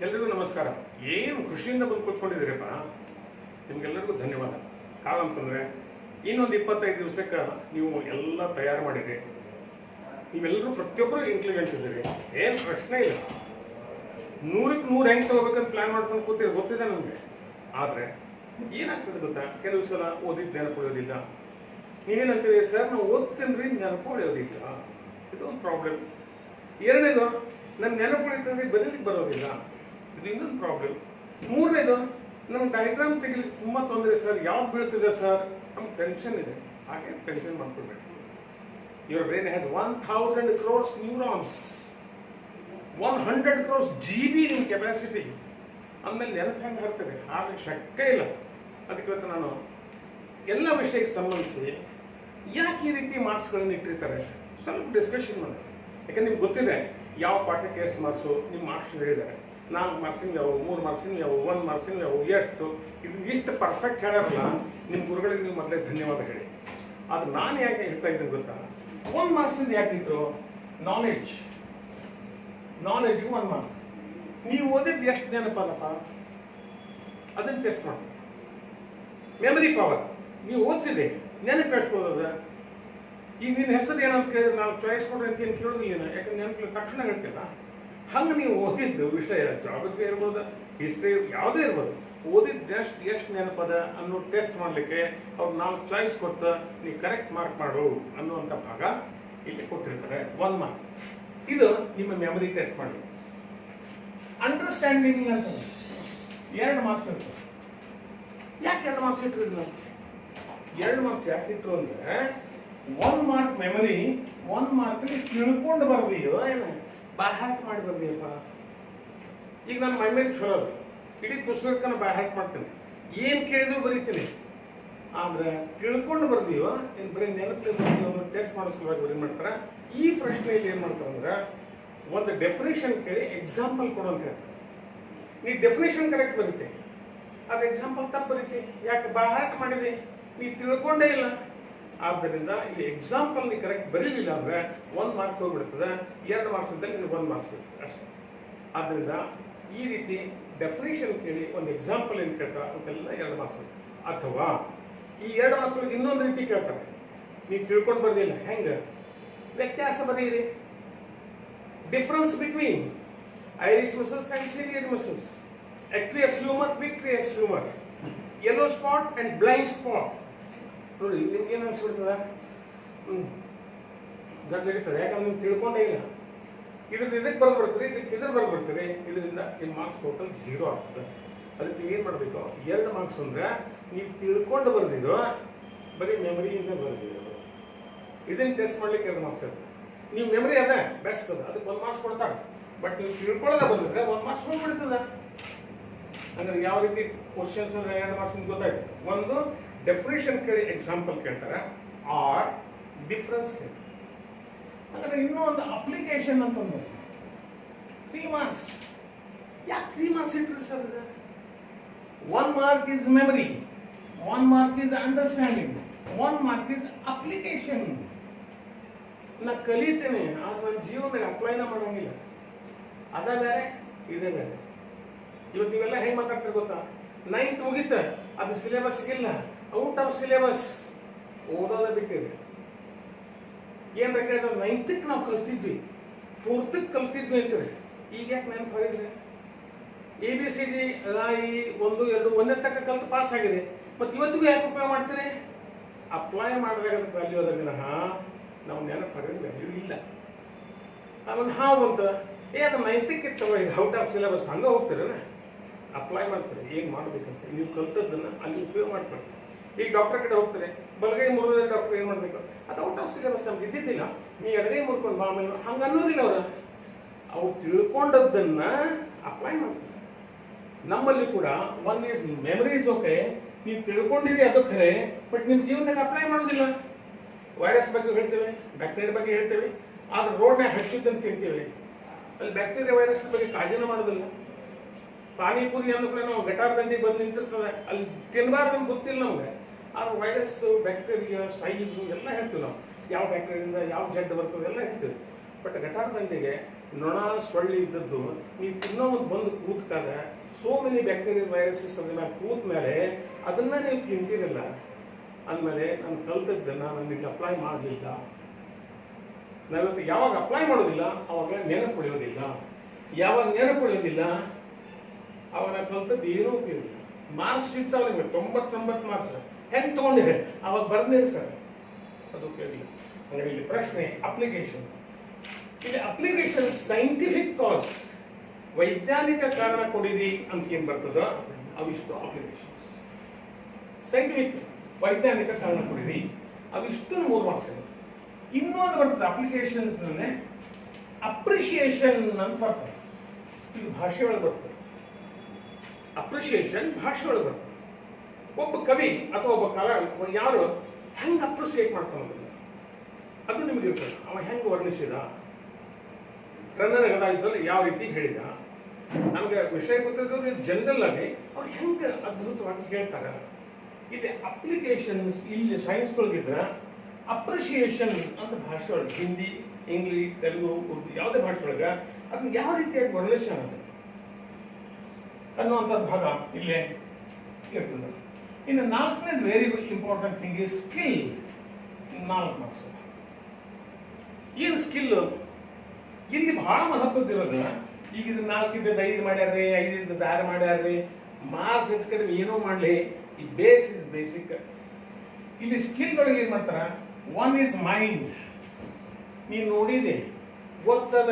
ಎಲ್ರಿಗೂ ನಮಸ್ಕಾರ. ಏನು ಖುಷಿಯಿಂದ ಬಂದು ಕೂತ್ಕೊಂಡಿದ್ದೀರಪ್ಪ, ನಿಮ್ಗೆಲ್ಲರಿಗೂ ಧನ್ಯವಾದ. ಕಾರಣ ಅಂತಂದರೆ ಇನ್ನೊಂದು 25 ದಿವಸಕ್ಕೆ ನೀವು ಎಲ್ಲ ತಯಾರು ಮಾಡಿರಿ. ನೀವೆಲ್ಲರೂ ಪ್ರತಿಯೊಬ್ಬರು ಇಂಟೆಲಿಜೆಂಟ್ ಇದ್ದೀರಿ, ಏನು ಪ್ರಶ್ನೆ ಇಲ್ಲ. 100ಕ್ಕೆ 100 ಹೆಂಗೆ ತಗೋಬೇಕಂತ ಪ್ಲ್ಯಾನ್ ಮಾಡ್ಕೊಂಡು ಕೂತೀರಿ, ಗೊತ್ತಿದೆ ನಮಗೆ. ಆದರೆ ಏನಾಗ್ತದೆ ಗೊತ್ತಾ, ಕೆಲವು ಸಲ ಓದಿದ್ದು ನೆನಪುಳಿಯೋದಿಲ್ಲ. ನೀವೇನಂತೀವಿ, ಸರ್ ನಾವು ಓದ್ತೀನಿ ರೀ, ನೆನಪುಳಿಯೋದಿಲ್ಲ. ಇದು ಒಂದು ಪ್ರಾಬ್ಲಮ್. ಎರಡನೇದು, ನನ್ನ ನೆನಪುಳಿತಂದ್ರೆ ಬರೀಲಿಕ್ಕೆ ಬರೋದಿಲ್ಲ. ಇದು ಇನ್ನೊಂದು ಪ್ರಾಬ್ಲಮ್. ಮೂರನೇದು, ನಮ್ಮ ಡಯಾಗ್ರಾಮ್ ತೆಗಿಲಿಕ್ಕೆ ತುಂಬ ತೊಂದರೆ ಸರ್, ಯಾವ್ದು ಬೀಳ್ತಿದೆ ಸರ್, ನಮ್ಗೆ ಟೆನ್ಷನ್ ಇದೆ. ಹಾಗೆ ಟೆನ್ಷನ್ ಮಾಡ್ಕೊಳ್ಬೇಕು. Your brain has 1000 crores neurons, 100 crores GB ನಿಮ್ಮ ಕೆಪಾಸಿಟಿ. ಅಂದಮೇಲೆ ನೆನಪು ಹೆಂಗೆ ಹಾಕ್ತದೆ, ಹಾಗೆ ಶಕ್ಯ ಇಲ್ಲ. ಅದಕ್ಕೆ ಇವತ್ತು ನಾನು ಎಲ್ಲ ವಿಷಯಕ್ಕೆ ಸಂಬಂಧಿಸಿ ಯಾಕೆ ಈ ರೀತಿ ಮಾರ್ಕ್ಸ್ಗಳನ್ನು ಇಟ್ಟಿರ್ತಾರೆ ಸ್ವಲ್ಪ ಡಿಸ್ಕಷನ್ ಮಾಡಿ. ಯಾಕಂದ್ರೆ ನಿಮ್ಗೆ ಗೊತ್ತಿದೆ ಯಾವ ಪಾಠಕ್ಕೆ ಎಷ್ಟು ಮಾರ್ಕ್ಸು, ನಿಮ್ಮ ಮಾರ್ಕ್ಸ್ ಹೇಳಿದ್ದಾರೆ. 4 ಮಾರ್ಕ್ಸಿನ ಯಾವ, 3 ಮಾರ್ಕ್ಸಿನ ಯಾವ, 1 ಮಾರ್ಕ್ಸಿನ ಯಾವ, ಎಷ್ಟು ಇದು ಇಷ್ಟು ಪರ್ಫೆಕ್ಟ್ ಹೇಳೋಲ್ಲ. ನಿಮ್ಮ ಗುರುಗಳಿಗೆ ನೀವು ಮೊದಲೇ ಧನ್ಯವಾದ ಹೇಳಿ. ಅದು ನಾನು ಯಾಕೆ ಹೇಳ್ತಾ ಇದ್ದೀನಿ ಗೊತ್ತಾ, 1 ಮಾರ್ಕ್ಸಿಂದ ಯಾಕಿದ್ರು, ನಾಲೆಡ್ಜ್ಗೆ 1 ಮಾರ್ಕ್. ನೀವು ಓದಿದ್ದು ಎಷ್ಟು ನೆನಪಲ್ಲಪ್ಪ ಅದನ್ನು ಟೆಸ್ಟ್ ಮಾಡಿ. ಮೆಮರಿ ಪವರ್, ನೀವು ಓದ್ತಿದೆ ನೆನಪು ಎಷ್ಟು ಓದೋದ. ಈಗ ನಿನ್ನ ಹೆಸರು ಏನಂತ ಕೇಳಿದ್ರೆ ನಾವು ಚಾಯ್ಸ್ ಕೊಡ್ರಿ ಅಂತ ಏನು ಕೇಳೋದಿಲ್ಲ, ಯಾಕಂದ್ರೆ ನೆನಪು ತಕ್ಷಣ ಹೇಳ್ತಿಲ್ಲ. ಹಂಗೆ ನೀವು ಓದಿದ್ದು ವಿಷಯ, ಜಾಗ್ರಫಿ ಇರ್ಬೋದು, ಹಿಸ್ಟ್ರಿ ಯಾವುದೇ ಇರ್ಬೋದು, ಓದಿದ್ದು ಎಷ್ಟು ನೆನಪದ ಅನ್ನೋ ಟೆಸ್ಟ್ ಮಾಡಲಿಕ್ಕೆ ಅವ್ರು 4 ಚಾಯ್ಸ್ ಕೊಟ್ಟು ನೀವು ಕರೆಕ್ಟ್ ಮಾರ್ಕ್ ಮಾಡು ಅನ್ನುವಂಥ ಭಾಗ ಇಲ್ಲಿ ಕೊಟ್ಟಿರ್ತಾರೆ. 1 ಮಾರ್ಕ್. ಇದು ನಿಮ್ಮ ಮೆಮರಿ ಟೆಸ್ಟ್ ಮಾಡಿ. ಅಂಡರ್ಸ್ಟ್ಯಾಂಡಿಂಗ್ ಅಂತ 2 ಮಾರ್ಕ್ಸ್ ಇರ್ತದೆ. ಯಾಕೆ 2 ಮಾರ್ಕ್ಸ್ ಇಟ್ಟಿದ್ರು ನಾವು? 2 ಮಾರ್ಕ್ಸ್ ಯಾಕೆ ಇಟ್ಟರು ಅಂದ್ರೆ 1 ಮಾರ್ಕ್ ಮೆಮರಿ, 1 ಮಾರ್ಕ್ ತಿಳ್ಕೊಂಡು ಬರ್ದೀಯೋ ಏನು ಬಾಹ್ಯಾಟ್ ಮಾಡಿ ಬರ್ದೀಯಪ್ಪ. ಈಗ ನಾನು ಮೆಮರಿ ಚಲೋ ಅದು, ಇಡೀ ಪುಸ್ತಕಕ್ಕೆ ನಾನು ಬಾಹ್ಯಾಟ್ ಮಾಡ್ತೇನೆ, ಏನು ಕೇಳಿದ್ರು ಬರೀತೀನಿ. ಆದ್ರೆ ತಿಳ್ಕೊಂಡು ಬರ್ದೀವೋ ಏನು ಬರೀ ನೆನಪಲ್ಲಿ ಬರ್ದೀವೋ ಅನ್ನೋ ಟೆಸ್ಟ್ ಮಾಡೋ ಸಲುವಾಗಿ ಏನು ಮಾಡ್ತಾರೆ, ಈ ಪ್ರಶ್ನೆಯಲ್ಲಿ ಏನು ಮಾಡ್ತಾರೆ ಅಂದ್ರೆ ಒಂದು ಡೆಫಿನೇಷನ್ ಕೇಳಿ ಎಕ್ಸಾಂಪಲ್ ಕೊಡು ಅಂತ ಹೇಳ್ತಾರೆ. ನೀ ಡೆಫಿನೇಷನ್ ಕರೆಕ್ಟ್ ಬರೀತಿ, ಅದು ಎಕ್ಸಾಂಪಲ್ ತಪ್ಪು ಬರೀತಿ. ಯಾಕೆ ಬಾಹ್ಯಾಟ್ ಮಾಡಿದೆ, ನೀ ತಿಳ್ಕೊಂಡೇ ಇಲ್ಲ. ಆದ್ದರಿಂದ ಇಲ್ಲಿ ಎಕ್ಸಾಂಪಲ್ ನೀ ಕರೆಕ್ಟ್ ಬರೀಲಿಲ್ಲ ಅಂದ್ರೆ 1 ಮಾರ್ಕ್ ಹೋಗ್ಬಿಡ್ತದೆ. 2 ಮಾರ್ಕ್ಸ್ ಇದ್ದಲ್ಲಿ ನಿನಗೆ 1 ಮಾರ್ಕ್ಸ್ ಬೇಕು ಅಷ್ಟೇ. ಆದ್ದರಿಂದ ಈ ರೀತಿ ಡೆಫಿನೇಷನ್ ಕೇಳಿ ಒಂದು ಎಕ್ಸಾಂಪಲ್ ಏನು ಕೇಳ್ತಾರೆ ಅದಕ್ಕೆಲ್ಲ 2 ಮಾರ್ಕ್ಸ್. ಅಥವಾ ಈ 2 ಮಾರ್ಕ್ಸ್ ಇನ್ನೊಂದು ರೀತಿ ಕೇಳ್ತಾರೆ, ನೀವು ತಿಳ್ಕೊಂಡು ಬರ್ಲಿಲ್ಲ, ಹೆಂಗೆ ವ್ಯತ್ಯಾಸ ಬರೀರಿ. Difference between iris muscles and ciliary muscles, aqueous humor, vitreous humor, yellow spot and blind spot. ನೋಡಿ ನಿಮ್ಗೆ ಏನು ಅನಿಸ್ಬಿಡ್ತದ, ಗಡ್ಡ ಹಿಡಿತದೆ. ಯಾಕಂದ್ರೆ ನೀವು ತಿಳ್ಕೊಂಡೇ ಇಲ್ಲ. ಇದ್ರದ್ದು ಇದಕ್ಕೆ ಬರೆದು ಬರ್ತೀರಿ, ಇದಕ್ಕೆ ಇದ್ರ ಬರೆದು ಬರ್ತೀರಿ. ಇದರಿಂದ ನಿಮ್ಮ ಮಾರ್ಕ್ಸ್ ಟೋಟಲ್ 0 ಆಗ್ತದೆ. ಅದಕ್ಕೆ ನೀವೇನು ಮಾಡಬೇಕು, 2 ಮಾರ್ಕ್ಸ್ ಅಂದ್ರೆ ನೀವು ತಿಳ್ಕೊಂಡು ಬರ್ದಿರೋ, ಬರೀ ಮೆಮರಿಯಿಂದ ಬರ್ದಿರೋ. ಇದನ್ನು ಟೆಸ್ಟ್ ಮಾಡ್ಲಿಕ್ಕೆ 2 ಮಾರ್ಕ್ಸ್ ಇರ್ತದೆ. ನೀವು ಮೆಮರಿ ಅದ ಬೆಸ್ಟ್ ಅದ, ಅದಕ್ಕೆ 1 ಮಾರ್ಕ್ಸ್ ಕೊಡ್ತಾರೆ. ಬಟ್ ನೀವು ತಿಳ್ಕೊಳ್ಳೋದ ಬಂದಿದ್ರೆ 1 ಮಾರ್ಕ್ಸ್ ಹೋಗ್ಬಿಡ್ತದ. ಅಂದ್ರೆ ಯಾವ ರೀತಿ ಕ್ವಶನ್ಸ್ ಅಂದ್ರೆ 2 ಮಾರ್ಕ್ಸ್ ಗೊತ್ತಾಯ್ತು. ಒಂದು ಡೆಫಿನೇಷನ್ ಕೇಳಿ ಎಕ್ಸಾಂಪಲ್ ಕೇಳ್ತಾರೆ, ಆರ್ ಡಿಫರೆನ್ಸ್ ಕೇಳ್ತಾರೆ. ಅಂದ್ರೆ ಇನ್ನೂ ಒಂದು ಅಪ್ಲಿಕೇಶನ್ ಅಂತ ಒಂದು 3 ಮಾರ್ಕ್ಸ್. ಯಾಕೆ 3 ಮಾರ್ಕ್ಸ್ ಇಟ್ರಿ sir? 1 mark is memory, 1 mark is understanding, 1 mark is application. ನಾ ಕಲಿತೇನೆ, ಆದ್ರೆ ನನ್ನ ಜೀವನದಾಗ ಅಪ್ಲೈನ ಮಾಡೋಂಗಿಲ್ಲ. ಅದ ಬೇರೆ, ಇದೇ ಬೇರೆ. ಇವತ್ತು ನೀವೆಲ್ಲ ಹೆಂಗೆ ಮಾತಾಡ್ತೀರಿ ಗೊತ್ತಾ, 9th ಮುಗಿತ, ಅದು ಸಿಲೆಬಸ್ ಇಲ್ಲ, ಔಟ್ ಆಫ್ ಸಿಲೆಬಸ್, ಓದೋದ ಬಿಟ್ಟಿದೆ. ಏನ್ ಕೇಳಿದ್ರೆ 9th ನಾವು ಕಲ್ತಿದ್ವಿ, 4th ಕಲ್ತಿದ್ವಿ ಅಂತೀರಿ. ಈಗ ಯಾಕೆ ನೆನಪು ಹೊರಗಿದೆ? ABCD 1 2 1ನೇ ತನಕ ಕಲ್ತು ಪಾಸ್ ಆಗಿದೆ. ಮತ್ತು ಇವತ್ತಿಗೂ ಯಾಕೆ ಉಪಯೋಗ ಮಾಡ್ತೀರಿ? ಅಪ್ಲೈ ಮಾಡಿದಾಗ ಅದಕ್ಕೆ ವ್ಯಾಲ್ಯೂ ಅದ ವಿನಃ ನಾವು ನೆನಪು ಹೊರಗೆ ವ್ಯಾಲ್ಯೂ ಇಲ್ಲ. ಆಮೇಲೆ ಅಂತ ಅದು 9th ಇತ್ತವ, ಇದು ಔಟ್ ಆಫ್ ಸಿಲೆಬಸ್, ಹಂಗೆ ಹೋಗ್ತೀರನ ಅಪ್ಲೈ ಮಾಡ್ತಾರೆ. ಏನು ಮಾಡ್ಬೇಕಂತ ನೀವು ಕಲ್ತದ್ದನ್ನು ಅಲ್ಲಿ ಉಪಯೋಗ ಮಾಡ್ಕೊಳ್ಳಿ. ಈಗ ಡಾಕ್ಟರ್ ಕಡೆ ಹೋಗ್ತಾರೆ, ಬಲಗೈ ಮುರಿದ್ರೆ ಡಾಕ್ಟರ್ ಏನು ಮಾಡಬೇಕು, ಅದು ಔಟ್ ಆಫ್ ಸಿಲೆಬಸ್ ನಮ್ಗೆ ಇದ್ದಿದ್ದಿಲ್ಲ, ನೀ ಎಡಗೈ ಮುರ್ಕೊಂಡು ಬಾ ಆಮೇಲೆ ಹಂಗೆ ಅನ್ನೋದಿಲ್ಲ. ಅವ್ರು ತಿಳ್ಕೊಂಡದ್ದನ್ನು ಅಪ್ಲೈ ಮಾಡ್ತಾರೆ. ನಮ್ಮಲ್ಲಿ ಕೂಡ 1 ಈಸ್ ಮೆಮರೀಸ್ ಓಕೆ, ನೀವು ತಿಳ್ಕೊಂಡಿರಿ ಅದು ಖರೆ, ಬಟ್ ನಿಮ್ಮ ಜೀವನದಾಗ ಅಪ್ಲೈ ಮಾಡೋದಿಲ್ಲ. ವೈರಸ್ ಬಗ್ಗೆ ಹೇಳ್ತೇವೆ, ಬ್ಯಾಕ್ಟೀರಿಯಾ ಬಗ್ಗೆ ಹೇಳ್ತೇವೆ, ಆದ್ರೆ ರೋಡ್ನಾಗ ಹಚ್ಚಿದ್ದನ್ನು ತಿಂತೀವಿ. ಅಲ್ಲಿ ಬ್ಯಾಕ್ಟೀರಿಯಾ ವೈರಸ್ ಬಗ್ಗೆ ಕಾಳಜಿನ ಮಾಡೋದಿಲ್ಲ. ಪಾನಿಪುರಿ ಅಂದ ಕೂಡ ನಾವು ಗಟಾರ್ ದಂಡಿಗೆ ಬಂದು ನಿಂತಿರ್ತದೆ, ಅಲ್ಲಿ ತಿನ್ನಬಾರ್ದು ಗೊತ್ತಿಲ್ಲ ನಮ್ಗೆ. ಆದ್ರೆ ವೈರಸ್, ಬ್ಯಾಕ್ಟೀರಿಯಾ ಸೈಜು ಎಲ್ಲ ಹೇಳ್ತೀವಿ ನಾವು, ಯಾವ ಬ್ಯಾಕ್ಟೀರಿಯಿಂದ ಯಾವ ಜಡ್ ಬರ್ತದೆ ಎಲ್ಲ ಹೇಳ್ತೀವಿ. ಬಟ್ ಗಟಾರ್ ದಂಡಿಗೆ ನೊಣ ಸೊಳ್ಳೆ ಇದ್ದದ್ದು ನೀವು ತಿನ್ನೋ ಒಂದು ಬಂದು ಕೂತ್ಕಾಗ ಸೋ ಮೆನಿ ಬ್ಯಾಕ್ಟೀರಿಯಾ ವೈರಸಸ್ ಅದ್ರ ಮೇಲೆ ಕೂತ ಮೇಲೆ ಅದನ್ನ ನೀವು ತಿಂತೀರಲ್ಲ ಅಂದಮೇಲೆ ನಾನು ಕಲ್ತದ್ದನ್ನು ನನಗೆ ಅಪ್ಲೈ ಮಾಡಲಿಲ್ಲ. ನಾವಿವತ್ತು ಯಾವಾಗ ಅಪ್ಲೈ ಮಾಡೋದಿಲ್ಲ ಅವಾಗ ನೆನಪು ಉಳಿಯೋದಿಲ್ಲ. ಯಾವಾಗ ನೆನಪು ಉಳಿಯೋದಿಲ್ಲ ಅವಾಗ ನಾನು ಕಲ್ತದ್ದು ಏನೂ ಉಪಯೋಗ. ಮಾರ್ಕ್ಸ್ ಸಿಗ್ತಾವೆ ನಿಮಗೆ 99 ಮಾರ್ಕ್ಸ್ ಹೆಂಗೆ ತೊಗೊಂಡಿದೆ ಅವಾಗ ಬರ್ದೇನೆ ಸರ್, ಅದು ಉಪಯೋಗ ಇಲ್ಲ. ಹಾಗಾಗಿ ಇಲ್ಲಿ ಪ್ರಶ್ನೆ ಅಪ್ಲಿಕೇಶನ್. ಇಲ್ಲಿ ಅಪ್ಲಿಕೇಶನ್ ಸೈಂಟಿಫಿಕ್ ಕಾಸ್, ವೈಜ್ಞಾನಿಕ ಕಾರಣ ಕೊಡಿರಿ ಅಂತ ಏನ್ ಬರ್ತದೋ ಅವಿಷ್ಟು ಅಪ್ಲಿಕೇಶನ್ಸ್. ಸೈಂಟಿಫಿಕ್ ವೈಜ್ಞಾನಿಕ ಕಾರಣ ಕೊಡಿರಿ ಅವಿಷ್ಟು 3 ಮಾರ್ಕ್ಸ್. ಇನ್ನೊಂದು ಬರ್ತದೆ ಅಪ್ಲಿಕೇಶನ್ಸ್ ನಲ್ಲಿ ಅಪ್ರಿಷಿಯೇಷನ್ ಅಂತ ಬರ್ತದೆ. ಇದು ಭಾಷೆ ಒಳಗೆ ಬರ್ತದೆ. ಅಪ್ರಿಷಿಯೇಷನ್ ಭಾಷೆ ಒಳಗೆ ಬರ್ತದೆ. ಒಬ್ಬ ಕವಿ ಅಥವಾ ಒಬ್ಬ ಕಲಾ ಯಾರು ಹೆಂಗೆ ಅಪ್ರಿಷಿಯೇಟ್ ಮಾಡ್ತಾನಲ್ಲ ಅದು ನಿಮ್ಗೆ ಇರ್ತದೆ. ಅವ ಹೆಂಗೆ ವರ್ಣಿಸಿದ, ರನ್ನನ ಗದಾಯುದ್ಧದಲ್ಲಿ ಯಾವ ರೀತಿ ಹೇಳಿದ, ನಮ್ಗೆ ವಿಷಯ ಗೊತ್ತಿರೋದು ಜನರಲ್ ಆಗಿ ಅವ್ರು ಹೆಂಗೆ ಅದ್ಭುತವಾಗಿ ಹೇಳ್ತಾರೆ. ಇಲ್ಲಿ ಅಪ್ಲಿಕೇಶನ್ಸ್ ಇಲ್ಲಿ ಸೈನ್ಸ್ ಒಳಗಿದ್ರೆ ಅಪ್ರಿಷಿಯೇಷನ್ ಅಂತ ಭಾಷೆ ಒಳಗೆ ಹಿಂದಿ, ಇಂಗ್ಲಿಷ್, ತೆಲುಗು, ಉರ್ದು ಯಾವುದೇ ಭಾಷೆ ಒಳಗೆ ಅದನ್ನ ಯಾವ ರೀತಿಯಾಗಿ ವರ್ಣಿಸ್ಯಾನ ಅನ್ನುವಂಥದ್ದು ಭಾಗ ಇಲ್ಲೇ ಇರ್ತದೆ. ಇನ್ನು 4ನೇದು very important thing is skill. 4 marks. ಏನು ಸ್ಕಿಲ್ ಇಲ್ಲಿ ಬಹಳ ಮಹತ್ವದ್ದಿರೋದು. ಈಗ ಇದು 4 ಇದ್ದದ್ದು 5 ಮಾಡ್ಯಾರ್ರಿ, 5 ಇದ್ದದ್ದು 6 ಮಾಡ್ಯಾರ್ರಿ, ಮಾರ್ಕ್ಸ್ ಹೆಚ್ಚು ಕಡಿಮೆ ಏನೋ ಮಾಡಲಿ, ಈ ಬೇಸ್ ಇಸ್ ಬೇಸಿಕ್. ಇಲ್ಲಿ ಸ್ಕಿಲ್ ಒಳಗೆ ಏನು ಮಾಡ್ತಾರ, 1 is ಮೈಂಡ್. ನೀನು ನೋಡಿದೆ ಗೊತ್ತದ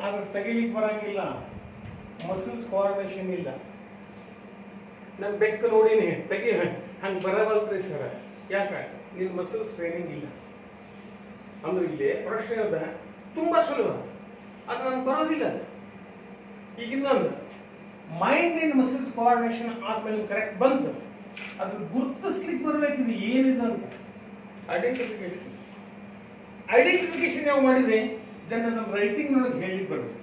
ಆದ್ರೆ ತೆಗಿಲಿಕ್ಕೆ ಬರಂಗಿಲ್ಲ, ಮಸಲ್ಸ್ ಕೋಆರ್ಡಿನೇಷನ್ ಇಲ್ಲ. ನಾನು ಬೆಕ್ಕ ನೋಡಿನಿ ತೆಗಿ ಹಂಗೆ ಬರಬಲ್ತ್ರಿ ಸರ್, ಯಾಕೆ ನಿನ್ನ ಮಸಲ್ಸ್ ಟ್ರೈನಿಂಗ್ ಇಲ್ಲ ಅಂದ್ರೆ. ಇಲ್ಲಿ ಪ್ರಶ್ನೆ ಅದ ತುಂಬಾ ಸುಲಭ, ಅದು ನನಗೆ ಬರೋದಿಲ್ಲ. ಈಗ ಇನ್ನೊಂದು ಮೈಂಡ್ ಅಂಡ್ ಮಸಲ್ಸ್ ಕೋಆರ್ಡಿನೇಷನ್ ಆದ್ಮೇಲೆ ಕರೆಕ್ಟ್ ಬಂತು, ಅದನ್ನ ಗುರುತಿಸ್ಲಿಕ್ಕೆ ಬರಬೇಕಿದೆ ಏನಿದೆ ಅಂತ. ಐಡೆಂಟಿಫಿಕೇಶನ್ ಯಾವ ಮಾಡಿದ್ರೆ ಇದನ್ನ ನಮ್ಮ ರೈಟಿಂಗ್ ನೊಳಗೆ ಹೇಳಲಿಕ್ಕೆ ಬರಬೇಕು.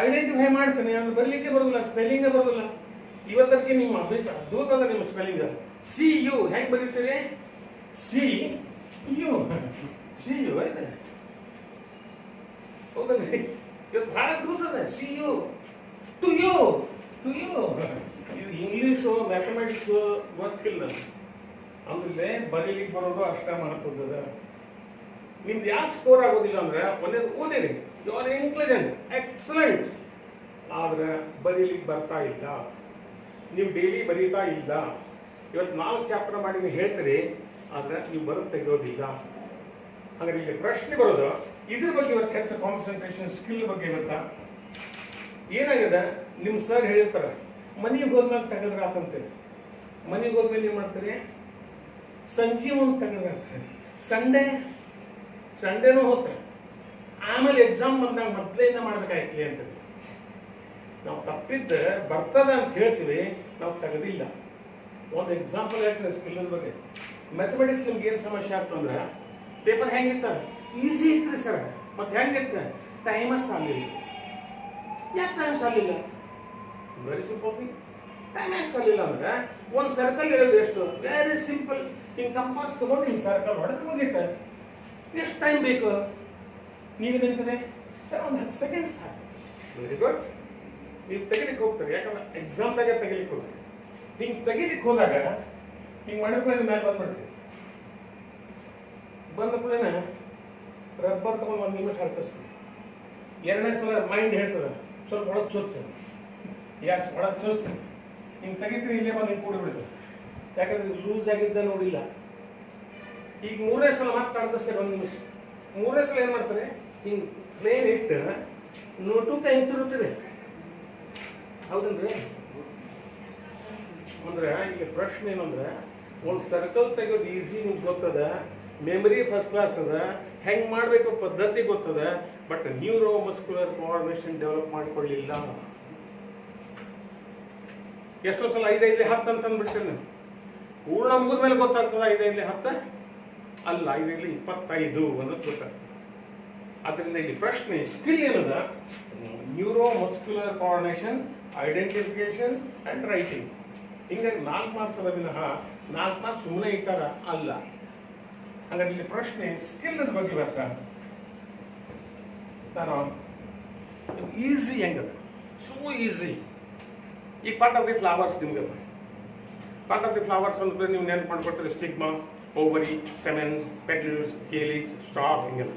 ಐಡೆಂಟಿಫೈ ಮಾಡ್ತಾನೆ ಅದು ಬರಲಿಕ್ಕೆ ಬರೋದಿಲ್ಲ, ಸ್ಪೆಲ್ಲಿಂಗ್ ಬರೋದಿಲ್ಲ. ಇವತ್ತಕ್ಕೆ ನಿಮ್ಮ ಅಭ್ಯಾಸ ಅದ್ಭುತ ಅದ. ನಿಮ್ಮ ಸ್ಪೆಲ್ಲಿಂಗ್ ಸಿ ಯು ಹೆಂಗ್ ಬರೀತೀರಿ, ಸಿ ಯು ಇದೆ ಹೌದಲ್ರಿ. ಇವತ್ತು ಬಹಳ ಅದ್ಭುತ ಅದ. ಸಿ ಯು ಟು ಯು ಇದು ಇಂಗ್ಲಿಷು ಮ್ಯಾಥಮೆಟಿಕ್ಸ್ ಗೊತ್ತಿಲ್ಲ ಆಮೇಲೆ ಬರೀಲಿಕ್ಕೆ ಬರೋದು ಅಷ್ಟ ಮಹತ್ವದ. ನಿಮ್ದು ಯಾಕೆ ಸ್ಕೋರ್ ಆಗೋದಿಲ್ಲ ಅಂದ್ರೆ ಒಂದೇ ಓದಿರಿ, ಯು ಆರ್ ಇಂಟೆಲಿಜೆಂಟ್ ಎಕ್ಸಲೆಂಟ್, ಆದ್ರೆ ಬರೀಲಿಕ್ಕೆ ಬರ್ತಾ ಇಲ್ಲ, ನೀವು ಡೈಲಿ ಬರೀತಾ ಇಲ್ಲ. ಇವತ್ತು 4 ಚಾಪ್ಟರ್ ಮಾಡಿ ನೀವು ಹೇಳ್ತೀರಿ, ಆದ್ರೆ ನೀವು ಬರೋದು ತೆಗೆಯೋದಿಲ್ಲ. ಹಾಗಾದ್ರೆ ಇಲ್ಲಿ ಪ್ರಶ್ನೆ ಬರೋದು ಇದ್ರ ಬಗ್ಗೆ ಇವತ್ತು ಹೆಚ್ಚು ಕಾನ್ಸಂಟ್ರೇಷನ್ ಸ್ಕಿಲ್ ಬಗ್ಗೆ. ಇವತ್ತ ಏನಾಗಿದೆ, ನಿಮ್ಮ ಸರ್ ಹೇಳಿರ್ತಾರೆ ಮನೆಗೆ ಹೋದ್ಮೇಲೆ ತೆಗೆದ್ರೆ ಆತಂತೇಳಿ. ಮನೆಗೆ ಹೋದ್ಮೇಲೆ ಏನು ಮಾಡ್ತೀರಿ, ಸಂಜೆ ಒಂದು ತೆಗೆದ್ರೆ ಸಂಡೇನೂ ಹೋಗ್ತಾರೆ. ಆಮೇಲೆ ಎಕ್ಸಾಮ್ ಬಂದಾಗ ಮೊದಲಿಂದ ಮಾಡ್ಬೇಕಾಯ್ತು ಅಂತ ನಾವು ತಪ್ಪಿದ್ದ ಬರ್ತದ ಅಂತ ಹೇಳ್ತೀವಿ, ನಾವು ತೆಗೆದಿಲ್ಲ. ಒಂದು ಎಕ್ಸಾಂಪಲ್ ಹೇಳ್ತೀನಿ ಸ್ಕಿಲ್ ಬಗ್ಗೆ. ಮ್ಯಾಥಮೆಟಿಕ್ಸ್ ನಿಮ್ಗೆ ಏನು ಸಮಸ್ಯೆ ಆಗ್ತು ಅಂದ್ರೆ ಪೇಪರ್ ಹೆಂಗಿತ್ತ, ಈಸಿ ಇತ್ತು ಸರ್, ಮತ್ತೆ ಹೆಂಗಿತ್ತು, ಟೈಮಸ್ ಆಗಲಿಲ್ಲ. ಯಾಕೆ ಟೈಮ್ಸ್ ಆಗಲಿಲ್ಲ? Very simple thing. ಟೈಮ್ ಯಾಕೆ ಆಗಲಿಲ್ಲ ಅಂದ್ರೆ ಒಂದು ಸರ್ಕಲ್ ಹೇಳೋದು ಎಷ್ಟು ವೆರಿ ಸಿಂಪಲ್. ಹಿಂಗೆ ಕಂಪಾಸ್ ತಗೊಂಡು ಹಿಂಗೆ ಸರ್ಕಲ್ ಹೊಡೆದು ಮುಗೀತ. ಎಷ್ಟು ಟೈಮ್ ಬೇಕು? ನೀವು ನಿಂತಾರೆ ಸರ್ ಒಂದು 10 ಸೆಕೆಂಡ್ಸ್ ಸಾಕು. Very good. ನೀವು ತೆಗಿಲಿಕ್ಕೆ ಹೋಗ್ತಾರೆ, ಯಾಕಂದ್ರೆ ಎಕ್ಸಾಮ್ದಾಗೆ ತೆಗಿಲಿಕ್ಕೆ ಹೋಗ್ತಾರೆ. ಹಿಂಗೆ ತೆಗಿಲಿಕ್ಕೆ ಹೋದಾಗ ಹಿಂಗೆ ಮಾಡಿದ್ಮೇಲೆ ಮೇಲೆ ಬಂದ್ಬಿಡ್ತೀವಿ. ಬಂದ ಕೂಡಲೇ ರಬ್ಬರ್ ತಗೊಂಡು 1 ನಿಮಿಷ ಹರ್ಕಿಸ್ತೀವಿ. 2ನೇ ಸಲ ಮೈಂಡ್ ಹೇಳ್ತದೆ ಸ್ವಲ್ಪ ಒಳಗೆ ಚೋಚ್ತದೆ, ಯಾಸ್ ಒಳಗೆ ಚೋಚ್ತದೆ. ಹಿಂಗೆ ತೆಗಿತೀರಿ, ಇಲ್ಲೇ ಬಂದು ಹಿಂಗೆ ಕೂಡಿ ಬಿಡ್ತದೆ, ಯಾಕಂದ್ರೆ ಲೂಸ್ ಆಗಿದ್ದ ನೋಡಿಲ್ಲ. ಈಗ 3ನೇ ಸಲ ಮತ್ತೆ ಹರ್ಕಿಸ್ತೇವೆ 1 ನಿಮಿಷ. 3ನೇ ಸಲ ಏನು ಮಾಡ್ತಾರೆ, ಹಿಂಗೆ ಪ್ಲೇನ್ ಇಟ್ಟು ನೋಟುಕ ಹಿಂಗೆ ತಿರುತ್ತದೆ. ಹೌದನ್ರಿ? ಅಂದ್ರೆ ಈಗ ಪ್ರಶ್ನೆ ಏನಂದ್ರೆ ಒಂದು ಸರ್ಕಲ್ ತೆಗೆಯೋದು ಈಸಿ ನಿಮ್ಗೆ ಗೊತ್ತದ, ಮೆಮರಿ ಫಸ್ಟ್ ಕ್ಲಾಸ್ ಅದ, ಹೆಂಗೆ ಮಾಡಬೇಕು ಪದ್ಧತಿ ಗೊತ್ತದ, but neuromuscular coordination develop ಮಾಡಿಕೊಳ್ಳಿಲ್ಲ. ಎಷ್ಟೋ ಸಲ 5 5 10 ಅಂತ ಅಂದ್ಬಿಡ್ತೇನೆ. ಪೂರ್ಣ ಮುಗಿದ ಮೇಲೆ ಗೊತ್ತಾಗ್ತದ 5 5 10 ಅಲ್ಲ, 5 5 25 ಅನ್ನೋದು ಗೊತ್ತಾಗ್ತದೆ. ಅದರಿಂದ ಇಲ್ಲಿ ಪ್ರಶ್ನೆ ಸ್ಕಿಲ್ ಏನದ, neuro muscular coordination, identification and writing. ಹಿಂಗಾಗಿ 4 ಮಾರ್ಕ್ಸ್ ಅದ ವಿನಃ 4 ಮಾರ್ಕ್ಸ್ ಸುಮ್ಮನೆ ಇಟ್ಟಾರ ಅಲ್ಲ. ಹಾಗಾದ್ರೆ ಇಲ್ಲಿ ಪ್ರಶ್ನೆ ಸ್ಕಿಲ್ ಬಗ್ಗೆ ಬರ್ತಾ ನಾನು ಈಸಿ ಹೆಂಗದ ಸೋ ಈಸಿ. ಈಗ ಪಾರ್ಟ್ ಆಫ್ ದಿ ಫ್ಲವರ್ಸ್ ನಿಮ್ಗೆ ಪಾರ್ಟ್ ಆಫ್ ದಿ ಫ್ಲವರ್ಸ್ ಅಂದ್ರೆ ನೀವು ನೆನಪು ಮಾಡ್ಕೊಳ್ತೀರಿ stigma, ovary, stamens, petals, calyx, stalk ಹಿಂಗೆಲ್ಲ.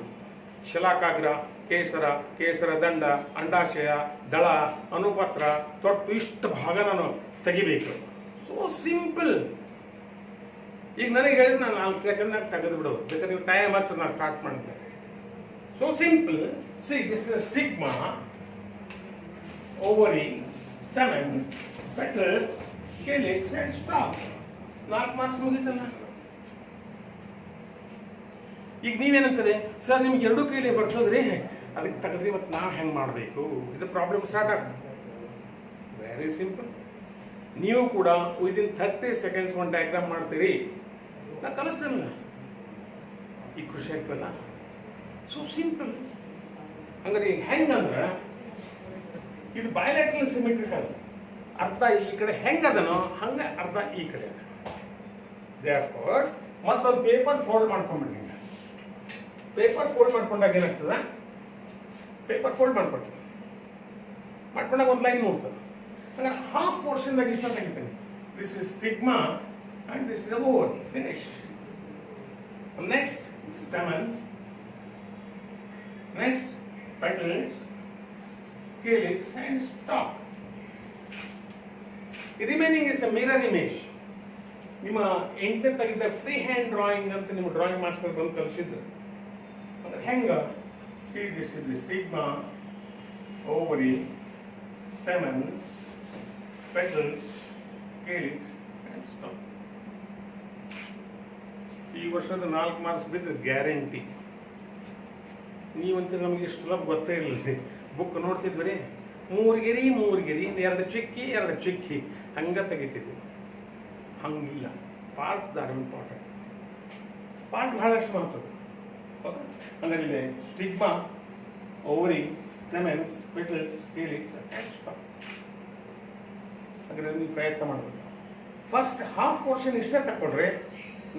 ಶಲಾಕಾಗ್ರ, ಕೇಸರ, ಕೇಸರ ದಂಡ, ಅಂಡಾಶಯ, ದಳ, ಅನುಪತ್ರ, ತೊಟ್ಟು ಇಷ್ಟು ಭಾಗ ನಾನು ತೆಗಿಬೇಕು. So simple. ಈಗ ನನಗೆ ಹೇಳಿದ್ರೆ ನಾನು 4 ಸೆಕೆಂಡ್ನಾಗ ತೆಗೆದು ಬಿಡೋದು. ಬೇಕಾದ್ರೆ ನೀವು ಟೈಮ್ ಹಚ್ಚು ನಾನು ಸ್ಟಾರ್ಟ್ ಮಾಡ್ತೇನೆ. So simple. See this is stigma, ovary, stamen, petals, calyx and stalk. 4 marks ಮುಗಿತಲ್ಲ. ಈಗ ನೀವೇನಂತಾರೆ ಸರ್ ನಿಮ್ಗೆ 2 ಕೈಲಿ ಬರ್ತದ್ರಿ, ಅದಕ್ಕೆ ತೆಗೆದ್ರಿ ಮತ್ತು ನಾವು ಹೆಂಗೆ ಮಾಡಬೇಕು? ಇದು ಪ್ರಾಬ್ಲಮ್ ಸ್ಟಾರ್ಟ್ ಆಗ. Very simple. ನೀವು ಕೂಡ ವಿದಿನ್ 30 ಸೆಕೆಂಡ್ಸ್ ಒಂದು ಡಯಾಗ್ರಾಮ್ ಮಾಡ್ತೀರಿ. ನಾ ಕಲಿಸ್ತಿರಲ್ಲ. ಈಗ ಖುಷಿ ಆಗ್ತಲ್ಲ. So simple. ಹಂಗಾರೆ ಈಗ ಹೆಂಗಂದ್ರೆ ಇದು ಬಯಲಾಟ್ರಲ್ ಸಿಮೆಟ್ರಿಕಲ್. ಅರ್ಧ ಈ ಕಡೆ ಹೆಂಗದನೋ ಹಂಗೆ ಅರ್ಧ ಈ ಕಡೆ ಅದ. ದೇರ್ಫೋರ್ ಮತ್ತೊಂದು ಪೇಪರ್ ಫೋಲ್ಡ್ ಮಾಡ್ಕೊಂಡ್ಬಿಡ್ರಿ. ಪೇಪರ್ ಫೋಲ್ಡ್ ಮಾಡ್ಕೊಂಡಾಗ ಏನಾಗ್ತದ? ಪೇಪರ್ ಫೋಲ್ಡ್ ಮಾಡ್ಕೊಂಡಾಗ ಒಂದು ಲೈನ್ ನೋಡ್ತದೆ. ಹಂಗಾರೆ ಹಾಫ್ ಪೋರ್ಷನ್ದಾಗ ಇಷ್ಟ ತೆಗಿತೀನಿ. This is stigma and this is ovary. Finish. Next stamen, next petals, calyx and stalk. Remaining is the mirror image. ನಿಮ್ಮ 8ನೇ ತೆಗೆದ ಫ್ರೀ ಹ್ಯಾಂಡ್ ಡ್ರಾಯಿಂಗ್ ಅಂತ ನಿಮ್ಮ ಡ್ರಾಯಿಂಗ್ ಮಾಸ್ಟರ್ ಬಂದು ಕಲಿಸಿದ್ರು. ಹೆಂಗ? See this is the stigma, ovary, stamens, petals, calyx and stalk. ಈ ವರ್ಷದ 4 ಮಾರ್ಕ್ಸ್ ಬಿದ್ದು ಗ್ಯಾರಂಟಿ. ನೀವಂತೂ ನಮಗೆ ಇಷ್ಟು ಸುಲಭ ಗೊತ್ತೇ ಇರಲಿಲ್ಲ. ಬುಕ್ ನೋಡ್ತಿದ್ವಿ, 3 ಗೆರೆ 3 ಗೆರೆ, 2 ಚಿಕ್ಕಿ 2 ಚಿಕ್ಕಿ ಹಂಗ ತೆಗಿತಿದ್ವಿ. ಹಂಗಿಲ್ಲ. ಪಾರ್ಟ್ ದಾರ್ ಇಂಪಾರ್ಟೆಂಟ್. ಪಾರ್ಟ್ ಬಹಳಷ್ಟು ಮಾಡ್ತದೆ. ಅಂದರೆ ಇಲ್ಲಿ stigma, ovary, stamens, petals, calyx and stalk. ಹಾಗಾದ್ರೆ ನೀವು ಪ್ರಯತ್ನ ಮಾಡಬೇಕು. ಫಸ್ಟ್ ಹಾಫ್ ಪೋರ್ಷನ್ ಇಷ್ಟೇ ತಕೊಂಡ್ರೆ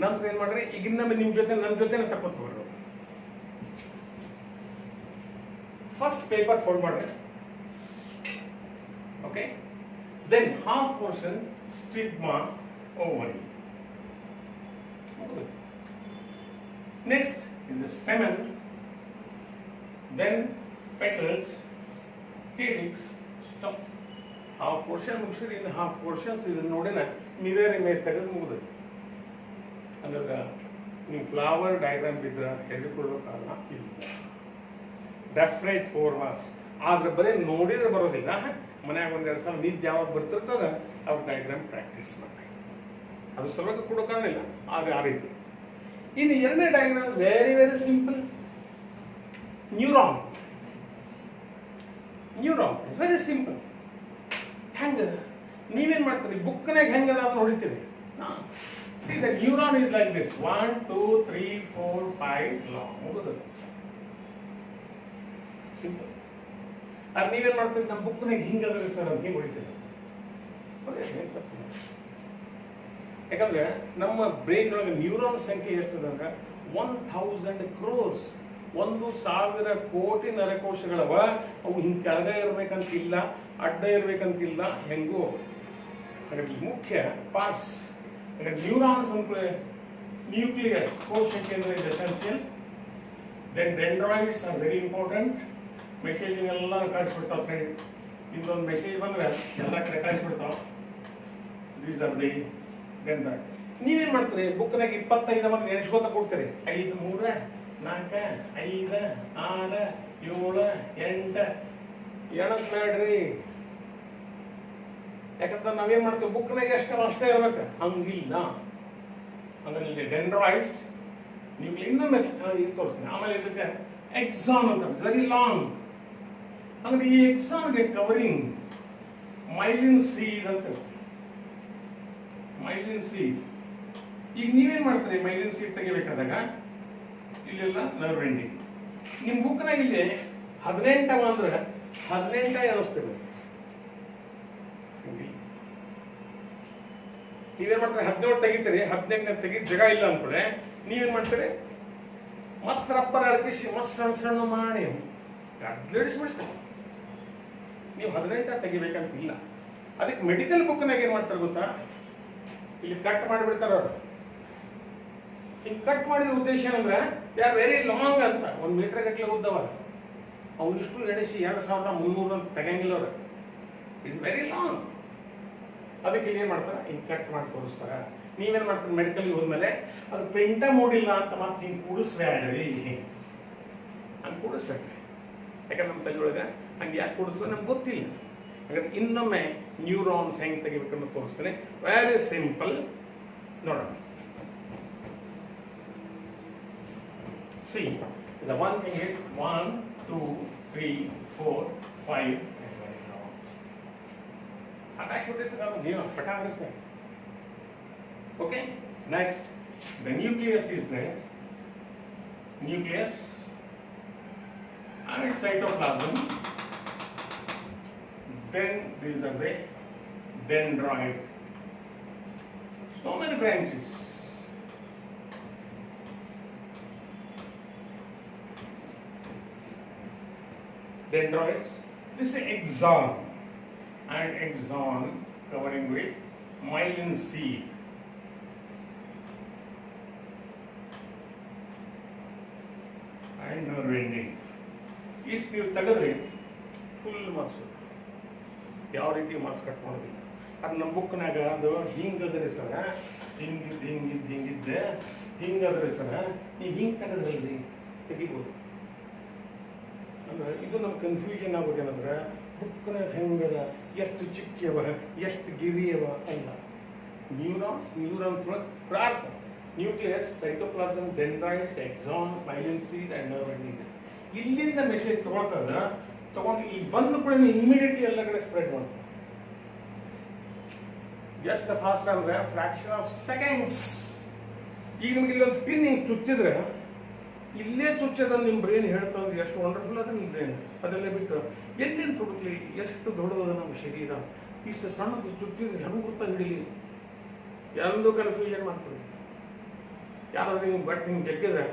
ನಂತರ ಏನು ಮಾಡ್ರಿ, ಈಗ ಇನ್ನೊಮ್ಮೆ ನಿಮ್ಮ ಜೊತೆ ನನ್ನ ಜೊತೆ ತಕ್ಕೊತ್ಕೊಡ್ರಿ. ಫಸ್ಟ್ ಪೇಪರ್ ಫೋಲ್ಡ್ ಮಾಡ್ರಿ. Okay, then half portion stigma, ovary. Next is the stamen, then petals, calyx, stalk. Half portion ಮುಗಿಸಿದ್ರೆ ಇನ್ನು ಹಾಫ್ ಪೋರ್ಷನ್ಸ್ ಇದನ್ನು ನೋಡಿನ ಮಿರರ್ ಇಮೇಜ್ ತೆಗೆದು ಮುಗಿದು. ಅಂದ್ರೆ ನೀವು ಫ್ಲವರ್ ಡಯಾಗ್ರಾಮ್ ಬಿದ್ದರೆ ಹೆದರಿಕೊಳ್ಳೋ ಕಾರಣ ಇಲ್ಲ. Definite 4 marks. ಆದ್ರೆ ಬರೀ ನೋಡಿದ್ರೆ ಬರೋದಿಲ್ಲ. ಮನ್ಯಾಗ 1-2 ಸಲ ನಿದ್ದೆ ಯಾವಾಗ ಬರ್ತಿರ್ತದ ಅವ್ರ ಡಯಾಗ್ರಾಮ್ ಪ್ರಾಕ್ಟೀಸ್ ಮಾಡಿ. ಅದು ಸಲುವಾಗಿ ಕೊಡೋ ಕಾರಣ ಇಲ್ಲ. ಆದರೆ ಆ ರೀತಿ. ಇನ್ನು 2ನೇ diagram very very simple. Neuron. Neuron is very simple. ಹೆಂಗ ನೀವೇನ್ ಮಾಡ್ತೀರಿ? ಬುಕ್ನಾಗ ಹೆಂಗದ ಅದನ್ನ ನೋಡಿತೀರಿ. See the neuron is like this 1 2 3 4 5 long. ಮುಗಿದು ಸಿಂಪಲ್. ಅದು ನೀವೇನ್ ಮಾಡ್ತೀರಿ? ನಮ್ಮ ಬುಕ್ನಾಗ ಹಿಂಗದ್ರಿ ಸರ್ ಅಂತ ಹಿಂಗೆ ಹೊಡಿತೀರಿ. ಯಾಕಂದ್ರೆ ನಮ್ಮ ಬ್ರೈನ್ ಒಳಗೆ ನ್ಯೂರಾನ್ ಸಂಖ್ಯೆ ಎಷ್ಟದ ಅಂದ್ರೆ 1000 crores. 1,000 ಕೋಟಿ ನರಕೋಶಗಳವ. ಅವು ಹಿಂಗೆ ಕೆಳಗೆ ಇರ್ಬೇಕಂತಿಲ್ಲ, ಅಡ್ಡ ಇರ್ಬೇಕಂತಿಲ್ಲ, ಹೆಂಗೋ. ಹಾಗಾಗಿ ಮುಖ್ಯ ಪಾರ್ಟ್ಸ್ ನ್ಯೂರಾನ್ಸ್ ಅಂದ್ರೆ ನ್ಯೂಕ್ಲಿಯಸ್, ಕೋಶ ಕೇಂದ್ರ is essential. Then dendroids are very important. Message ಎಲ್ಲ ಕಳಿಸ್ಬಿಡ್ತಾವ. ಫ್ರೆಂಡ್ ನಿಮ್ದೊಂದು ಮೆಸೇಜ್ ಬಂದ್ರೆ ಎಲ್ಲ ಕಡೆ ಕಳಿಸ್ಬಿಡ್ತಾವ. These are the dendroid. ನೀವೇನ್ ಮಾಡ್ತೀರಿ? ಬುಕ್ನಾಗ 25 ಮಂದಿ ಎಣಿಸ್ಕೋತ ಕೊಡ್ತೀರಿ. 5 3 4 5 6 7 8 ಎಣಸ್ಬೇಡ್ರಿ. ಯಾಕಂದ್ರೆ ನಾವೇನ್ ಮಾಡ್ತೀವಿ? ಬುಕ್ನಾಗ ಎಷ್ಟು ಅಷ್ಟೇ ಇರ್ಬೇಕು, ಹಂಗಿಲ್ಲ. ಅಂದ್ರೆ ಇಲ್ಲಿ ಡೆಂಡ್ರಾಯ್ಡ್ಸ್, ನೀವು ಇನ್ನೊಮ್ಮೆ ತೋರಿಸ್ತೀನಿ. ಆಮೇಲೆ ಇದಕ್ಕೆ ಎಕ್ಸಾನ್ ಅಂತ ವೆರಿ ಲಾಂಗ್. ಅಂದ್ರೆ ಈ ಎಕ್ಸಾನ್ಗೆ ಕವರಿಂಗ್ ಮೈಲಿನ್ ಸೀಡ್ ಅಂತ. Myelin seed. ಈಗ ನೀವೇನ್ ಮಾಡ್ತೀರಿ? ಮೈಲಿನ್ ಸೀಡ್ ತೆಗಿಬೇಕಾದಾಗ ಇಲ್ಲೆಲ್ಲ ನರ್ವ್ ಎಂಡಿಂಗ್. ನಿಮ್ಮ ಬುಕ್ನಾಗ ಇಲ್ಲಿ 18 ಅಂದ್ರೆ 18 ಎಣಿಸ್ತೀವಿ. ನೀವೇನ್ ಮಾಡ್ತೀರಿ? 17 ತೆಗಿತೀರಿ. 18 ತೆಗಿ ಜಾಗ ಇಲ್ಲ ಅಂದ್ಕೊಳ್ಳೆ ನೀವೇನ್ ಮಾಡ್ತೀರಿ? ಮತ್ತೆ ರಬ್ಬರ್ ಅಳಕಿಸಿ ಮಸ್ತ್ ಸಣ್ಣ ಸಣ್ಣ ಮಾಡಿ ನಡೆಸ್ಬಿಡ್ತಾರೆ. ನೀವು 18 ತೆಗಿಬೇಕಂತಿಲ್ಲ. ಅದಕ್ಕೆ ಮೆಡಿಕಲ್ ಬುಕ್ನಾಗ ಏನು ಮಾಡ್ತಾರೆ ಗೊತ್ತಾ, ಇಲ್ಲಿ ಕಟ್ ಮಾಡಿಬಿಡ್ತಾರೆ ಅವರು. ಹಿಂಗೆ ಕಟ್ ಮಾಡಿದ ಉದ್ದೇಶ ಏನಂದ್ರೆ ಯಾರು ವೆರಿ ಲಾಂಗ್ ಅಂತ 1 ಮೀಟರ್ ಗಟ್ಟಲೆ ಉದ್ದವ ಅವ್ನು ಇಷ್ಟು ಎಣಿಸಿ 2300 ಅಂತ ತೆಗಂಗಿಲ್ಲ ಅವ್ರು. Is very long. ಅದಕ್ಕೆ ಇಲ್ಲಿ ಏನು ಮಾಡ್ತಾರೆ, ಹಿಂಗೆ ಕಟ್ ಮಾಡಿ ತೋರಿಸ್ತಾರೆ. ನೀವೇನು ಮಾಡ್ತೀರಿ ಮೆಡಿಕಲ್ಗೆ ಹೋದ್ಮೇಲೆ ಅದು ಪ್ರಿಂಟ ಮೂಡಿಲ್ಲ ಅಂತ ಮತ್ತೆ ಹಿಂಗೆ ಕೂಡಿಸ್ಬೇಡ್ರಿ, ಹಂಗೆ ಕೂಡಿಸ್ಬೇಕ್ರಿ. ಯಾಕಂದ್ರೆ ನಮ್ಮ ತಲೆಯೊಳಗೆ ಹಂಗೆ ಯಾಕೆ ಕೂಡಿಸ್ಬೇಕು ನಮ್ಗೆ ಗೊತ್ತಿಲ್ಲ. ಹಾಗಾದ್ರೆ ಇನ್ನೊಮ್ಮೆ ನ್ಯೂರಾನ್ಸ್ ಹೆಂಗೆ ತೆಗಿಬೇಕನ್ನು ತೋರಿಸ್ತೇನೆ. ವೆರಿ ಸಿಂಪಲ್ ನೋಡೋಣ. See, the one thing is 1, 2, 3, 4, 5. Okay, next, the nucleus is there. Nucleus and its cytoplasm. Then these are the dendroid. So many branches. Dendroids. This is axon, and axon covering with myelin sheath. And nerve ending. ಇಷ್ಟು ನೀವು ತೆಗೆದ್ರೆ full marks. ಯಾವ ರೀತಿ marks cut ಮಾಡೋದಿಲ್ಲ. ಅದು ನಮ್ಮ ಬುಕ್ನಾಗ ಅದು ಹಿಂಗದ್ರಿ ಸರ, ಹಿಂಗಿದ್ದೆ ಹಿಂಗದ್ರಿ ಸರ, ನೀವು ಹಿಂಗೆ ತೆಗೆದ್ರಲ್ರಿ ತೆಗಿಬೋದು. ಅಂದ್ರೆ ಇದು ನಮ್ಮ ಕನ್ಫ್ಯೂಷನ್ ಆಗೋದೇನಂದ್ರೆ ಬುಕ್ನಾಗ ಹೆಂಗದ, ಎಷ್ಟು ಚಿಕ್ಕವ, ಎಷ್ಟು ಗಿರಿಯವ ಅಲ್ಲ. ನ್ಯೂರಾನ್ಸ್ ಪ್ರಾರ್ಥ, nucleus, cytoplasm, dendrites, axon, myelin sheath and nerve ending. ಇಲ್ಲಿಂದ ಮೆಸೇಜ್ ತಗೊಂಡು ಈ ಬಂದ ಕೂಡ ಇಮಿಡಿಯೇಟ್ಲಿ ಎಲ್ಲ ಕಡೆ ಸ್ಪ್ರೆಡ್ ಮಾಡ್ತಾರೆ. ಎಷ್ಟು ಫಾಸ್ಟ್ ಅಂದ್ರೆ ಫ್ರಾಕ್ಷನ್ ಆಫ್ ಸೆಕೆಂಡ್ಸ್. ಈಗ ನಿಮ್ಗೆ ಇಲ್ಲೊಂದು ಪಿನ್ ಹಿಂಗೆ ಚುಚ್ಚಿದ್ರೆ ಇಲ್ಲೇ ಚುಚ್ಚದ ನಿಮ್ಮ ಬ್ರೈನ್ ಹೇಳ್ತಂದ್ರೆ ಎಷ್ಟು ವಂಡರ್ಫುಲ್ ಅದ ನಿಮ್ಮ ಬ್ರೈನ್. ಅದೆಲ್ಲ ಬಿಟ್ಟು ಎಲ್ಲಿಂದ ಹುಡುಕ್ಲಿ, ಎಷ್ಟು ದೊಡ್ಡದ ನಮ್ಮ ಶರೀರ, ಇಷ್ಟು ಸಣ್ಣದು ಚುಚ್ಚಿದ್ರೆ ಹೆಂಗೆ ಗೊತ್ತಾ ಹಿಡಿಲಿ, ಎಲ್ಲರೂ ಕನ್ಫ್ಯೂಷನ್ ಮಾಡ್ಕೊಳ್ಳಿ. ಯಾರು ನೀವು ಬಟ್ ಹಿಂಗೆ ಜಗ್ಗಿದ್ರೆ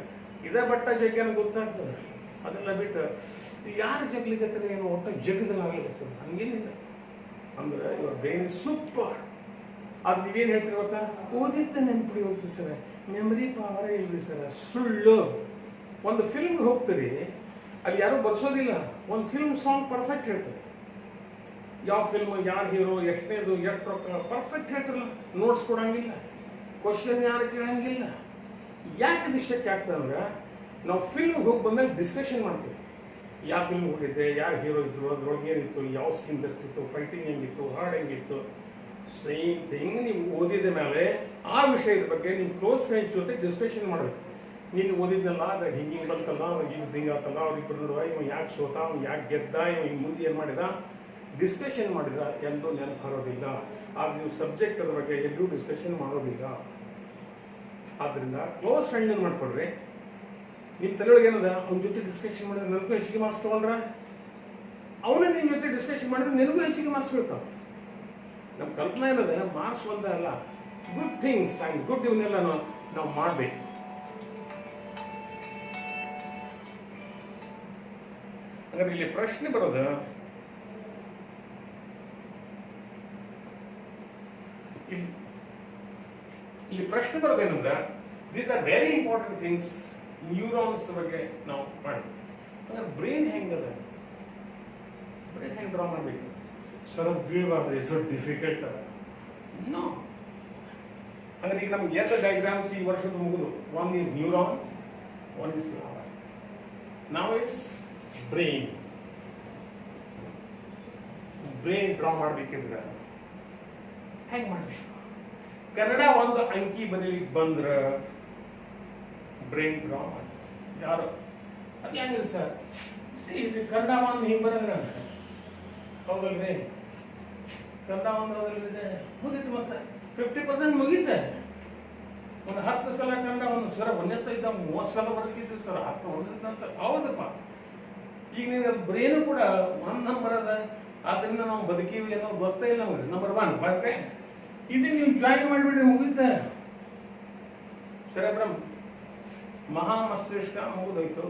ಇದೇ ಬಟ್ಟ ಜಗ್ಗನ ಗೊತ್ತಾಗ್ತದೆ. ಅದೆಲ್ಲ ಬಿಟ್ಟು ಯಾರು ಜಗ್ಲಿಕತ್ತಾರೆ ಏನೋ ಒಟ್ಟು ಜಗ್ಗದಲ್ಲಿ ಆಗ್ಲಿಕತ್ತದ ಹಂಗೇನಿಲ್ಲ. ಅಂದ್ರೆ ಇವಾಗ ಬ್ರೈನ್ ಇಸ್ ಸೂಪರ್. ಅದು ನೀವೇನು ಹೇಳ್ತೀರಿ ಗೊತ್ತಾ, ಓದಿದ್ದ ನೆನಪುಡಿ ಹೋಗ್ತೀವಿ ಸರ್, ಮೆಮರಿ ಪವರೇ ಇಲ್ರಿ ಸರ್. ಸುಳ್ಳು. ಒಂದು ಫಿಲ್ಮ್ಗೆ ಹೋಗ್ತೀರಿ, ಅಲ್ಲಿ ಯಾರೂ ಬರ್ಸೋದಿಲ್ಲ. ಒಂದು ಫಿಲ್ಮ್ ಸಾಂಗ್ ಪರ್ಫೆಕ್ಟ್ ಹೇಳ್ತಾರೆ. ಯಾವ ಫಿಲ್ಮ್, ಯಾರು ಹೀರೋ, ಎಷ್ಟನೇದು, ಎಷ್ಟು ರೊಕ್ಕ ಪರ್ಫೆಕ್ಟ್ ಹೇಳ್ತಾರಲ್ಲ. ನೋಟ್ಸ್ ಕೊಡಂಗಿಲ್ಲ, ಕ್ವಶನ್ ಯಾರು ಕೇಳಂಗಿಲ್ಲ. ಯಾಕೆ ದಿಶಕ್ಕೆ ಆಗ್ತದೆ ಅಂದ್ರೆ ನಾವು ಫಿಲ್ಮ್ಗೆ ಹೋಗಿ ಬಂದಾಗ ಡಿಸ್ಕಷನ್ ಮಾಡ್ತೀವಿ. ಯಾವ ಫಿಲ್ಮ್ ಹೋಗಿದ್ದೆ, ಯಾರು ಹೀರೋ ಇದ್ರು, ಅದ್ರೊಳಗೆ ಏನಿತ್ತು, ಯಾವ ಸ್ಕಿನ್ ಬೆಸ್ಟ್ ಇತ್ತು, ಫೈಟಿಂಗ್ ಹೆಂಗಿತ್ತು, ಹಾರ್ಡ್ ಹೆಂಗಿತ್ತು. ಸೇಮ್ ಥಿಂಗ್ ನೀವು ಓದಿದ ಮೇಲೆ ಆ ವಿಷಯದ ಬಗ್ಗೆ ನಿಮ್ಮ ಕ್ಲೋಸ್ ಫ್ರೆಂಡ್ಸ್ ಜೊತೆ ಡಿಸ್ಕಷನ್ ಮಾಡಬೇಕು. ನೀನು ಓದಿದ್ನಲ್ಲ, ಅದ್ರಾಗ ಹಿಂಗೆ ಬಂತಲ್ಲ, ಅವ್ರಿಗೆ ಹಿಂಗೆ ಆತಲ್ಲ, ಅವ್ರಿಬ್ಬರು ನೋಡುವ, ಇವ ಯಾಕೆ ಸೋತ, ಅವ್ನು ಯಾಕೆ ಗೆದ್ದ, ಇವ ಹಿಂಗೆ ಮುಂದೆ ಏನು ಮಾಡಿದ, ಡಿಸ್ಕಷನ್ ಮಾಡಿದ ಎಲ್ಲೂ ನೆನಪು ಬರೋದಿಲ್ಲ. ಆಗ ನೀವು ಸಬ್ಜೆಕ್ಟ್ ಅದ್ರ ಬಗ್ಗೆ ಎಲ್ಲೂ ಡಿಸ್ಕಷನ್ ಮಾಡೋದಿಲ್ಲ. ಆದ್ದರಿಂದ ಕ್ಲೋಸ್ ಫ್ರೆಂಡ್ ಮಾಡ್ಕೊಡ್ರಿ. ನಿಮ್ಮ ತಲೆಯೊಳಗೆ ಏನದ, ಅವ್ನ ಜೊತೆ ಡಿಸ್ಕಷನ್ ಮಾಡಿದ್ರೆ ನನಗೂ ಹೆಚ್ಚಿಗೆ ಮಾರ್ಕ್ಸ್ ತೊಗೊಂಡ್ರೆ, ಅವನೇ ನಿನ್ನ ಜೊತೆ ಡಿಸ್ಕಷನ್ ಮಾಡಿದ್ರೆ ನಿನಗೂ ಹೆಚ್ಚಿಗೆ ಮಾರ್ಕ್ಸ್ ಬೀಳ್ತಾವೆ. ನಮ್ಮ ಕಲ್ಪನೆ ಏನದ, ಮಾರ್ಕ್ಸ್ ಒಂದೇ ಅಲ್ಲ, ಗುಡ್ ಥಿಂಗ್ಸ್ ಆ್ಯಂಡ್ ಗುಡ್ ಇವನ್ನೆಲ್ಲ ನಾವು ಮಾಡಬೇಕು. ಹಾಗಾದ್ರೆ ಇಲ್ಲಿ ಪ್ರಶ್ನೆ ಬರೋದು, ಇಲ್ಲಿ ಪ್ರಶ್ನೆ ಬರೋದೇನಂದ್ರೆ, these are very important things. Neurons ಬಗ್ಗೆ ನಾವು ಮಾಡಬೇಕು. ಅಂದ್ರೆ ಬ್ರೈನ್ ಹೆಂಗದ, ಬ್ರೈನ್ ಹೆಂಗೆ ಡ್ರಾ ಮಾಡಬೇಕು ಸರ್, ಅದು ಬೀಳಬಾರ್ದು, ಇಸ್ ಡಿಫಿಕಲ್ಟ್ ಅದ. ನೋ. ಅಂದ್ರೆ ಈಗ ನಮ್ಗೆ ಎರಡು ಡಯಾಗ್ರಾಮ್ಸ್ ಈ ವರ್ಷದ ಮುಗಿದು, one is neuron, one is flower. ನಾವ್ ಇಸ್ ಬ್ರೈನ್. ಬ್ರೈನ್ ಡ್ರಾ ಮಾಡ್ಬೇಕಿದ್ರೆ ಹೆಂಗೆ ಮಾಡಬೇಕು? ಕನ್ನಡ ಒಂದು ಅಂಕಿ ಬರೀಲಿಕ್ಕೆ ಬಂದ್ರೆ ಬ್ರೈನ್ ಡ್ರಾ ಮಾಡಿ. ಯಾರು ಅದು ಹೆಂಗಿಲ್ಲ ಸರ್, ಇದು ಕನ್ನಡ ಒಂದು ಹಿಂಗೆ ಬರೋದ್ರೆ ಹೌದಲ್ರಿ, ಕನ್ನಡ ಒಂದು ಅದ್ರಲ್ಲಿದೆ ಮುಗೀತು. ಮತ್ತೆ 50% ಮುಗೀತೆ. ಒಂದು 10 ಸಲ ಕನ್ನಡ ಒಂದು ಸರ ಒಂದೇ ಇದ್ದ 30 ಸಲ ಬರ್ತಿದ್ದು ಸರ್, 10 ಒಂದೇ ಸರ್. ಹೌದಪ್ಪ, ಈಗ ನೀವು ಅದು ಬ್ರೇನು ಕೂಡ 1 ನಂಬರ್ ಅದ. ಆದ್ದರಿಂದ ನಾವು ಬದುಕೀವಿ ಅನ್ನೋ ಗೊತ್ತೇ ಇಲ್ಲ ನಮಗೆ. ನಂಬರ್ 1 ಬರ್ರೆ ಇದು ನೀವು ಜಾಯಿನ್ ಮಾಡಿಬಿಡ್ರಿ, ಮುಗೀತೆ. ಸೆರೆಬ್ರಮ್ ಮಹಾ ಮಸ್ತಿಷ್ಕ ಮುಗಿದೋಯ್ತು.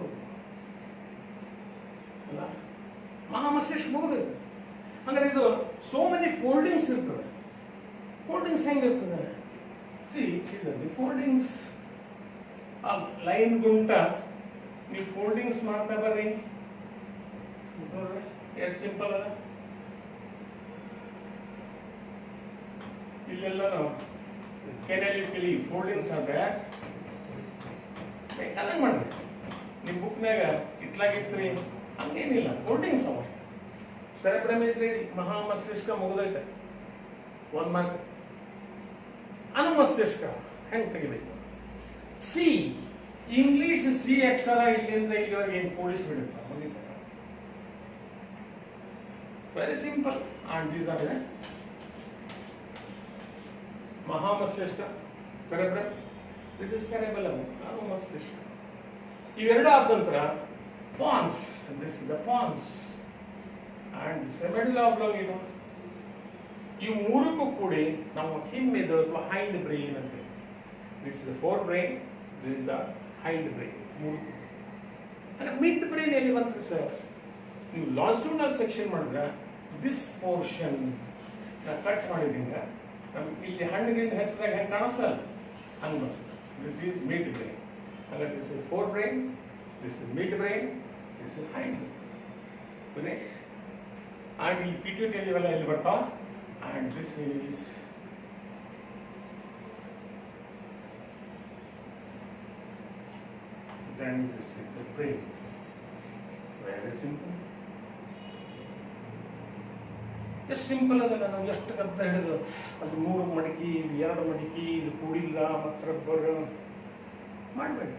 ಅಲ್ಲ, ಮಹಾಮಸ್ತಿಷ್ಕ ಮುಗಿದೈತೆ. ಹಂಗಾರೆ ಇದು ಸೋ ಮೆನಿ ಫೋಲ್ಡಿಂಗ್ಸ್ ಇರ್ತದೆ. ಫೋಲ್ಡಿಂಗ್ಸ್ ಹೆಂಗಿರ್ತದೆ? ಸಿ ಇದರಲ್ಲಿ ಫೋಲ್ಡಿಂಗ್ಸ್ ಲೈನ್ ಗುಂಟ ನೀವು ಫೋಲ್ಡಿಂಗ್ಸ್ ಮಾಡ್ತಾ ಬರ್ರಿ. ನೋಡ್ರಿ ಎಷ್ಟು ಸಿಂಪಲ್ ಅದ. ಇಲ್ಲೆಲ್ಲ ಕೆನೆಲಿ ಫೋಲ್ಡಿಂಗ್ಸ್ ಅಂದ್ರೆ ಬೇಕಾದಂಗೆ ಮಾಡ್ರಿ. ನಿಮ್ಮ ಬುಕ್ನಾಗ ಇಟ್ಲಾಗಿರ್ತೀರಿ ಹಂಗೇನಿಲ್ಲ, ಫೋಲ್ಡಿಂಗ್ಸ್ ಅವ. Cerebrum is ready. ಮಹಾಮಸ್ತಿಷ್ಕ ಮುಗಿದೈತೆ, 1 ಮಾರ್ಕ್. ಅನುಮಸ್ತಿಷ್ಕ ಹೆಂಗೆ ತೆಗಿಬೇಕು? ಸಿ ಇಂಗ್ಲಿಷ್ ಸಿ ಅಕ್ಷರ ಇಲ್ಲಿಂದ ಇಲ್ಲಿವರೆಗೆ ಏನು ಕೂಡಿಸ್ಬಿಡುತ್ತೆ, ಮುಗಿತ. Very simple. And these are ಮಹಾಮಸ್ತಿಷ್ಕ, ಸೆರೆಬ್ರಮ್, ದಿಸ್ ಇಸ್ ಸೆರೆಬೆಲಮ್, ಅನುಮಸ್ತಿಷ್ಕ. ಇವೆರಡು ಆದ ನಂತರ pons, this is the pons and this medulla oblongata. ಈ ಮೂರಕ್ಕೂ ಕೂಡಿ ನಾವು ಹಿಂಮೆದುಳು ಅಥವಾ ಹೈಂಡ್ ಬ್ರೈನ್ ಅಂತ ಹೇಳಿ. This is the fore brain, this is the hind brain. ಮೂರಕ್ಕೂ ಅಂದ್ರೆ ಮಿಡ್ ಬ್ರೈನ್ ಎಲ್ಲಿ ಬಂತು ಸರ್? ನೀವು ಲಾಂಜಿಟ್ಯೂಡಿನಲ್ ಸೆಕ್ಷನ್ ಮಾಡಿದ್ರೆ ದಿಸ್ ಪೋರ್ಷನ್ ಕಟ್ ಮಾಡಿದಿಂದ ನಮ್ಗೆ ಇಲ್ಲಿ ಹಣ್ಣಿಗಿಂದ ಹೆಚ್ಚಿದಾಗ ಹೆಂಗೆ ಕಾಣಿಸ್ತಲ್ಲ ಹಂಗೆ ಬರ್ತದೆ. This is mid brain. ಹಾಗಾದ್ರೆ this is fore brain, this is mid brain, this is hind brain. Finish. And ಇಲ್ಲಿ ಪಿಟ್ಯೂಟರಿ ಇವೆಲ್ಲ ಇಲ್ಲಿ ಬರ್ತಾವ. And this is then this is the brain. Very simple. ಎಷ್ಟು ಸಿಂಪಲ್ ಅದಲ್ಲ. ನಾವು ಎಷ್ಟು ಅಂತ ಹೇಳಿದ್ರು ಅಲ್ಲಿ 3 ಮಡಿಕೆ, ಇಲ್ಲಿ 2 ಮಡಿಕೆ, ಇದು ಕೂಡಿಲ್ಲ ಮತ್ತು ರಬ್ಬರ್ ಮಾಡಬೇಡಿ.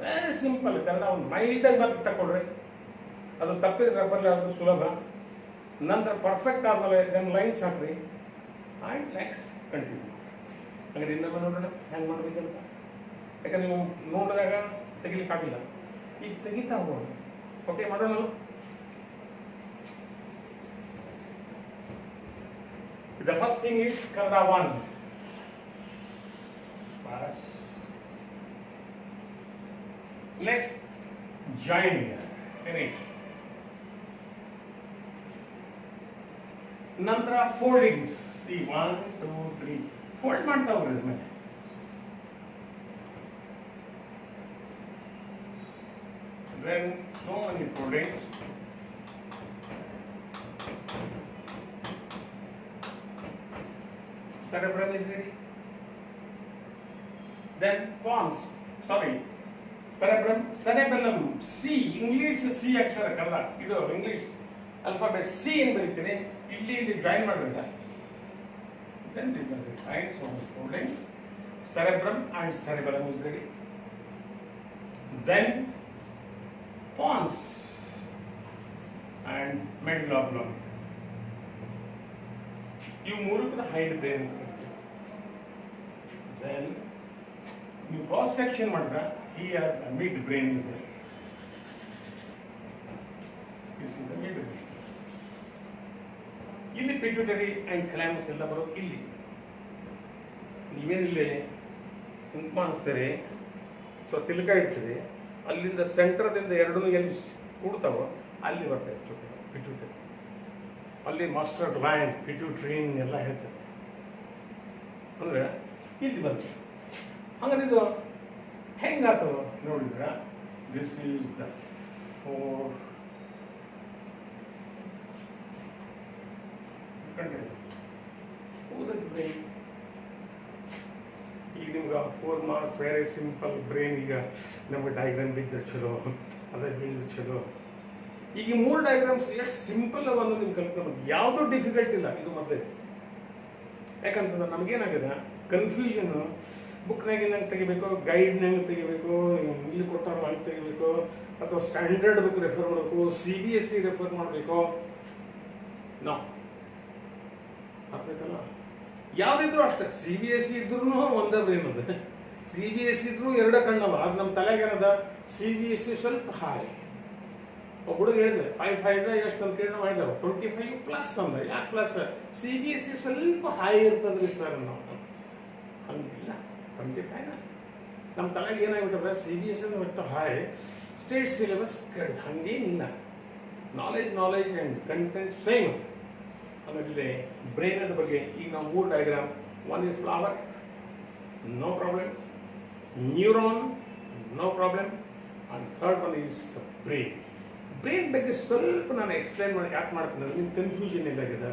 Very simple. ಕನ್ನಡ ಒಂದು ಮೈಲ್ಡಾಗಿ ಮಾತ್ರ ತಗೊಳ್ರಿ. ಅದು ತಪ್ಪಿದ್ರೆ ರಬ್ಬರ್ ಅದು ಸುಲಭ. ನಂತರ ಪರ್ಫೆಕ್ಟ್ ಆದಮೇಲೆ ದೆನ್ ಲೈನ್ಸ್ ಹಾಕ್ರಿ. And next continue. ಹಾಗಾದ್ರೆ ಇನ್ನೊಮ್ಮೆ ನೋಡೋಣ ಹೆಂಗೆ ಮಾಡ್ಬೇಕಂತ. ಯಾಕಂದ್ರೆ ನೀವು ನೋಡಿದಾಗ ತೆಗಿಲಿಕ್ಕಾಗಿಲ್ಲ, ಈಗ ತೆಗಿತಾ ಹೋಗೋಣ. ಓಕೆ, ಮಾಡೋಣ. The first thing is Kannada 1. Next, join here. Finish. ನಂತರ ಫೋಲ್ಡಿಂಗ್ಸ್. ಸಿ 1 2 3 ಫೋಲ್ಡ್ ಮಾಡ್ತಾ ಹೋಗ್ರಿ. ಮೇಲೆ then so many foldings. Cerebrum is ready. Then pons, sorry, cerebrum, cerebellum. C English C ಅಕ್ಷರ ಕನ್ನಡ, ಇದು ಇಂಗ್ಲಿಷ್ ಅಲ್ಫಾಬೆಟ್ ಸಿ ಏನು ಬರೀತೀನಿ. ಇಲ್ಲಿ join ಮಾಡಿದ್ರೆ then these are the lines from the foldings. Cerebrum and cerebellum is ready. Then pons and medulla oblongata. You move to the hind brain. Then you cross section madra. Here the mid brain is there. You see the mid brain. ಇಲ್ಲಿ pituitary and ಥ್ಯಾಲಮಸ್ ಎಲ್ಲ ಬರೋದು ಇಲ್ಲಿ. ನೀವೇನಿಲ್ಲಿ ಕುಂಕುಮ ಹಚ್ತೀರಿ, so ತಿಲಕ ಇಡ್ತೀರಿ, ಅಲ್ಲಿಂದ ಸೆಂಟ್ರದಿಂದ ಎರಡೂ ಎಲ್ಲಿ ಕೂಡ್ತಾವೋ ಅಲ್ಲಿ ಬರ್ತಾರೆ ಪಿಟ್ಯೂಟರಿ. ಅಲ್ಲಿ ಮಾಸ್ಟರ್ ಗ್ಲ್ಯಾಂಡ್, ಪಿಟ್ಯೂಟ್ರಿನ್ ಎಲ್ಲ ಹೇಳ್ತಾರೆ. ಅಂದರೆ ಇಲ್ಲಿ ಬಂತು. ಹಂಗಾರೆ ಇದು ಹೆಂಗಾಗ್ತವ ನೋಡಿದ್ರೆ ದಿಸ್ ಈಸ್ ದ 4 ಬ್ರೈನ್. ಈಗ ನಿಮ್ಗೆ 4 ಮಾರ್ಕ್ಸ್ ವೆರಿ ಸಿಂಪಲ್ ಬ್ರೈನ್. ಈಗ ನಮ್ಗೆ ಡಯಾಗ್ರಾಮ್ ಬಿದ್ದರೆ ಚಲೋ, ಅದೇ ಬೀಳಿದ್ರೆ ಚಲೋ. ಈಗ ಈ 3 ಡಯಾಗ್ರಾಮ್ಸ್ ಎಷ್ಟು ಸಿಂಪಲ್ ಅವನ್ನು ನಿಮ್ಗೆ ಕಲ್ಪನೆ ಬಂತು. ಯಾವುದೂ ಡಿಫಿಕಲ್ಟ್ ಇಲ್ಲ ಇದು ಮೊದಲೇ. ಯಾಕಂತಂದ್ರೆ ನಮಗೇನಾಗಿದೆ ಕನ್ಫ್ಯೂಷನ್. ಬುಕ್ನಾಗ ಹೆಂಗೆ ತೆಗಿಬೇಕು, ಗೈಡ್ನಾಗ ತೆಗಿಬೇಕು, ಇಲ್ಲಿ ಕೊಟ್ಟಾರ ಅಲ್ಲಿ ತೆಗಿಬೇಕು, ಅಥವಾ ಸ್ಟ್ಯಾಂಡರ್ಡ್ ಬುಕ್ ರೆಫರ್ ಮಾಡಬೇಕು, CBSE ರೆಫರ್ ಮಾಡಬೇಕು. ನಾವು ಅರ್ಥ ಆಯ್ತಲ್ಲ. ಯಾವುದಿದ್ರು ಅಷ್ಟೇ. CBSE ಇದ್ರೂ ಒಂದೇ ಬ್ರೈನ್ ಅದ, CBSE ಇದ್ರೂ 2 ಕಣ್ಣವ. ಅದು ನಮ್ಮ ತಲೆಗೇನದ CBSE ಸ್ವಲ್ಪ ಹಾಯ್. ಒಬ್ಬ ಹುಡುಗ ಹೇಳಿದ್ರೆ 5 5 ಎಷ್ಟು ಅಂತ ಕೇಳಿ ನಾವು ಹೇಳಿದೆವು 25+ ಅಂದ್ರೆ. ಯಾಕೆ ಪ್ಲಸ್? CBSE ಸ್ವಲ್ಪ ಹಾಯ್ ಇರ್ತದ್ರಿ ಸರ್. ನಾವು ಹಂಗಿಲ್ಲ, 25 ನಮ್ಮ ತಲೆಗೆ ಏನಾಗ್ಬಿಟ್ಟದ CBSE ಅಷ್ಟು ಹಾಯ್, ಸ್ಟೇಟ್ ಸಿಲೆಬಸ್ ಕಡಿಮೆ. ಹಂಗೇನಿಲ್ಲ. Knowledge and content same. ಆಮೇಲೆ ಬ್ರೈನದ ಬಗ್ಗೆ ಈಗ ನಾವು 3 diagram, one is flower, no problem, neuron, no problem, and third one is brain. Brain ಬಗ್ಗೆ ಸ್ವಲ್ಪ ನಾನು ಎಕ್ಸ್ಪ್ಲೈನ್ ಮಾಡಿ ಯಾಕೆ ಮಾಡ್ತೀನಿ ಅಂದರೆ ನಿಮ್ಗೆ ಕನ್ಫ್ಯೂಷನ್ ಇಲ್ಲಾಗಿದೆ.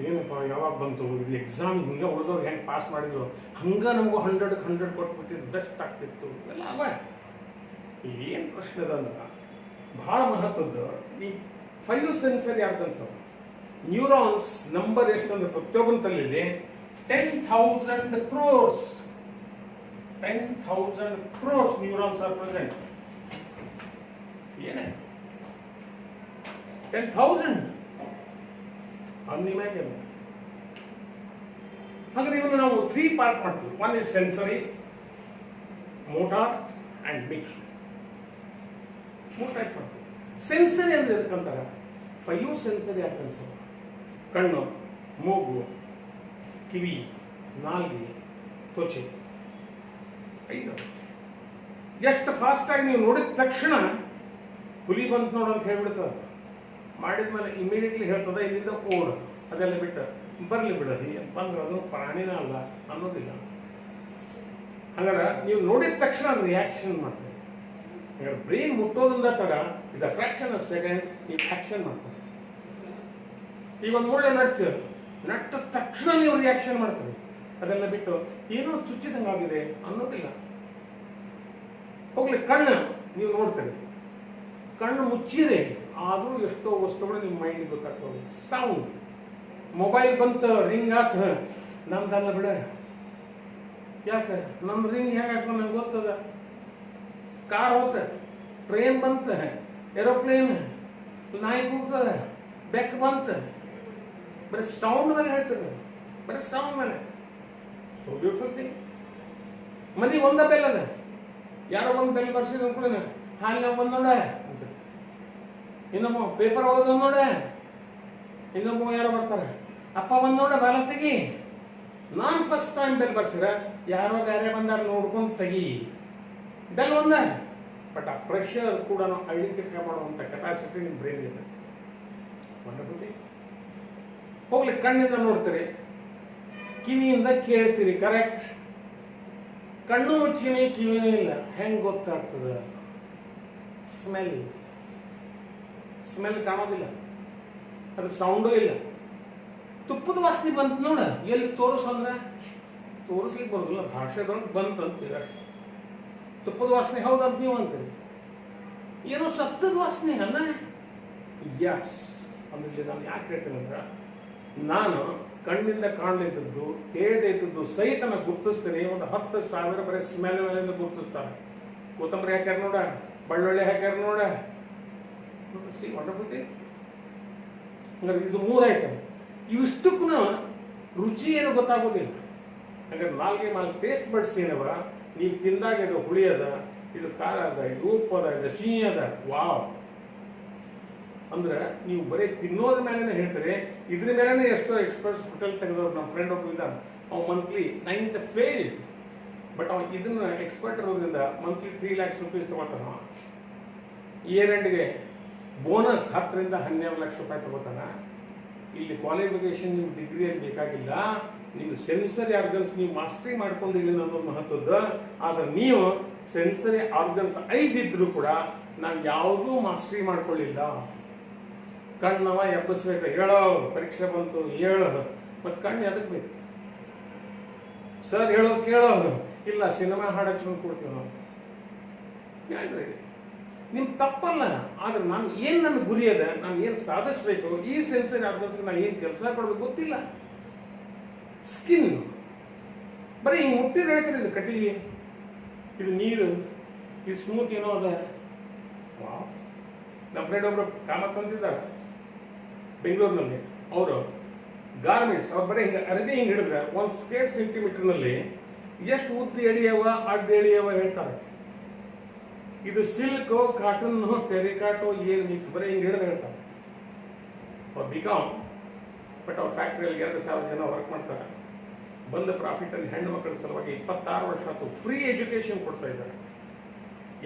ಏನಪ್ಪ ಯಾವಾಗ ಬಂತು ಇದು ಎಕ್ಸಾಮ್, ಹಿಂಗೆ ಉಳಿದವ್ರು ಹೆಂಗೆ ಪಾಸ್ ಮಾಡಿದ್ರು, ಹಂಗೆ ನಮಗೂ 100ಕ್ಕೆ 100 ಕೊಟ್ಬಿಟ್ಟಿದ್ದು ಬೆಸ್ಟ್ ಆಗ್ತಿತ್ತು ಎಲ್ಲ ಅವ. ಏನು ಪ್ರಶ್ನೆ ಅದ ಅಂದ್ರೆ ಭಾಳ ಮಹತ್ವದ್ದು ಈ 5 ಸೆನ್ಸರಿ ಆರ್ಗನ್ಸ್ ಅವ. ನ್ಯೂರಾನ್ಸ್ ನಂಬರ್ ಎಷ್ಟು ಅಂದ್ರೆ ಪ್ರತಿಯೊಬ್ಬನ ತಲೆಯಲ್ಲಿ 10,000 crores 10,000 crores neurons are present. ಏನೇ 10,000 ಅನ್ಇಮ್ಯಾಜಿನಬಲ್. ಹಾಗಾದ್ರೆ ಇವನ್ನ ನಾವು 3 ಪಾರ್ಟ್ ಮಾಡ್ತೀವಿ. One is sensory, motor and mix. 3 type ಮಾಡ್ತೀವಿ. ಸೆನ್ಸರಿ ಅಂದ್ರೆ ಎದಕ್ಕಂತಾರೆ 5 ಸೆನ್ಸರಿ ಆರ್ಗನ್ಸ್. ಕಣ್ಣು, ಮೂಗು, ಕಿವಿ, ನಾಲ್ಗೆ, ತ್ವಚೆ, 5. ಎಷ್ಟು ಫಾಸ್ಟಾಗಿ ನೀವು ನೋಡಿದ ತಕ್ಷಣ ಹುಲಿ ಬಂತು ನೋಡು ಅಂತ ಹೇಳ್ಬಿಡ್ತದೆ. ಮಾಡಿದ್ಮೇಲೆ ಇಮಿಡಿಯೇಟ್ಲಿ ಹೇಳ್ತದೆ ಇಲ್ಲಿಂದ ಓಡು, ಅದೆಲ್ಲ ಬಿಟ್ಟು ಬರಲಿ ಬಿಡೋದು ಬಂದ್ರೆ ಅದು ಪ್ರಾಣಿನ ಅಲ್ಲ ಅನ್ನೋದಿಲ್ಲ. ಹಂಗಾರೆ ನೀವು ನೋಡಿದ ತಕ್ಷಣ ರಿಯಾಕ್ಷನ್ ಮಾಡ್ತಾರೆ. ಹಾಗಾದ್ರೆ ಬ್ರೈನ್ ಮುಟ್ಟೋದ್ರಿಂದ ತಡ is the fraction of second ನೀವು ಆಕ್ಷನ್ ಮಾಡ್ತಾರೆ. ಈಗ ಒಂದು ಮುಳ್ಳೆ ನಟ್ತೀವಿ, ನಟ್ಟ ತಕ್ಷಣ ನೀವು ರಿಯಾಕ್ಷನ್ ಮಾಡ್ತೀರಿ. ಅದೆಲ್ಲ ಬಿಟ್ಟು ಏನೋ ಚುಚ್ಚಿದಂಗಾಗಿದೆ ಅನ್ನೋದಿಲ್ಲ. ಹೋಗ್ಲಿ ಕಣ್ಣು ನೀವು ನೋಡ್ತೀರಿ, ಕಣ್ಣು ಮುಚ್ಚಿದೆ ಆದರೂ ಎಷ್ಟೋ ವಸ್ತುಗಳು ನಿಮ್ಮ ಮೈಂಡಿಗೆ ಗೊತ್ತಾಗ್ತವೆ. ಸೌಂಡ್, ಮೊಬೈಲ್ ಬಂತ ರಿಂಗ್ ಆತ, ನಮ್ದಲ್ಲ ಬಿಡ, ಯಾಕೆ ನಮ್ಮ ರಿಂಗ್ ಹೇಗಾಗ್ತದೆ ನಂಗೆ ಗೊತ್ತದ. ಕಾರ್ ಹೋತ, ಟ್ರೈನ್ ಬಂತ, ಏರೋಪ್ಲೇನ್, ನಾಯಿ ಕೂಗ್ತದ, ಬೆಕ್ ಬಂತ, ಬರೀ ಸೌಂಡ್ ಮೇಲೆ ಹೇಳ್ತಾರೆ, ಬರೀ ಸೌಂಡ್ ಮೇಲೆ. So beautiful thing. ಮನೆಗೆ ಒಂದ ಬೆಲ್ ಅದ, ಯಾರೋ ಒಂದು ಬೆಲ್ ಬರ್ಸಿದ ಕೂಡ ಹಾಲಿನ ಬಂದು ನೋಡ ಅಂತ, ಇನ್ನೊಬ್ಬ ಪೇಪರ್ ಓದೋ ನೋಡ, ಇನ್ನೊಬ್ಬ ಯಾರೋ ಬರ್ತಾರೆ, ಅಪ್ಪ ಬಂದು ನೋಡ ಬಾಲ ತೆಗಿ. ನಾನು ಫಸ್ಟ್ ಟೈಮ್ ಬೆಲ್ ಬರ್ಸಿರ ಯಾರೋ ಬೇರೆ ಬಂದಾರ ನೋಡ್ಕೊಂಡು ತೆಗಿ, ಬೆಲ್ ಒಂದ. ಬಟ್ ಆ ಪ್ರೆಷರ್ ಕೂಡ ನಾವು ಐಡೆಂಟಿಫೈ ಮಾಡುವಂಥ ಕೆಪಾಸಿಟಿ ನಿಮ್ಮ ಬ್ರೈನ್ ಇದೆ. Wonderful thing. ಹೋಗ್ಲಿ ಕಣ್ಣಿಂದ ನೋಡ್ತೀರಿ, ಕಿವಿಯಿಂದ ಕೇಳ್ತೀರಿ, ಕರೆಕ್ಟ್. ಕಣ್ಣು ಮುಚ್ಚಿನಿ ಕಿವಿನೂ ಇಲ್ಲ, ಹೆಂಗೆ ಗೊತ್ತಾಗ್ತದೆ? ಸ್ಮೆಲ್. ಸ್ಮೆಲ್ ಕಾಣೋದಿಲ್ಲ, ಅದಕ್ಕೆ ಸೌಂಡೂ ಇಲ್ಲ. ತುಪ್ಪದ ವಾಸನೆ ಬಂತು ನೋಡ, ಎಲ್ಲಿ ತೋರಿಸಂದ್ರೆ ತೋರಿಸ್ಲಿಕ್ಕೆ ಬರೋದಿಲ್ಲ, ಭಾಷೆದೊಳಗೆ ಬಂತು ಅಂತೀವಿ ಅಷ್ಟೆ. ತುಪ್ಪದ ವಾಸನೆ ಹೌದಂತ ನೀವು ಅಂತೀರಿ, ಏನೋ ಸತ್ತದ ವಾಸನೆ ಅಲ್ಲ. ಯಸ್ ಅಂದ್ರೆ ನಾನು ಯಾಕೆ ಹೇಳ್ತೇನೆ ಅಂದ್ರೆ, ನಾನು ಕಣ್ಣಿಂದ ಕಾಣಲಿದ್ದದ್ದು ಕೇಳದೆ ಇದ್ದದ್ದು ಸಹಿತ ಗುರುತಿಸ್ತೇನೆ. ಒಂದು 10,000 ಬರೀ ಸ್ಮೆಲ್ ಮೇಲಿಂದ ಗುರುತಿಸ್ತಾರೆ. ಕೊತ್ತಂಬರಿ ಹಾಕ್ಯಾರ ನೋಡ, ಬೆಳ್ಳುಳ್ಳಿ ಹಾಕ್ಯಾರ ನೋಡ. C wonderful thing. ಹಂಗಾರೆ ಇದು 3 ಐಟಮ್. ಇವಿಷ್ಟಕ್ಕೂ ರುಚಿ ಏನು ಗೊತ್ತಾಗೋದಿಲ್ಲ. ಹಂಗಾರೆ ನಾಲ್ಗೆ ಟೇಸ್ಟ್ ಬಡ್ಸ್ ಏನವ, ನೀವು ತಿಂದಾಗ ಇದು ಹುಳಿ ಅದ, ಇದು ಖಾರ ಅದ, ಇದು ಉಪ್ಪು ಅದ, ಇದು ಸಿಹಿ ಅದ. ವಾವ್ ಅಂದ್ರೆ ನೀವು ಬರೀ ತಿನ್ನೋದ್ರ ಮೇಲೆ ಹೇಳ್ತಾರೆ. ಇದ್ರ ಮೇಲೆ ಎಷ್ಟೋ ಎಕ್ಸ್ಪರ್ಟ್ಸ್ ಹೋಟೆಲ್ ತೆಗೆದವ್ರು. ನಮ್ಮ ಫ್ರೆಂಡ್ ಒಬ್ಬ ಇದ್ದ, ಅವ್ನು ಮಂತ್ಲಿ 9th ಫೇಲ್ಡ್, ಬಟ್ ಅವ್ನು ಇದನ್ನ ಎಕ್ಸ್ಪರ್ಟ್ ಇರೋದ್ರಿಂದ ಮಂತ್ಲಿ 3 lakhs rupees ತಗೋತಾನ. ಇಯರ್ ಎಂಡ್ಗೆ ಬೋನಸ್ 10 ರಿಂದ 12 ಲಕ್ಷ ರೂಪಾಯಿ ತಗೋತಾನ. ಇಲ್ಲಿ ಕ್ವಾಲಿಫಿಕೇಶನ್ ನಿಮ್ಮ ಡಿಗ್ರಿಯಲ್ಲಿ ಬೇಕಾಗಿಲ್ಲ, ನಿಮ್ಮ ಸೆನ್ಸರಿ ಆರ್ಗನ್ಸ್ ನೀವು ಮಾಸ್ಟರಿ ಮಾಡ್ಕೊಂಡಿದ್ದೀನಿ ಅನ್ನೋದು ಮಹತ್ವದ್ದು. ಆದ್ರೆ ನೀವು ಸೆನ್ಸರಿ ಆರ್ಗನ್ಸ್ 5 ಇದ್ರು ಕೂಡ ನಾವು ಯಾವುದೂ ಮಾಸ್ಟರಿ ಮಾಡ್ಕೊಳ್ಳಿಲ್ಲ. ಕಣ್ಣವ ಎಬ್ಬಿಸ್ಬೇಕು, ಹೇಳೋ ಪರೀಕ್ಷೆ ಬಂತು ಹೇಳೋ. ಮತ್ತು ಕಣ್ಣು ಎದಕ್ಕೆ ಬೇಕು? ಸರ್ ಹೇಳೋದು ಕೇಳೋ, ಇಲ್ಲ ಸಿನಿಮಾ ಹಾಡು ಹಚ್ಕೊಂಡು ಕೊಡ್ತೀವಿ ನಾವು. ಹೇಳ್ರಿ, ನಿಮ್ ತಪ್ಪಲ್ಲ. ಆದ್ರೆ ನಾನು ಏನ್ ನನ್ನ ಗುರಿ ಅದ, ನಾನು ಏನು ಸಾಧಿಸ್ಬೇಕು, ಈ ಸೆನ್ಸರಿ ಆರ್ಗನ್ಸ್ಗೆ ನಾನು ಏನು ಕೆಲಸ ಕೊಡ್ಬೇಕು ಗೊತ್ತಿಲ್ಲ. ಸ್ಕಿನ್ ಬರೀ ಹಿಂಗೆ ಮುಟ್ಟಿದ ಹೇಳ್ತಾರೆ, ಇದು ಕಟ್ಟಿಗೆ, ಇದು ನೀರು, ಇದು ಸ್ಮೂತ್ ಏನೋ ಅದ. ವಾವ್. ನಮ್ಮ ಫ್ರೆಂಡ್ ಒಬ್ರು ಕಾಮತ್ ತಂದಿದ್ದಾರೆ ಬೆಂಗಳೂರಿನಲ್ಲಿ. ಅವರು ಗಾರ್ಮೆಂಟ್ಸ್, ಅವ್ರು ಬರೀ ಹಿಂಗೆ ಅರಬಿ ಹಿಂಗೆ ಹಿಡಿದ್ರೆ 1 square centimeterನಲ್ಲಿ ಎಷ್ಟು ಉದ್ದ ಎಳಿಯವ ಅಡ್ಡ ಎಳಿಯವ ಹೇಳ್ತಾರೆ. ಇದು ಸಿಲ್ಕ್, ಕಾಟನ್, ಟೆರಿಕಾಟೋ ಏನು ಮಿಕ್ಸ್, ಬರೀ ಹಿಂಗೆ ಹಿಡಿದು ಹೇಳ್ತಾರೆ. ಅವ್ರು ಬಿಕಾಮ್, ಬಟ್ ಅವ್ರ ಫ್ಯಾಕ್ಟ್ರಿಯಲ್ಲಿ 2,000 ಜನ ವರ್ಕ್ ಮಾಡ್ತಾರೆ. ಬಂದ ಪ್ರಾಫಿಟಲ್ಲಿ ಹೆಣ್ಣು ಮಕ್ಕಳ ಸಲುವಾಗಿ 26 ವರ್ಷ ಆಯ್ತು ಫ್ರೀ ಎಜುಕೇಶನ್ ಕೊಡ್ತಾ ಇದ್ದಾರೆ.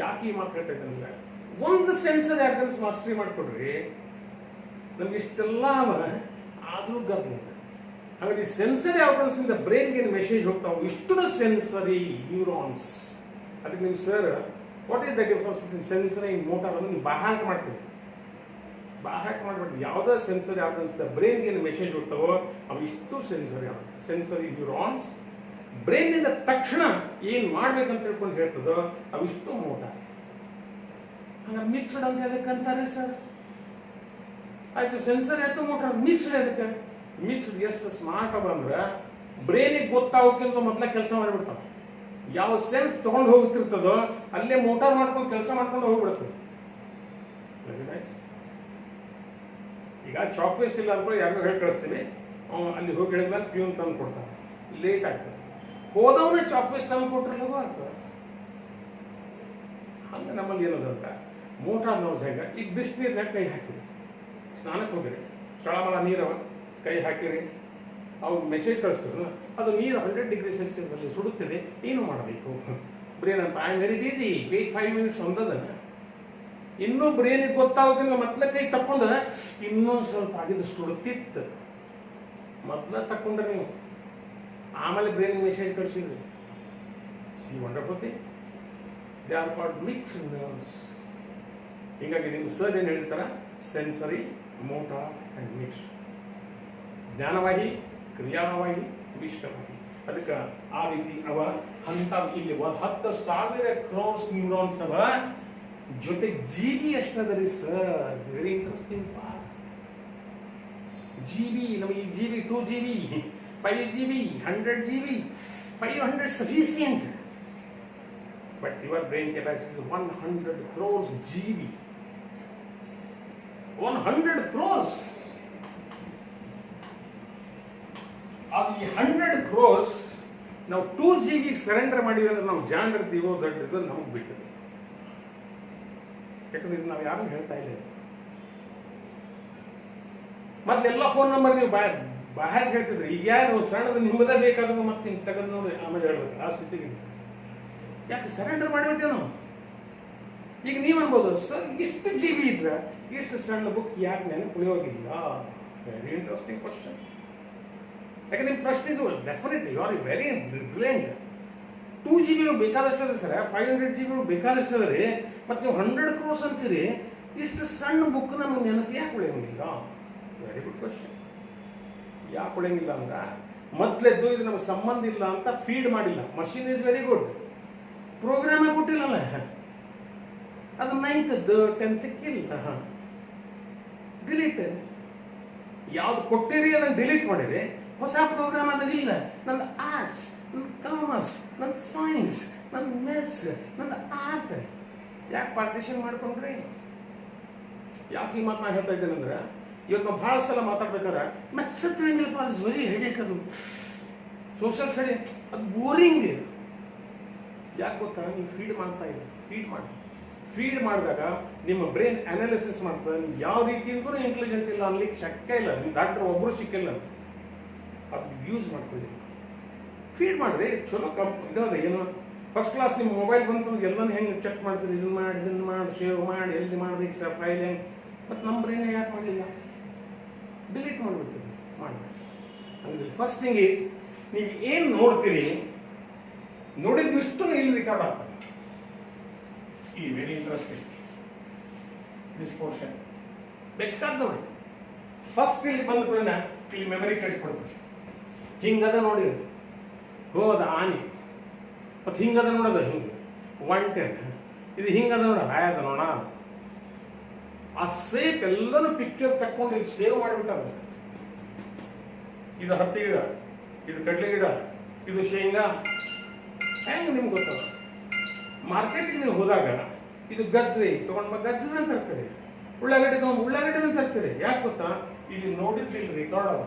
ಯಾಕೆ ಈ ಮಾತು ಹೇಳ್ತಾ ಇದ್ದಾರೆ? ಒಂದು ಸೆನ್ಸರಿ ಆರ್ಗನ್ಸ್ ಮಾಸ್ಟರಿ ಮಾಡ್ಕೊಡ್ರಿ, ನಮ್ಗೆ ಇಷ್ಟೆಲ್ಲ ಆದರೂ ಗದ್ದಲ. ಹಾಗಾಗಿ ಈ ಸೆನ್ಸರಿ ಔಟ್ಕಮ್ಸ್ ಇಂದ ಬ್ರೈನ್ಗೆ ಏನು ಮೆಸೇಜ್ ಹೋಗ್ತಾವೆ, ಇಷ್ಟು ಸೆನ್ಸರಿ ನ್ಯೂರಾನ್ಸ್. ಅದಕ್ಕೆ ನಿಮ್ಮ sir what is the difference between sensory and motor ಅಂದ್ರೆ ನೀವು ಬಾಹಾಟ ಮಾಡ್ತೀವಿ. ಬಾಹಾಟ ಮಾಡ್ಬಿಟ್ಟು ಯಾವುದೋ ಸೆನ್ಸರಿ ಔಟ್ಕಮ್ಸ್ ಇಂದ ಬ್ರೈನ್ಗೆ ಏನು ಮೆಸೇಜ್ ಹೋಗ್ತಾವೋ ಅವು ಇಷ್ಟು ಸೆನ್ಸರಿ ನ್ಯೂರಾನ್ಸ್. ಬ್ರೈನ್ನಿಂದ ತಕ್ಷಣ ಏನು ಮಾಡ್ಬೇಕಂತ ತಿಳ್ಕೊಂಡು ಹೇಳ್ತದೋ ಅವಿಷ್ಟು ಮೋಟಾರ್. ಹಂಗಾರೆ ಮಿಕ್ಸ್ಡ್ ಅಂತ ಅದಕ್ಕೆ ಅಂತಾರೆ ಸರ್. ಆಯ್ತು, ಸೆನ್ಸರ್ ಆಯ್ತು, ಮೋಟಾರ್ ಮಿಕ್ಸ್ಡ್ ಅದಕ್ಕೆ. ಮಿಕ್ಸ್ಡ್ ಎಷ್ಟು ಸ್ಮಾರ್ಟ್ ಅವ ಅಂದ್ರೆ ಬ್ರೈನಿಗೆ ಗೊತ್ತಾಗೋಕ್ಕಿಂತ ಮೊದಲ ಕೆಲಸ ಮಾಡಿಬಿಡ್ತಾವ. ಯಾವ ಸೆನ್ಸ್ ತಗೊಂಡು ಹೋಗ್ತಿರ್ತದೋ ಅಲ್ಲೇ ಮೋಟಾರ್ ಮಾಡ್ಕೊಂಡು ಕೆಲಸ ಮಾಡ್ಕೊಂಡು ಹೋಗ್ಬಿಡ್ತದೆ. ಈಗ ಚಾಕ್ಲೇಟ್ಸ್ ಇಲ್ಲ ಅನ್ಕೊಂಡು ಯಾರಿಗೂ ಹೇಳಿ ಕಳಿಸ್ತೀವಿ, ಅಲ್ಲಿ ಹೋಗಿ ಹೇಳಿದ್ಮೇಲೆ ಪ್ಯೂನ್ ತಂದು ಕೊಡ್ತಾನೆ, ಲೇಟ್ ಆಗ್ತದೆ. ಹೋದವನೇ ಚಾಕ್ಲೇಟ್ಸ್ ತಂದು ಕೊಟ್ಟರೆ ಲಘು ಆಗ್ತದೆ. ಹಂಗೆ ನಮ್ಮಲ್ಲಿ ಏನದಂತ ಮೋಟಾರ್ ನೋಸ್ ಹೆಂಗೆ, ಈಗ ಬಿಸಿನೀರ್ನಾಗ ಕೈ ಹಾಕಿರಿ, ಸ್ನಾನಕ್ಕೆ ಹೋಗಿರಿ, ಸಳಮಳ ನೀರವ ಕೈ ಹಾಕಿರಿ, ಅವ್ರು ಮೆಸೇಜ್ ಕಳಿಸ್ತಾರೆ, ಅದು ನೀರು 100 ಡಿಗ್ರಿ ಸೆಲ್ಸಿಯಸ್ಸಲ್ಲಿ ಸುಡುತ್ತದೆ, ಏನು ಮಾಡಬೇಕು ಬ್ರೇನ್ ಅಂತ. I am very busy, wait 5 minutes ಅಂದದನ್ನ. ಇನ್ನೂ ಬ್ರೇನಿಗೆ ಗೊತ್ತಾಗೋದ್ರಿಂದ ಮೊದಲ ಕೈ ತಕ್ಕೊಂಡು ಇನ್ನೊಂದು ಸ್ವಲ್ಪ ಆಗಿದ್ದು ಸುಡುತ್ತಿತ್ತು, ಮೊದಲ ತಕ್ಕೊಂಡ್ರೆ ನೀವು, ಆಮೇಲೆ ಬ್ರೇನಿಗೆ ಮೆಸೇಜ್ ಕಳಿಸಿದ್ರಿ. See wonderful thing, they are called mixed nerves. ಹೀಗಾಗಿ ನಿಮ್ಮ ಸರ್ ಏನು ಹೇಳ್ತಾರೆ, ಸೆನ್ಸರಿ, ಮೋಟಾರ್ ಆ್ಯಂಡ್ ಮಿಕ್ಸ್ಡ್. ಜ್ಞಾನವಾಹಿ, ಕ್ರಿಯಾವಾಹಿ, ವಿಶ್ವವಾಹಿ. ಅದಕ್ಕೆ ಆ ರೀತಿ ಅವ ಅಂತ ಇಲ್ಲಿ 10,000 ಕ್ರೋರ್ಸ್ ನ್ಯೂರಾನ್ಸ್ ಅವ. ಜೊತೆಗೆ GB ಎಷ್ಟದರಿ sir, very interesting part. GB ನಮಗೆ ಈ GB 2 GB 5 GB 100 GB 500 sufficient, but your brain capacity is 100 crores GB. 100 crores. ಅದು ಈ 100 crores ನಾವು 2 GB ಸರೆಂಡರ್ ಮಾಡಿವಿ ಅಂದ್ರೆ ನಾವು ಜಾಣರಿದ್ದೀವೋ ದೊಡ್ಡದು ನಮಗೆ ಬಿಟ್ಟದ್ದು. ಯಾಕಂದ್ರೆ ಇದು ನಾವು ಯಾರು ಹೇಳ್ತಾ ಇಲ್ಲ. ಮೊದಲೆಲ್ಲ ಫೋನ್ ನಂಬರ್ ನೀವು ಬಾಹರ್ ಹೇಳ್ತಿದ್ರಿ, ಈಗ ಯಾರು ಸಣ್ಣದು ನಿಮ್ಮದೇ ಬೇಕಾದ್ರೂ ಮತ್ತೆ ಹಿಂಗೆ ತೆಗೆದು ನೋಡಿ ಆಮೇಲೆ ಹೇಳ್ಬೇಕು, ಆ ಸ್ಥಿತಿಗೆ. ಯಾಕೆ ಸರೆಂಡರ್ ಮಾಡಿಬಿಟ್ಟೆ ನಾವು. ಈಗ ನೀವು ಅನ್ಬೋದು, ಸರ್ ಇಷ್ಟು GB ಇದ್ರೆ ಇಷ್ಟು ಸಣ್ಣ ಬುಕ್ ಯಾಕೆ ನೆನಪು ಉಳಿಯೋಗಿಲ್ಲ? Very interesting question. ಯಾಕೆ ನಿಮ್ಮ ಪ್ರಶ್ನೆ ಇದು definitely you are very brilliant. 2 GB ಬೇಕಾದಷ್ಟು ಅದ ಸರ್, 500 GB ಬೇಕಾದಷ್ಟು ಅದ ರೀ, ಮತ್ತು ನೀವು 100 crores ಅಂತೀರಿ, ಇಷ್ಟು ಸಣ್ಣ ಬುಕ್ ನಮಗೆ ನೆನಪು ಯಾಕೆ ಉಳಿಯೋಂಗಿಲ್ಲ? Very good question. ಯಾಕೆ ಉಳಿಯಂಗಿಲ್ಲ ಅಂದ್ರೆ ಮೊದಲೆದ್ದು ಇದು ನಮಗೆ ಸಂಬಂಧ ಇಲ್ಲ ಅಂತ ಫೀಡ್ ಮಾಡಿಲ್ಲ. ಮಷೀನ್ ಈಸ್ ವೆರಿ ಗುಡ್, ಪ್ರೋಗ್ರಾಮೇ ಕೊಟ್ಟಿಲ್ಲಲ್ಲ. ಅದು 9th 10th ಇಲ್ಲ, ಡಿಲೀಟ್. ಯಾವ್ದು ಕೊಟ್ಟಿರಿ ಅದನ್ನು ಡಿಲೀಟ್ ಮಾಡಿರಿ, ಹೊಸ ಪ್ರೋಗ್ರಾಮ್ ಅದಿಲ್ಲ. ನಂದು ಆರ್ಟ್ಸ್, ನನ್ನ ಕಾಮರ್ಸ್, ನನ್ನ ಸೈನ್ಸ್, ನನ್ನ ಮ್ಯಾಥ್ಸ್, ನನ್ನ ಆರ್ಟ್. ಯಾಕೆ ಪಾರ್ಟಿಷನ್ ಮಾಡ್ಕೊಂಡ್ರಿ? ಯಾಕೆ ಈ ಮಾತು ನಾನು ಹೇಳ್ತಾ ಇದ್ದೇನೆ ಅಂದ್ರೆ, ಇವತ್ತು ನಾವು ಭಾಳ ಸಲ ಮಾತಾಡ್ಬೇಕಾದ್ರೆ ಮೆಚ್ಚ ತಿಳಿಂಗಿಲ್ಲಪ್ಪ, ಅದು ವೆರಿ ಹೆಡೇಕ್, ಅದು ಸೋಷಿಯಲ್ ಸ್ಟಡಿ ಅದು ಬೋರಿಂಗ್. ಯಾಕೆ ಗೊತ್ತಾ, ನೀವು ಫೀಡ್ ಮಾಡ್ತಾ ಇಲ್ಲ. ಫೀಡ್ ಮಾಡಿದಾಗ ನಿಮ್ಮ ಬ್ರೈನ್ ಅನಾಲಿಸಿಸ್ ಮಾಡ್ತದೆ. ನೀವು ಯಾವ ರೀತಿಯಿಂದಲೂ ಇಂಟೆಲಿಜೆಂಟ್ ಇಲ್ಲ ಅನ್ಲಿಕ್ಕೆ ಶಕ್ಯ ಇಲ್ಲ. ನೀವು ಡಾಕ್ಟರ್ ಒಬ್ಬರು ಸಿಕ್ಕಿಲ್ಲ, ಅದು ಯೂಸ್ ಮಾಡ್ಕೊಳ್ಳಿ. ಫೀಡ್ ಮಾಡಿರಿ, ಚಲೋ ಇದಾದ ಏನು ಫಸ್ಟ್ ಕ್ಲಾಸ್. ನಿಮ್ಮ ಮೊಬೈಲ್ ಬಂತು ಎಲ್ಲನೂ ಹೆಂಗೆ ಚೆಕ್ ಮಾಡ್ತೀರಿ, ಇದನ್ನು ಮಾಡಿ ಸೇವ್ ಮಾಡಿ ಎಲ್ಲಿ ಮಾಡ್ಬೇಕು ಸರ್ ಫೈಲ್ ಹೆಂಗೆ. ಮತ್ತು ನಮ್ಮ ಬ್ರೈನೇ ಯಾಕೆ ಮಾಡಲಿಲ್ಲ? ಡಿಲೀಟ್ ಮಾಡಿಬಿಡ್ತೀರಿ. ಮಾಡಬೇಡಿ. ಅಂದರೆ ಫಸ್ಟ್ ಥಿಂಗ್ ಈಸ್, ನೀವು ಏನು ನೋಡ್ತೀರಿ, ನೋಡಿದ್ದು ಇಷ್ಟು ಇಲ್ಲಿ ರೆಕಾರ್ಡ್ ಆಗ್ತದೆ. C very interesting this portion. ಬೇಕಾದ ನೋಡಿ, ಫಸ್ಟ್ ಇಲ್ಲಿ ಬಂದ ಕೂಡ ಇಲ್ಲಿ ಮೆಮರಿ ಕಳಿಸ್ಕೊಡ್ತೀವಿ. ಹಿಂಗದ ನೋಡಿ, ಹೋದ ಆನೆ, ಮತ್ತು ಹಿಂಗದ ನೋಡೋದು ಹಿಂಗೆ 110, ಇದು ಹಿಂಗದ ನೋಡ ಆಯದ ನೋಡ. ಆ ಸೇಪ್ ಎಲ್ಲನೂ ಪಿಕ್ಚರ್ ತಕ್ಕೊಂಡು ಇಲ್ಲಿ ಸೇವ್ ಮಾಡಿಬಿಟ್ಟಾರೆ. ಇದು ಹತ್ತಿ ಗಿಡ, ಇದು ಕಡಲೆ ಗಿಡ, ಇದು ಶೇಂಗಾ. ಹೆಂಗೆ ನಿಮ್ಗೆ ಗೊತ್ತದ? ಮಾರ್ಕೆಟಿಗೆ ನೀವು ಹೋದಾಗ ಇದು ಗಜ್ರಿ ತೊಗೊಂಡು ಗಜ್ರಿ ಅಂತ ತರ್ತೀರಿ, ಉಳ್ಳಾಗಡ್ಡೆ ತೊಗೊಂಡು ಉಳ್ಳಾಗಡ್ಡೆನ ತರ್ತೀರಿ. ಯಾಕೆ ಗೊತ್ತಾ? ಇಲ್ಲಿ ನೋಡಿದ್ರಿ ರೆಕಾರ್ಡ್ ಅವ.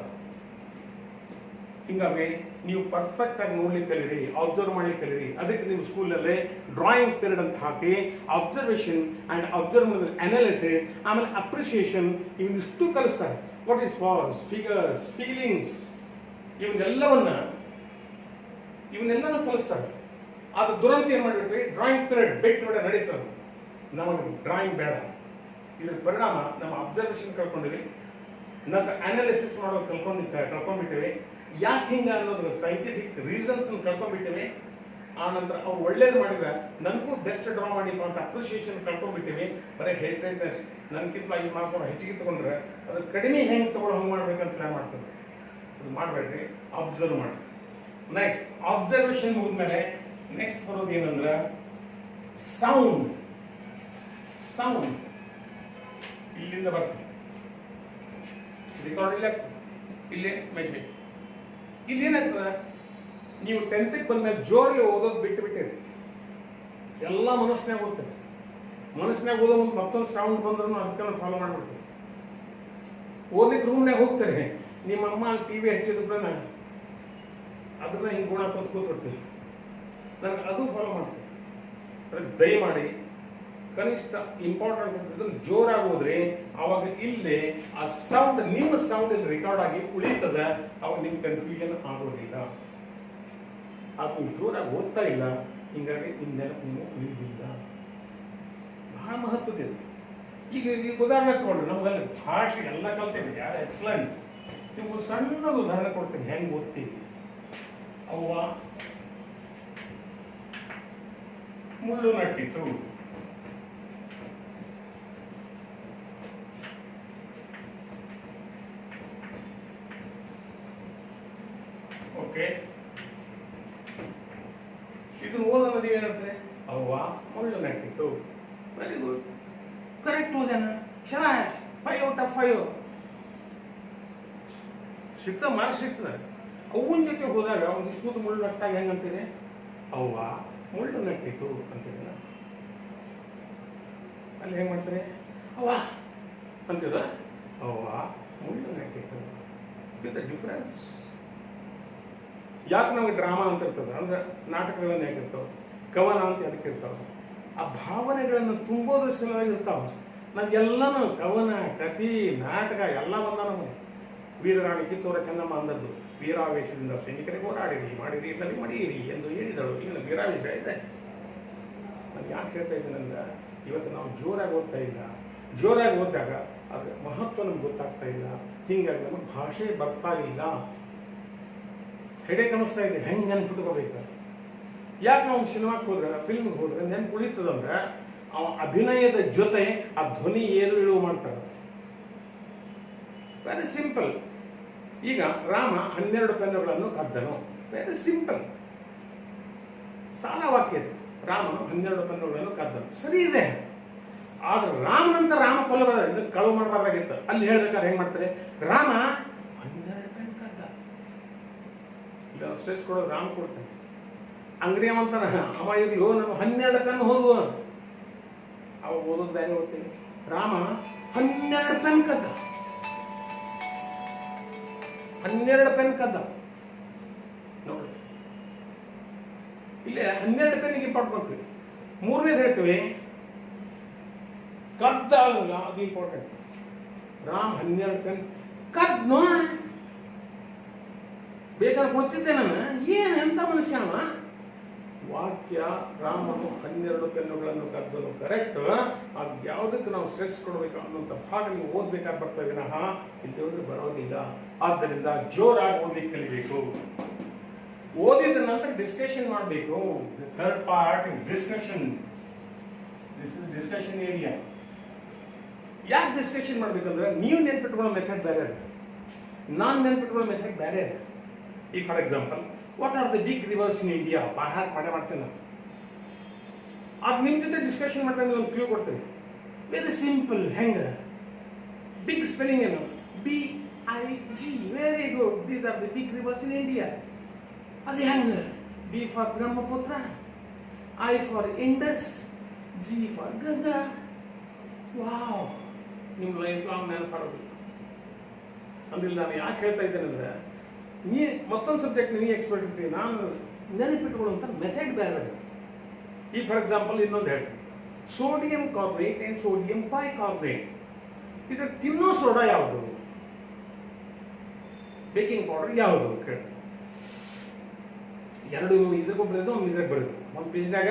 ಹಿಂಗಾಗಿ ನೀವು ಪರ್ಫೆಕ್ಟ್ ಆಗಿ ನೋಡ್ಲಿಕ್ಕೆ ಕಲೀರಿ, ಅಬ್ಸರ್ವ್ ಮಾಡ್ಲಿಕ್ಕೆ ಕಲೀರಿ. ಅದಕ್ಕೆ ನೀವು ಸ್ಕೂಲಲ್ಲಿ ಡ್ರಾಯಿಂಗ್ ಪೀರಿಯಡ್ ಅಂತ ಹಾಕಿ ಅಬ್ಸರ್ವೇಷನ್ ಆ್ಯಂಡ್ ಅಬ್ಸರ್ವ್ ಅನಾಲಿಸಿಸ್, ಆಮೇಲೆ ಅಪ್ರಿಸಿಯೇಷನ್, ಇವನ್ನಿಷ್ಟು ಕಲಿಸ್ತಾರೆ. What is forms, figures, feelings, ಇವನ್ನೆಲ್ಲನೂ ಕಲಿಸ್ತಾರೆ. ಅದು ದುರಂತ ಏನು ಮಾಡಿಬಿಟ್ರಿ, ಡ್ರಾಯಿಂಗ್ ಪೀರಿಯಡ್ ಬೆಟ್ ಬಿಡ ನಡೀತದೆ. ನಮಗೆ ಡ್ರಾಯಿಂಗ್ ಬೇಡ. ಇದ್ರ ಪರಿಣಾಮ ನಮ್ಮ ಅಬ್ಸರ್ವೇಷನ್ ಕಳ್ಕೊಂಡಿವಿ, ನಂತರ ಅನಾಲಿಸಿಸ್ ಮಾಡೋದು ಕಳ್ಕೊಂಡ್ಬಿಟ್ಟಿವೆ. ಯಾಕೆ ಹಿಂಗೆ ಅನ್ನೋದ್ರ ಸೈಂಟಿಫಿಕ್ ರೀಸನ್ಸ್ ಕಳ್ಕೊಂಡ್ಬಿಟ್ಟಿವೆ. ಆ ನಂತರ ಅವ್ರು ಒಳ್ಳೇದು ಮಾಡಿದ್ರೆ ನನಗೂ ಬೆಸ್ಟ್ ಡ್ರಾ ಮಾಡಿಪ್ಪ ಅಂತ ಅಪ್ರಿಸಿಯೇಷನ್ ಕಳ್ಕೊಂಡ್ಬಿಟ್ಟಿವಿ. ಬರೀ ಹೇಟ್ರೆಡ್ನೆಸ್, ನನಗಿಂತ 5 ಮಾರ್ಕ್ಸ್ ಹೆಚ್ಚಿಗೆ ತಗೊಂಡ್ರೆ ಅದು ಕಡಿಮೆ ಹೆಂಗೆ ತಗೊಂಡು ಹಂಗೆ ಮಾಡ್ಬೇಕಂತ ಪ್ಲಾನ್ ಮಾಡ್ತಾರೆ. ಅದು ಮಾಡಬೇಡ್ರಿ, ಅಬ್ಸರ್ವ್ ಮಾಡಿ. ನೆಕ್ಸ್ಟ್ ಅಬ್ಸರ್ವೇಷನ್ ಮುಗಿದ್ಮೇಲೆ ನೆಕ್ಸ್ಟ್ ಬರೋದು ಏನಂದ್ರೆ ಸೌಂಡ್. ಸೌಂಡ್ ಇಲ್ಲಿಂದ ಬರ್ತದೆ, ರೆಕಾರ್ಡ್ ಇಲ್ಲ, ಇಲ್ಲೇ ಮೆಜ್ಬೇಕು. ಇದೇನಾಗ್ತದೆ, ನೀವು 10th ಬಂದ್ಮೇಲೆ ಜೋರಲ್ಲಿ ಓದೋದು ಬಿಟ್ಟಿರಿ, ಎಲ್ಲ ಮನಸ್ಸಿನಾಗ ಓದ್ತಾರೆ. ಮನಸ್ಸಿನಾಗ ಓದೋ ಮುಂದೆ ಮತ್ತೊಂದು ಸೌಂಡ್ ಬಂದ್ರೂ ಅದಕ್ಕೆ ಫಾಲೋ ಮಾಡ್ಬಿಡ್ತೀವಿ. ಓದ್ಲಿಕ್ಕೆ ರೂಮ್ನಾಗ ಹೋಗ್ತಾರೆ, ನಿಮ್ಮ ಅಮ್ಮ ಅಲ್ಲಿ TV ಹಚ್ಚಿದ್ರನ್ನ ಅದನ್ನ ಹಿಂಗೆ ಗುಣ ಕೂತ್ಬಿಡ್ತೀವಿ. ನನಗೆ ಅದು ಫಾಲೋ ಮಾಡ್ತೀನಿ. ಅದಕ್ಕೆ ದಯಮಾಡಿ ಕನಿಷ್ಠ ಇಂಪಾರ್ಟೆಂಟ್ ಅಂತ ಜೋರಾಗಿ ಹೋದ್ರೆ ಅವಾಗ ಇಲ್ಲಿ ಆ ಸೌಂಡ್, ನಿಮ್ಮ ಸೌಂಡ್ ಇಲ್ಲಿ ರೆಕಾರ್ಡ್ ಆಗಿ ಉಳಿತದ. ಅವಾಗ ನಿಮ್ಗೆ ಕನ್ಫ್ಯೂಷನ್ ಆಗೋದಿಲ್ಲ. ಅದು ನೀವು ಜೋರಾಗಿ ಓದ್ತಾ ಇಲ್ಲ, ಹಿಂಗಾಗಿ ನಿಮ್ದೆಲ್ಲ ನೀವು ಉಳಿದಿಲ್ಲ. ಬಹಳ ಮಹತ್ವದ. ಈಗ ಉದಾಹರಣೆ ತಗೊಂಡ್ರೆ ನಮ್ಗಲ್ಲಿ ಭಾಷೆ ಎಲ್ಲ ಕಲ್ತೇವೆ, ಯಾರು ಎಕ್ಸಲೆಂಟ್. ನಿಮ್ಗೆ ಸಣ್ಣದು ಉದಾಹರಣೆ ಕೊಡ್ತೀನಿ, ಹೆಂಗೆ ಓದ್ತೀವಿ. ಅವ್ವ ಮುಳ್ಳು ನಟ್ಟಿತು. ಓಕೆ, ಇದನ್ನು ಓದೋದು ಏನಂದ್ರೆ ಅವ್ವ ಮುಳ್ಳು ನಟ್ಟಿತು. ವೆರಿ ಗುಡ್, ಕರೆಕ್ಟ್ ಓದೇನ, ಶಬಾಷ್, 5 out of 5 ಸಿಗ್ತದೆ, ಮಾರ್ಕ್ಸ್ ಸಿಗ್ತದೆ. ಅವನ ಜೊತೆ ಹೋದಾಗ ಅವ್ನು ಇಷ್ಟೊಂದು ಮುಳ್ಳು ನಟ್ಟಾಗ ಹೆಂಗಂತಿದೆ, ಅವ್ವ ಮುಳ್ಳು ನಟ್ಟಿತು ಅಂತಿದೆ. ಅಲ್ಲಿ ಹೆಂಗೆ ಮಾಡ್ತಾರೆ, ಅವ್ವ ಅಂತಿದ, ಅವ್ವ ಮುಳ್ಳು ನಟ್ಟಿತು. C the difference. ಯಾಕೆ ನಮಗೆ ಡ್ರಾಮಾ ಅಂತ ಇರ್ತದೆ ಅಂದ್ರೆ ನಾಟಕಗಳನ್ನು ಹೇಗಿರ್ತಾವೆ, ಕವನ ಅಂತ ಅದಕ್ಕೆ ಇರ್ತಾವೆ. ಆ ಭಾವನೆಗಳನ್ನು ತುಂಬೋದ್ರ ಸಲುವಾಗಿ ಇರ್ತಾವೆ. ನಮಗೆಲ್ಲನೂ ಕವನ, ಕಥೆ, ನಾಟಕ ಎಲ್ಲ ಬಂದ ನಮಗೆ. ವೀರರಾಣಿ ಕಿತ್ತೂರ ಚೆನ್ನಮ್ಮ ಅಂದದ್ದು, ವೀರಾವೇಶದಿಂದ ಸೈನಿಕರಿಗೆ ಹೋರಾಡಿರಿ, ಮಾಡಿರಿ ಇಲ್ಲದೆ ಮಡಿಯಿರಿ ಎಂದು ಹೇಳಿದಳು. ಈಗ ವೀರಾವೇಶ ಇದೆ. ನಾನು ಯಾಕೆ ಹೇಳ್ತಾ ಇದ್ದೀನಿ ಅಂದ್ರೆ, ಇವತ್ತು ನಾವು ಜೋರಾಗಿ ಓದ್ತಾ ಇಲ್ಲ. ಜೋರಾಗಿ ಓದಿದಾಗ ಅದ್ರ ಮಹತ್ವ ನಮ್ಗೆ ಗೊತ್ತಾಗ್ತಾ ಇಲ್ಲ. ಹೀಗಾಗಿ ನಮಗೆ ಭಾಷೆ ಬರ್ತಾ ಇಲ್ಲ. ಹೆಡೇಕ್ ಅನ್ನಿಸ್ತಾ ಇದೆ, ಹೆಂಗೆ ನೆನ್ಪಿಟ್ಕೋಬೇಕು. ಯಾಕೆ ನಾವು ಸಿನಿಮಾಕ್ಕೆ ಹೋದ್ರೆ, ಫಿಲ್ಮ್ಗೆ ಹೋದ್ರೆ ನೆನ್ಪು ಉಳಿತದಂದ್ರೆ ಅವ ಅಭಿನಯದ ಜೊತೆ ಆ ಧ್ವನಿ ಏರು ಇಳುವು ಮಾಡ್ತಾರೆ. Very simple. ಈಗ ರಾಮ 12 ಪೆನ್ನುಗಳನ್ನು ಕದ್ದನು. ವೆರಿ ಸಿಂಪಲ್, ಸಾಲ ವಾಕ್ಯ ಇದೆ. ರಾಮನು 12 ಪೆನ್ನುಗಳನ್ನು ಕದ್ದನು, ಸರಿ ಇದೆ. ಆದ್ರೆ ರಾಮನಂತ ರಾಮ ಕೊಲ್ಲಬಾರ, ಇದನ್ನು ಕಳುವು ಮಾಡಬಾರ್ದಾಗಿತ್ತು. ಅಲ್ಲಿ ಹೇಳ್ಬೇಕಾದ್ರೆ ಹೆಂಗ್ ಮಾಡ್ತಾರೆ, ರಾಮ 12 ಪೆನ್ ಕದ್ದ. ಇಲ್ಲ ಸ್ಟ್ರೆಸ್ ಕೊಡೋದು ರಾಮ ಕೊಡ್ತಾನೆ. ಅಂಗಡಿ ಅವಂತಾನ, ಅವ ಇರ್ಲಿ ನಾನು 12 ಪೆನ್ ಹೋದ್ವು. ಅವಾಗ ಓದೋದು ಬೇರೆ ಓದ್ತೀನಿ. ರಾಮ 12 ಪೆನ್ ಕದ್ದ, 12 ಪೆನ್ ಕದ್ದ. ನೋಡಿ ಇಲ್ಲೇ 12 ಪೆನ್ನಿಗೆ ಇಂಪಾರ್ಟ್ ಮಾಡ್ತೀವಿ. 3ನೇದು ಹೇಳ್ತೀವಿ ಕದ್ದ, ಅದು ಇಂಪಾರ್ಟೆಂಟ್. ರಾಮ್ 12 ಪೆನ್ ಕದ್ನೋ, ಬೇಕಾದ್ರೆ ಕೊಡ್ತಿದ್ದೆ ನಾನು. ಏನು ಎಂತ ಮನುಷ್ಯ ಅವ. ವಾಕ್ಯ ರಾಮನು 12 ಪೆನ್ನುಗಳನ್ನು ಕದ್ದನು ಕರೆಕ್ಟ್. ಅದು ಯಾವುದಕ್ಕೆ ನಾವು ಸ್ಟ್ರೆಸ್ ಕೊಡಬೇಕು ಅನ್ನೋಂಥ ಭಾಗ ನೀವು ಓದ್ಬೇಕಾಗಿ ಬರ್ತದೆ ವಿನಃ ಇಲ್ಲಿ ಹೋದ್ರೆ ಬರೋದಿಲ್ಲ. ಆದ್ದರಿಂದ ಜೋರಾಗಿ ಓದಲಿಕ್ಕೆ ಕಲಿಬೇಕು. ಓದಿದ ನಂತರ ಡಿಸ್ಕಷನ್ ಮಾಡಬೇಕು. Third part is discussion. This is discussion area. ಯಾಕೆ ಡಿಸ್ಕಷನ್ ಮಾಡ್ಬೇಕಂದ್ರೆ, ನೀವು ನೆನ್ಪಿಟ್ಕೊಳ್ಳೋ ಮೆಥಡ್ ಬೇರೆ ಇದೆ, ನಾನು ನೆನ್ಪಿಟ್ಕೊಳ್ಳೋ ಮೆಥಡ್ ಬೇರೆ ಇದೆ. ಈಗ for example, what are the big rivers in India? ಮಾಡ್ತೇನೆ ನಾನು. ಅದು ನಿಮ್ಮ ಜೊತೆ ಡಿಸ್ಕಷನ್ ಮಾಡಿದ್ರೆ ಒಂದು ಕ್ಲೂ ಕೊಡ್ತೇನೆ. Very simple. ಹೆಂಗೆ ಬಿಗ್ ಸ್ಪೆಲ್ಲಿಂಗ್ ಏನು? BIG. Very good. These are the big rivers in India. ಅದು ಹೆಂಗೆ? B for Brahmaputra, I for Indus, G for Ganga. Wow, ನಿಮ್ಮ ಲೈಫ್ ಲಾಂಗ್ ನೆನಪಾಡೋದು. ಅಂದ್ರೆ ನಾನು ಯಾಕೆ ಹೇಳ್ತಾ ಇದ್ದೇನೆ ಅಂದ್ರೆ, ನೀ ಮತ್ತೊಂದು ಸಬ್ಜೆಕ್ಟ್ ನೀ ಎಕ್ಸ್ಪರ್ಟ್ ಇರ್ತೀವಿ, ನಾನು ನೆನಪಿಟ್ಕೊಳ್ಳುವಂಥ ಮೆಥಡ್ ಬೇರೆ. ಈಗ ಫಾರ್ ಎಕ್ಸಾಂಪಲ್ ಇನ್ನೊಂದು ಹೇಳ್ತೀನಿ, sodium carbonate and sodium bicarbonate. ಇದ್ರ ತಿನ್ನೋ ಸೋಡಾ ಯಾವುದು? ಬೇಕಿಂಗ್ ಪೌಡರ್ ಯಾವುದು ಕೇಳ್ತೀನಿ. ಎರಡು ಇದ್ರಿಗೆ ಬರೋದು, ಒಂದು ಇದ್ರಾಗ ಬರೋದು. ಒಂದು ಪೇಜ್ನಾಗ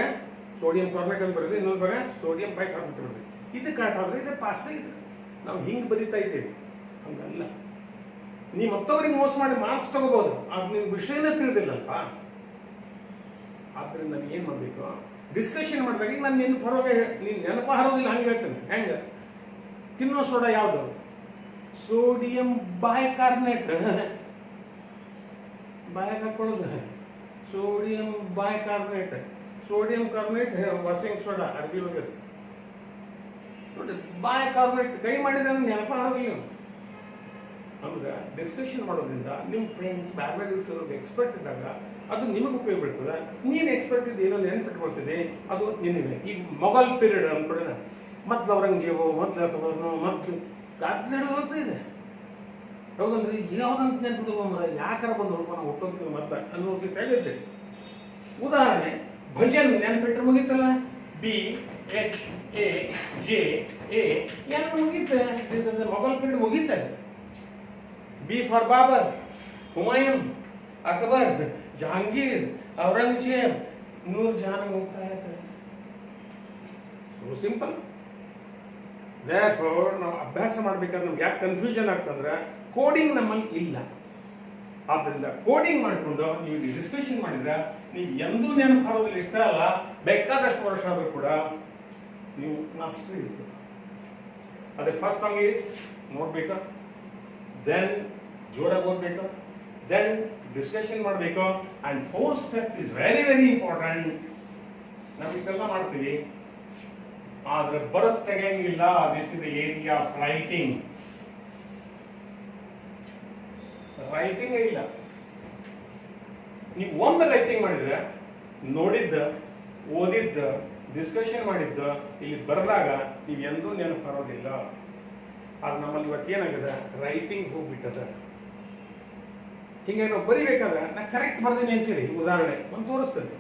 ಸೋಡಿಯಂ ಕಾರ್ಬನೇಟ್ ಅಂತ ಬರೋದು, ಇನ್ನೊಂದು ಭಾಗ ಸೋಡಿಯಂ ಬೈಕಾರ್ಬನೇಟ್ ಬರೋದು. ಇದು ಕಾಟಾದ್ರೆ ಇದು ಪಾಸ್. ಇದು ನಾವು ಹಿಂಗೆ ಬರೀತಾ ಇದ್ದೇವೆ, ಹಂಗಲ್ಲ. ನೀವು ಮತ್ತೊಬ್ಬರಿಗೆ ಮೋಸ ಮಾಡಿ ಮಾರ್ಕ್ಸ್ ತಗೋಬಹುದು, ಅದು ನಿಮ್ಗೆ ವಿಷಯನೇ ತಿಳಿದಿಲ್ಲಪ್ಪ. ಆದ್ದರಿಂದ ನೀವು ಏನು ಮಾಡಬೇಕು, ಡಿಸ್ಕಷನ್ ಮಾಡಿದಾಗ ಈಗ ನಾನು ನೆನಪು ಹರೋದಿಲ್ಲ ಹಂಗೆ ಹೇಳ್ತೇನೆ. ಹೆಂಗೆ ತಿನ್ನೋ ಸೋಡಾ ಯಾವುದು? Sodium bicarbonate. ಬಾಯಾಗ ಹಾಕೊಳ್ಳೋದು sodium bicarbonate. Sodium carbonate washing soda ಅರ್ಬಿ ಹೋಗ್ಯದ ನೋಡಿ. ಬೈಕಾರ್ಬನೇಟ್ ಕೈ ಮಾಡಿದ್ರೆ ನೆನಪ ಹರೋದಿಲ್ಲ ನೀವು. ಅಂದ್ರೆ ಡಿಸ್ಕಷನ್ ಮಾಡೋದ್ರಿಂದ ನಿಮ್ಮ ಫ್ರೆಂಡ್ಸ್ ಬೇರೆ ಬೇರೆ ವಿಷಯದೊಳಗೆ ಎಕ್ಸ್ಪರ್ಟ್ ಇದ್ದಾಗ ಅದು ನಿಮಗೆ ಉಪಯೋಗ ಬೀಳ್ತದೆ. ನೀನು ಎಕ್ಸ್ಪರ್ಟ್ ಇದ್ದು ಏನೋ ನೆನ್ಪಿಟ್ಕೊಳ್ತಿದ್ದೆ ಅದು ನಿನಗೆ. ಈಗ ಮೊಘಲ್ ಪೀರಿಯಡ್ ಅಂದ್ಕೊಡೋಣ, ಮೊದ್ಲು ಔರಂಗಜೇಬು, ಮೊದ್ಲು ಅಕ್ಬರ್ನು, ಮೊದ್ಲು ಹೋಗ್ತಾ ಇದೆ. ಹೌದಂದ್ರೆ ಯಾವ್ದಂತ ನೆನಪು ತಗೊಂಡ್ರ ಯಾಕಾರ ಬಂದು ನಾವು ಹುಟ್ಟೋದು ಮತ್ತೆ ಅನ್ನೋಸಿಟ್ ಆಗಿದ್ದೆ. ಉದಾಹರಣೆ ಭಜನ್ ನೆನ್ಪಿಟ್ರೆ ಮುಗೀತಲ್ಲ, BHAJA ಮುಗೀತ. ಮೊಘಲ್ ಪೀರಿಯಡ್ ಮುಗೀತಾರೆ. B for ಬಾಬರ್, ಹುಮಾಯೂನ್, ಅಕ್ಬರ್, ಜಹಾಂಗೀರ್, ಔರಂಗಜೇಬ್, ನೂರ್ ಜಹಾನ್ ಮುಕ್ತಾಯ. So simple. ದೇರ್ಫೋರ್ ನಾವು ಅಭ್ಯಾಸ ಮಾಡ್ಬೇಕಾದ್ರೆ ನಮ್ಗೆ ಯಾಕೆ ಕನ್ಫ್ಯೂಷನ್ ಆಗ್ತಂದ್ರೆ ಕೋಡಿಂಗ್ ನಮ್ಮಲ್ಲಿ ಇಲ್ಲ. ಆದ್ದರಿಂದ ಕೋಡಿಂಗ್ ಮಾಡಿಕೊಂಡು ನೀವು ಡಿಸ್ಕಷನ್ ಮಾಡಿದ್ರೆ ನೀವು ಎಂದೂ ನೆನಪು ಹಾಕೋದಿಲ್ಲ. ಇಷ್ಟ ಅಲ್ಲ, ಬೇಕಾದಷ್ಟು ವರ್ಷ ಆದರೂ ಕೂಡ ನೀವು ಮಾಸ್ಟರ್ ಇರ್ತೀವಿ. ಅದಕ್ಕೆ ಫಸ್ಟ್ ಥಿಂಗ್ ಈಸ್ ನೋಡ್ಬೇಕು, ದೆನ್ ಜೋರಾಗಿ ಓದಬೇಕು, ದೆನ್ ಡಿಸ್ಕಷನ್ ಮಾಡಬೇಕು. And fourth step is very very important. ನಾವು ಇಷ್ಟೆಲ್ಲ ಮಾಡ್ತೀವಿ ಆದ್ರೆ ಬರತ್ ತೆಗೆಯಂಗಿಲ್ಲ. This is the area of writing. ರೈಟಿಂಗೇ ಇಲ್ಲ. ನೀವು ಒಮ್ಮೆ ರೈಟಿಂಗ್ ಮಾಡಿದ್ರೆ ನೋಡಿದ್ದ, ಓದಿದ್ದ, ಡಿಸ್ಕಷನ್ ಮಾಡಿದ್ದ ಇಲ್ಲಿ ಬರೆದಾಗ ನೀವು ಎಂದೂ ನೆನಪು ಬರೋದಿಲ್ಲ. ಆದ್ರೆ ನಮ್ಮಲ್ಲಿ ಇವತ್ತು ಏನಾಗಿದೆ, ರೈಟಿಂಗ್ ಹೋಗ್ಬಿಟ್ಟದ. ಹಿಂಗೆ ನಾವು ಬರಿಬೇಕಾದ್ರೆ ನಾ ಕರೆಕ್ಟ್ ಬರ್ದೇನೆ ಅಂತೀರಿ. ಉದಾಹರಣೆ ಒಂದು ತೋರಿಸ್ತೇನೆ.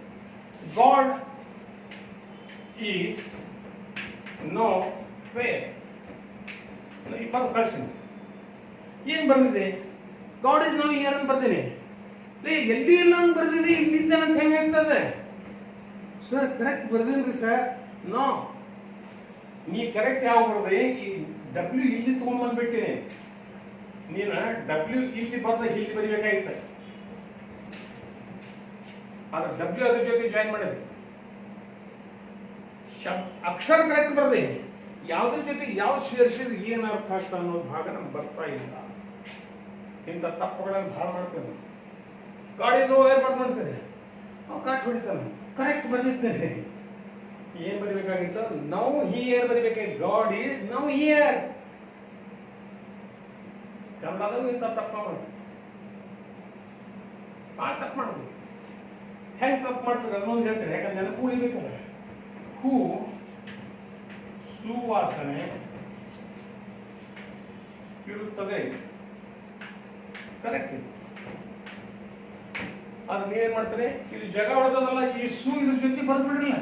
God is no fair. ಈ ಪದ ಕಳ್ಸಿನಿ. ಏನ್ ಬರ್ದಿದೆ? ಗಾಡ್ ಇಸ್ ನೋ ಹಿಯರ್ ಅಂತ ಬರ್ತೀನಿ. ಎಲ್ಲಿ ಇಲ್ಲ ಅಂತ ಬರ್ದಿದೆ, ಇಲ್ಲಿದ್ದಾನೆ ಅಂತ ಹೆಂಗಾಗ್ತದೆ ಸರ್? ಕರೆಕ್ಟ್ ಬರ್ದೇನ್ರಿ ಸರ್? ನೋ, ನೀ ಕರೆಕ್ಟ್ ಯಾವ ಬರ್ದೆ? ಈ ಡಬ್ಲ್ಯೂ ಇಲ್ಲಿ ತಗೊಂಡ್ಬಂದ್ಬಿಟ್ಟಿನಿ. ನೀನ ಡಬ್ಲ್ಯೂ ಇಲ್ಲಿ ಬರ್ದ ಇಲ್ಲಿ ಬರಿಬೇಕಾಗಿತ್ತ. ಆದ್ರೆ ಡಬ್ಲ್ಯೂ ಅದ್ರ ಜೊತೆ ಜಾಯಿನ್ ಮಾಡಿದೆ. ಅಕ್ಷರ ಕರೆಕ್ಟ್ ಬರ್ದೆ, ಯಾವ್ದ್ರ ಜೊತೆ ಯಾವ ಸೇರಿಸಿದ್ರೆ ಏನ್ ಅರ್ಥ ಆಗ್ತಾ ಅನ್ನೋದು ಭಾಗ ನಮ್ಗೆ ಬರ್ತಾ ಇಲ್ಲ. ಇಂಥ ತಪ್ಪುಗಳನ್ನು ಭಾಳ ಮಾಡ್ತೇನೆ. ಗಾಡಿ ನೋವು ಮಾಡ್ತೇನೆ, ನಾವು ಕಾಟ್ ಹೊಡಿತಾನೆ. ಕರೆಕ್ಟ್ ಬರ್ದಿದ್ದೇನೆ. ಏನ್ ಬರಿಬೇಕಾಗಿತ್ತು? ನೌ ಹಿಯರ್ ಬರಿಬೇಕಾಗಿತ್ತು. God is now here. ಕನ್ನಡದಾಗ ಇಂಥ ತಪ್ಪ ಮಾಡ್ತೀವಿ. ತಪ್ಪು ಮಾಡ್ತೀವಿ. ಹೆಂಗ್ ತಪ್ಪು ಮಾಡ್ತೀವಿ ಅದನ್ನೊಂದು ಹೇಳ್ತೇನೆ, ಯಾಕಂದ್ರೆ ನೆನಪು ಉಳಿಬೇಕಲ್ಲ. ಹೂ ಸುವಾಸನೆ ಇರುತ್ತದೆ. ಕರೆಕ್ಟ್. ಆದ್ರೆ ನೀವೇನ್ ಮಾಡ್ತಾರೆ, ಇದು ಜಗ ಹೊಡೆದಲ್ಲ, ಈ ಸು ಇದ್ರ ಜೊತೆ ಬರೆದು ಬಿಡ್ರಲ್ಲ,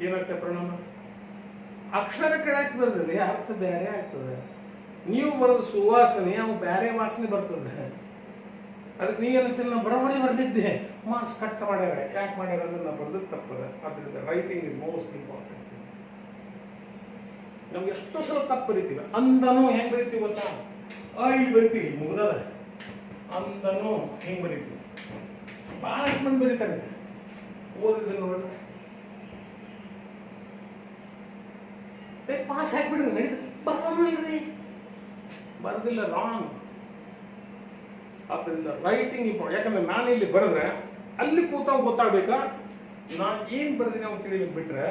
ಏನಾಗ್ತದೆ ಪರಿಣಾಮ? ಅಕ್ಷರ ಕೆಳಕ್ಕೆ ಬರ್ತದೆ, ಅರ್ಥ ಬೇರೆ ಆಗ್ತದೆ. ನೀವು ಬರೋದು ಸುವಾಸನೆ, ಅವು ಬೇರೆ ವಾಸನೆ ಬರ್ತದೆ. ಅದಕ್ಕೆ ನೀವೇನಂತೀರಿ, ನಾವು ಬರೋಬರಿ ಬರ್ತಿದ್ದೆ, ಮಾರ್ಕ್ಸ್ ಕಟ್ ಮಾಡ್ಯಾರ. ಯಾಕೆ ಮಾಡ್ಯಾರ ಅಂದ್ರೆ ನಾವು ಬರ್ದದ್ದು ತಪ್ಪದ. ಅದರಿಂದ ರೈಟಿಂಗ್ ಇಸ್ ಮೋಸ್ಟ್ ಇಂಪಾರ್ಟೆಂಟ್. ನಮ್ಗೆ ಎಷ್ಟೋ ಸಲ ತಪ್ಪು ಬರಿತೀವಿ. ಅಂದನು ಹೆಂಗ್ ಬರಿತೀವಿ ಗೊತ್ತಾ? ಇಲ್ಲಿ ಬರಿತೀವಿ, ಮುಗ್ದದ. ಅಂದನು ಹೆಂಗ್ ಬರಿತೀವಿ? ಬಹಳಷ್ಟು ಮಂದಿ ಬರೀತಾರೆ. ಓದಿದ್ರೆ ನೋಡಿ, ಪಾಸ್ ಹಾಕ್ಬಿಡ್ರಿ, ನಡೀತದೆ. ಬರ್ರಿ, ಬರೋದಿಲ್ಲ, ರಾಂಗ್. ಆದ್ದರಿಂದ ರೈಟಿಂಗ್ ಇಂಪಾರ್ಟೆಂಟ್. ಯಾಕಂದ್ರೆ ನಾನು ಇಲ್ಲಿ ಬರೆದ್ರೆ ಅಲ್ಲಿ ಕೂತಾವ್ ಗೊತ್ತಾಗ್ಬೇಕಾ ನಾನು ಏನ್ ಬರ್ತೀನಿ ಅವ್ನು ತಿಳಿಬೇಕು. ಬಿಟ್ರೆ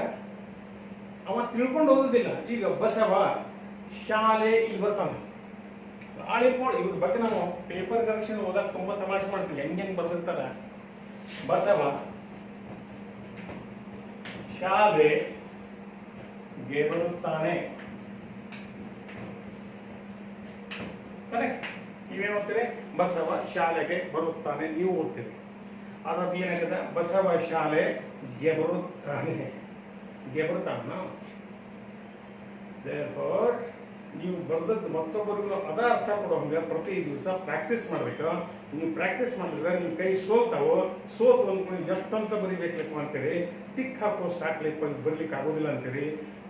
ಅವ ತಿಳ್ಕೊಂಡು ಓದೋದಿಲ್ಲ. ಈಗ ಬಸವ ಶಾಲೆ ಇಲ್ಲಿ ಬರ್ತಾನೆ, ಇವ್ರ ಬಗ್ಗೆ ನಾವು ಪೇಪರ್ ಕರೆಕ್ಷನ್ ಓದಕ್ಕೆ ತುಂಬಾ ತಮಾಷೆ ಮಾಡ್ತೀವಿ. ಹೆಂಗ್ ಬರ್ದಿರ್ತಾರ. ಬಸವ ಶಾಲೆಗೆ ಬರುತ್ತಾನೆ. ಕರೆಕ್ಟ್. ನೀವೇನು ಓದ್ತೀರಿ? ಬಸವ ಶಾಲೆಗೆ ಬರುತ್ತಾನೆ. ನೀವು ಓದ್ತೀರಿ. ಅದ್ರ ಏನಾಗಿದೆ? ಬಸವ ಶಾಲೆಗೆ ಬರುತ್ತಾನೆ. ಗೆಬರುತ್ತಾನ. Therefore, ನೀವು ಬರ್ದದ್ದು ಮತ್ತೊಬ್ಬರಿಗೂ ಅದ ಅರ್ಥ ಕೊಡೋ ಹಂಗೆ ಪ್ರತಿ ದಿವಸ ಪ್ರಾಕ್ಟೀಸ್ ಮಾಡ್ಬೇಕು. ನೀವು ಪ್ರಾಕ್ಟೀಸ್ ಮಾಡಿದ್ರೆ ನಿಮ್ಮ ಕೈ ಸೋಲ್ತಾವೋ, ಸೋತು ಅಂದ್ಕೊಂಡು ಎಷ್ಟಂತ ಬರಿಬೇಕಪ್ಪ ಅಂತೀರಿ, ಟಿಕ್ ಹಾಕೋ ಸಾಕ್ಲಿಕ್ಕೆ ಬರ್ಲಿಕ್ಕೆ ಆಗೋದಿಲ್ಲ ಅಂತೀರಿ.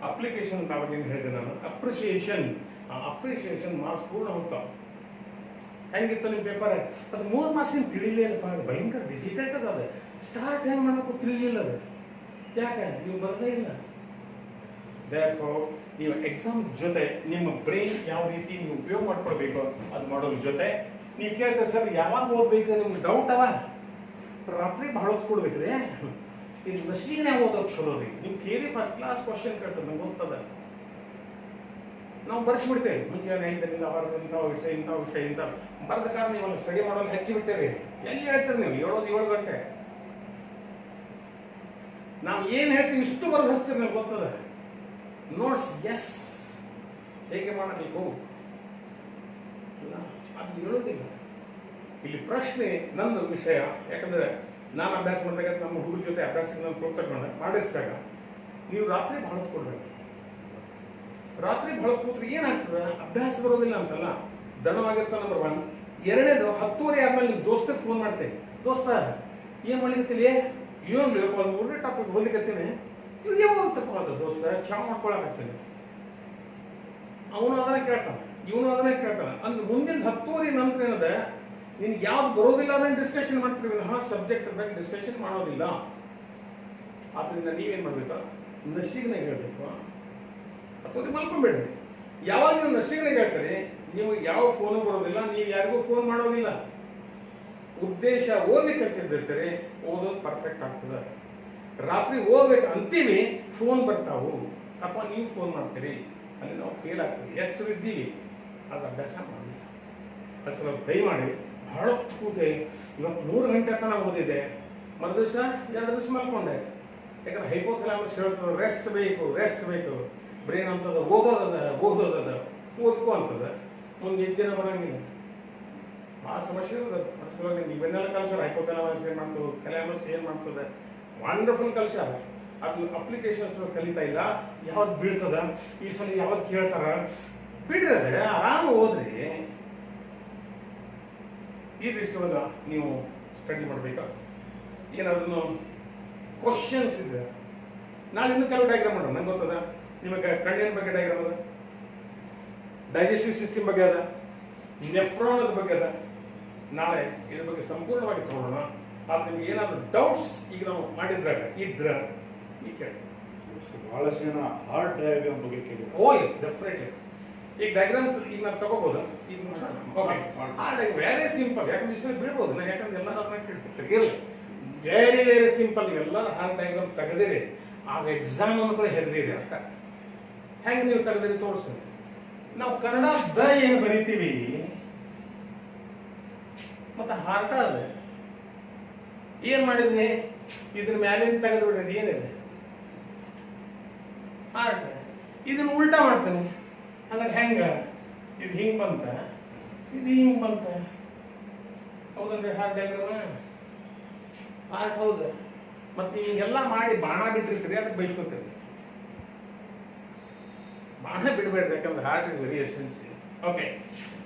ಅಪ್ಲಿಕೇಶನ್ ಅವಾಗೇನು ಹೇಳಿದೆ ನಾನು, ಅಪ್ರಿಸಿಯೇಷನ್ ಅಪ್ರಿಷಿಯೇಷನ್ ಮಾರ್ಕ್ಸ್ ಪೂರ್ಣ ಹೋಗ್ತಾವೆ. ಹೆಂಗಿತ್ತು ನಿಮ್ಮ ಪೇಪರ್? ಅದು 3 ಮಾರ್ಕ್ಸಿನ ತಿಳಿಲೇನಪ್ಪ, ಅದು ಭಯಂಕರ ಡಿಫಿಕಲ್ಟ್ ಅದ. ಅದು ಸ್ಟಾರ್ಟ್ ಹೆಂಗೆ ಮಾಡಬೇಕು ತಿಳಿಲಿಲ್ಲ ಅದು. ಯಾಕೆ? ನೀವು ಬರದೇ ಇಲ್ಲ. ದೇರ್ಫೋರ್ ನೀವು ಎಕ್ಸಾಮ್ ಜೊತೆ ನಿಮ್ಮ ಬ್ರೈನ್ ಯಾವ ರೀತಿ ನೀವು ಉಪಯೋಗ ಮಾಡ್ಕೊಳ್ಬೇಕು ಅದು ಮಾಡೋದ್ರ ಜೊತೆ ನೀವು ಕೇಳ್ತೀರಿ ಸರ್ ಯಾವಾಗ ಓದಬೇಕು, ನಿಮ್ಗೆ ಡೌಟ್ ಅವ, ರಾತ್ರಿ ಭಾಳ ಹೊತ್ತು ಕೊಡ್ಬೇಕ್ರಿ, ಇದು ನಸೀಗನೇ ಓದೋದು ಚಲೋ ರೀ, ನಿಮ್ಮ ಥಿಯರಿ ಫಸ್ಟ್ ಕ್ಲಾಸ್ ಕ್ವಶನ್ ಕೇಳ್ತದೆ, ನಂಗೆ ಗೊತ್ತದ, ನಾವು ಬರ್ಸ್ಬಿಡ್ತೇವೆ ಮುಂಜಾನೆ 5ರಿಂದ 6 ಇಂಥ ವಿಷಯ ಇಂಥ ಬರೆದ ಕಾರಣ ನೀವು ಒಂದು ಸ್ಟಡಿ ಮಾಡೋದು ಹೆಚ್ಚಿಬಿಡ್ತೇವೆ. ಎಲ್ಲಿ ಹೇಳ್ತೀರಿ ನೀವು? 7 ಗಂಟೆ ನಾವು ಏನು ಹೇಳ್ತೀವಿ ಇಷ್ಟು ಬರೆದು ಹಚ್ತೀರಿ, ನನಗೆ ಗೊತ್ತದ. ನೋಟ್ಸ್ ಎಸ್ ಹೇಗೆ ಮಾಡಬೇಕು ಅದು ಹೇಳೋದಿಲ್ಲ. ಇಲ್ಲಿ ಪ್ರಶ್ನೆ ನಂದು ವಿಷಯ, ಯಾಕಂದ್ರೆ ನಾನು ಅಭ್ಯಾಸ ಮಾಡಿದಾಗ ನಮ್ಮ ಹುಡುಗ ಜೊತೆ ಅಭ್ಯಾಸಕ್ಕೆ ನಾನು ಕೊಡ್ತಕೊಂಡು ಮಾಡಿಸಿದಾಗ ನೀವು ರಾತ್ರಿ ಭಾಳ ಕೊಡ್ಬೇಕು. ರಾತ್ರಿ ಭಾಳ ಕೂತ್ರೆ ಏನಾಗ್ತದೆ? ಅಭ್ಯಾಸ ಬರೋದಿಲ್ಲ ಅಂತಲ್ಲ, ದಣವಾಗಿರ್ತಾನೆ ನಂಬರ್ 1. ಎರಡನೇದು 10:30 ಆದ್ಮೇಲೆ ನಿಮ್ಮ ದೋಸ್ತಕ್ಕೆ ಫೋನ್ ಮಾಡ್ತೇವೆ, ದೋಸ್ತ ಏನು ಮಾಡ್ಲಿಕತ್ತೀವಿ, ಏನು ಬೇಕು ಒಂದು 3ನೇ ಟಾಪಿಕ್ ಓದ್ಲಿಕತ್ತೀನಿ, ತಿಳಿಯೋ ಅಂತಪ್ಪ ಅದು ದೋಸ್ತ, ಚಾ ಮಾಡ್ಕೊಳಕತ್ತೀನಿ. ಅವನು ಅದನ್ನ ಕೇಳ್ತಾನೆ, ಇವನು ಅದನ್ನೇ ಕೇಳ್ತಾನೆ. ಅಂದ್ರೆ ಮುಂದಿನ 10:30 ನಂತರ ಏನದ, ನಿನ್ಗೆ ಯಾವ್ದು ಬರೋದಿಲ್ಲ ಅದನ್ನು ಡಿಸ್ಕಷನ್ ಮಾಡ್ತೀವಿ, ಸಬ್ಜೆಕ್ಟ್ ಬಗ್ಗೆ ಡಿಸ್ಕಷನ್ ಮಾಡೋದಿಲ್ಲ. ಆದ್ದರಿಂದ ನೀವೇನು ಮಾಡಬೇಕು? ನಸಿಗ್ನಾಗ ಹೇಳ್ಬೇಕು, ಅಥವಾ ಮಲ್ಕೊಂಡ್ಬಿಡ್ರಿ. ಯಾವಾಗ ನೀವು ನಸಿಗ್ನಾಗ ಹೇಳ್ತೀರಿ, ನೀವು ಯಾವ ಫೋನು ಬರೋದಿಲ್ಲ, ನೀವು ಯಾರಿಗೂ ಫೋನ್ ಮಾಡೋದಿಲ್ಲ. ಉದ್ದೇಶ ಓದ್ಲಿಕ್ಕೆ ಅಂತಿರ್ತೀರಿ, ಓದೋದು ಪರ್ಫೆಕ್ಟ್ ಆಗ್ತದೆ. ರಾತ್ರಿ ಓದ್ಬೇಕು ಅಂತೀವಿ, ಫೋನ್ ಬರ್ತಾವು ಅಥವಾ ನೀವು ಫೋನ್ ಮಾಡ್ತೀರಿ, ಅಲ್ಲಿ ನಾವು ಫೇಲ್ ಆಗ್ತೀವಿ. ಎಚ್ಚರಿದ್ದೀವಿ, ಅದು ಅಭ್ಯಾಸ ಮಾಡಿಲ್ಲ. ಅಸಲು ದಯಮಾಡಿ ಭಾಳ ಕೂತೆ, ಇವತ್ತು 3 ಗಂಟೆ ತನಕ ಓದಿದೆ, ಮರುದಿವಸ 2 ದಿವಸ ಮಲ್ಕೊಂಡೆ. ಯಾಕಂದ್ರೆ ಹೈಪೋಥಾಲಮಸ್ ಹೇಳ್ತದೆ ರೆಸ್ಟ್ ಬೇಕು. ಬ್ರೈನ್ ಅಂತದ ಓದೋದದ ಓದ್ಕೋ ಅಂತದ, ಮುಂದೆ ನಿದ್ದೆನ ಬರೋಂಗಿಲ್ಲ. ಭಾಳ ಸಮಸ್ಯೆ ಇರ್ತದೆ. ಅಸಲು ನೀವೆನ್ನೆಲ್ಲ ಕಲ್ಸಾರ, ಹೈಪೋಥಾಲಮಸ್ ಏನು ಮಾಡ್ತದೆ, ಥಾಲಮಸ್ ಏನು ಮಾಡ್ತದೆ, ವಂಡರ್ಫುಲ್ ಕಲ್ಸಾರ. ಅದು ಅಪ್ಲಿಕೇಶನ್ಸ್ ಕಲಿತಾ ಇಲ್ಲ. ಯಾವ್ದು ಬೀಳ್ತದ, ಈ ಸಲ ಯಾವ್ದು ಕೇಳ್ತಾರ, ಬಿಡ್ರೆ ಆರಾಮ ಓದ್ರಿ. ಈ ದೃಷ್ಟಿಯೊಳಗ ನೀವು ಸ್ಟಡಿ ಮಾಡಬೇಕು. ಏನಾದ್ರೂ ಕ್ವಶನ್ಸ್ ಇದೆ, ನಾಳೆ ಇನ್ನೂ ಕೆಲವು ಡಯಾಗ್ರಾಮ್ ಮಾಡೋಣ. ನಂಗೆ ಗೊತ್ತದ, ನಿಮಗೆ ಕಣ್ಣಿನ ಬಗ್ಗೆ ಡಯಾಗ್ರಾಮ್ ಅದ, ಡೈಜೆಸ್ಟಿವ್ ಸಿಸ್ಟಮ್ ಬಗ್ಗೆ ಅದ, ನೆಫ್ರಾನ್ ಬಗ್ಗೆ ಅದ. ನಾಳೆ ಇದ್ರ ಬಗ್ಗೆ ಸಂಪೂರ್ಣವಾಗಿ ತಗೊಳ್ಳೋಣ. ಆದ್ರೆ ನಿಮ್ಗೆ ಏನಾದ್ರು ಡೌಟ್ಸ್ ಈಗ ನಾವು ಮಾಡಿದ್ರಾಗ ಇದ್ರ ಈ ಕೇಳಿ. ಬಹಳಷ್ಟು ಜನ ಹಾರ್ಟ್ ಡಯಾಗ್ರಾಮ್ ಬಗ್ಗೆ ಕೇಳಿ. ಓ ಎಸ್, ಡೆಫಿನೆಟ್ಲಿ. ಈಗ ಡಯಾಗ್ರಾಮ್ಸ್ ಈಗ ನಾನು ತಗೋಬಹುದು. ಈಗ ವೆರಿ ಸಿಂಪಲ್, ಯಾಕಂದ್ರೆ ಇಷ್ಟ ಬೀಳ್ಬೋದು ನಾ, ಯಾಕಂದ್ರೆ ಎಲ್ಲ ಅದನ್ನ ಕೇಳ್ತಿರ್ತಾರೆ. ಇರಲಿ, ವೆರಿ ಸಿಂಪಲ್. ಇವೆಲ್ಲ ಹಾರ್ಟ್ ಡಯಾಗ್ರಾಮ್ ತೆಗೆದಿರಿ, ಆದ್ರೆ ಎಕ್ಸಾಮ್ ಅನ್ನು ಕೂಡ ಹೆದರಿರಿ ಅಂತ. ಹೆಂಗೆ ನೀವು ತೆಗೆದಿರಿ ತೋರಿಸ್ತೀನಿ. ನಾವು ಕನ್ನಡ ದ ಏನು ಬರಿತೀವಿ, ಮತ್ತೆ ಹಾರ್ಟ ಅದ ಏನ್ ಮಾಡಿದ್ವಿ, ಇದ್ರ ಮ್ಯಾಲಿನ ತೆಗೆದು ಬಿಡ್ರಿ. ಏನಿದೆ ಹಾರ್ಟ್, ಇದನ್ನ ಉಲ್ಟಾ ಮಾಡ್ತೀನಿ. ಹಂಗಾರೆ ಹೆಂಗ, ಇದು ಹಿಂಗ್ ಬಂತ, ಇದು ಹಿಂಗ್ ಬಂತ, ಹೌದಲ್ರಿ? ಹಾರ್ಟ್ ಡಯಾಗ್ರಾಮ್ ಹಾರ್ಟ್ ಹೌದು. ಮತ್ತೆ ಹಿಂಗೆಲ್ಲ ಮಾಡಿ ಬಾಣ ಬಿಟ್ಟಿರ್ತೀರಿ, ಅದಕ್ಕೆ ಬೈಸ್ಕೊತೀರಿ. ಬಾಣ ಬಿಡಬೇಡ್ರಿ, ಯಾಕಂದ್ರೆ heart is very essential. Okay,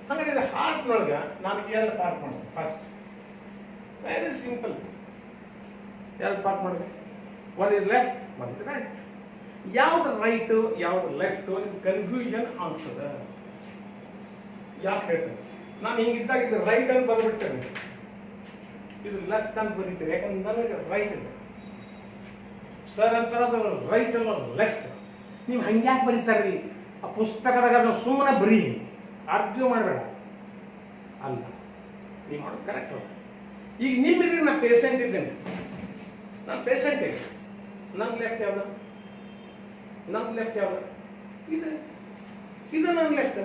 ಹಾಗಾದ್ರೆ ಇದು ಹಾರ್ಟ್ನೊಳಗೆ ನಾನು 2 ಪಾರ್ಟ್ ಮಾಡೋದು. ಫಸ್ಟ್ ವೆರಿ ಸಿಂಪಲ್, 2 ಪಾರ್ಟ್ ಮಾಡಿದೆ. 1 is ಲೆಫ್ಟ್, 1 is ರೈಟ್. ಯಾವ್ದು ರೈಟ್ ಯಾವ್ದು ಲೆಫ್ಟ್ ನಿಮ್ಗೆ ಕನ್ಫ್ಯೂಷನ್ ಆಗ್ತದೆ. ಯಾಕೆ ಹೇಳ್ತೇನೆ ನಾನು, ಹಿಂಗಿದ್ದಾಗ ಇದು ರೈಟ್ ಅಂತ ಬಂದ್ಬಿಡ್ತೇನೆ, ಇದು ಲೆಫ್ಟ್ ಅಂತ ಬರೀತೀರಿ. ಯಾಕಂದ್ರೆ ನನಗೆ ರೈಟ್ ಇದೆ ಸರ್ ಅಂತಾರ, ರೈಟ್ ಅಲ್ಲ ಲೆಫ್ಟ್. ನೀವು ಹಂಗ್ಯಾಕೆ ಬರೀತಾರ್ರಿ? ಆ ಪುಸ್ತಕದಾಗ ನಾವು ಸುಮ್ಮನೆ ಬರೀ, ಆರ್ಗ್ಯೂ ಮಾಡಬೇಡ. ಅಲ್ಲ, ನೀವು ಮಾಡೋದು ಕರೆಕ್ಟ್ ಅಲ್ಲ. ಈಗ ನಿಮ್ಮಿದ್ರೆ ನಾನು ಪೇಷಂಟ್ ಇದ್ದೇನೆ, ನಾನು ಪೇಷಂಟ್ ಇದೆ. ನನ್ನ ಲೆಫ್ಟ್ ಯಾವ್ದು? ಇದು ನನ್ನ ಲೆಫ್ಟ್.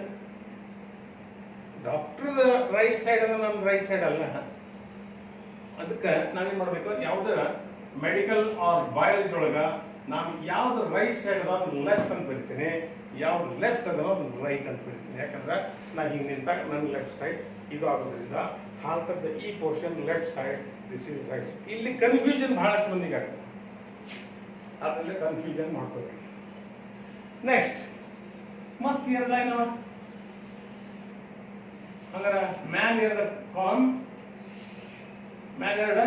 ಡಾಕ್ಟರ್ದ ರೈಟ್ ಸೈಡ್ ಅಲ್ಲ, ನನ್ನ ರೈಟ್ ಸೈಡ್ ಅಲ್ಲ. ಅದಕ್ಕೆ ನಾವೇನು ಮಾಡಬೇಕು, ಯಾವುದೇ ಮೆಡಿಕಲ್ ಆರ್ ಬಯಾಲಜಿ ಒಳಗ ನಾನು ಯಾವ್ದು ರೈಟ್ ಸೈಡ್ ಅದ ಅದನ್ನ ಲೆಫ್ಟ್ ಅಂತ ಬರಿತೀನಿ, ಯಾವ್ದು ಲೆಫ್ಟ್ ಅದ ಅದನ್ನ ರೈಟ್ ಅಂತ ಬರಿತೀನಿ. ಯಾಕಂದ್ರೆ ನಾನು ಹಿಂಗೆ ನಿಂತಾಗ ನನ್ನ ಲೆಫ್ಟ್ ಸೈಡ್ ಇದು ಆಗೋದ್ರಿಂದ ಹಾಲ್ತದ ಈ portion left side, this is right side. ಇಲ್ಲಿ ಕನ್ಫ್ಯೂಷನ್ ಬಹಳಷ್ಟು ಮಂದಿಗೆ ಆಗ್ತದೆ, ಅದರಿಂದ ಕನ್ಫ್ಯೂಷನ್ ಮಾಡ್ಕೋಬೇಕು. ನೆಕ್ಸ್ಟ್ ಮತ್ತೆ 2 ಲೈನ್ ಅವ. ಹಂಗಾರೆ ಮ್ಯಾಲ್ 2 ಕಾಲಮ್, ಮ್ಯಾಲ್ 2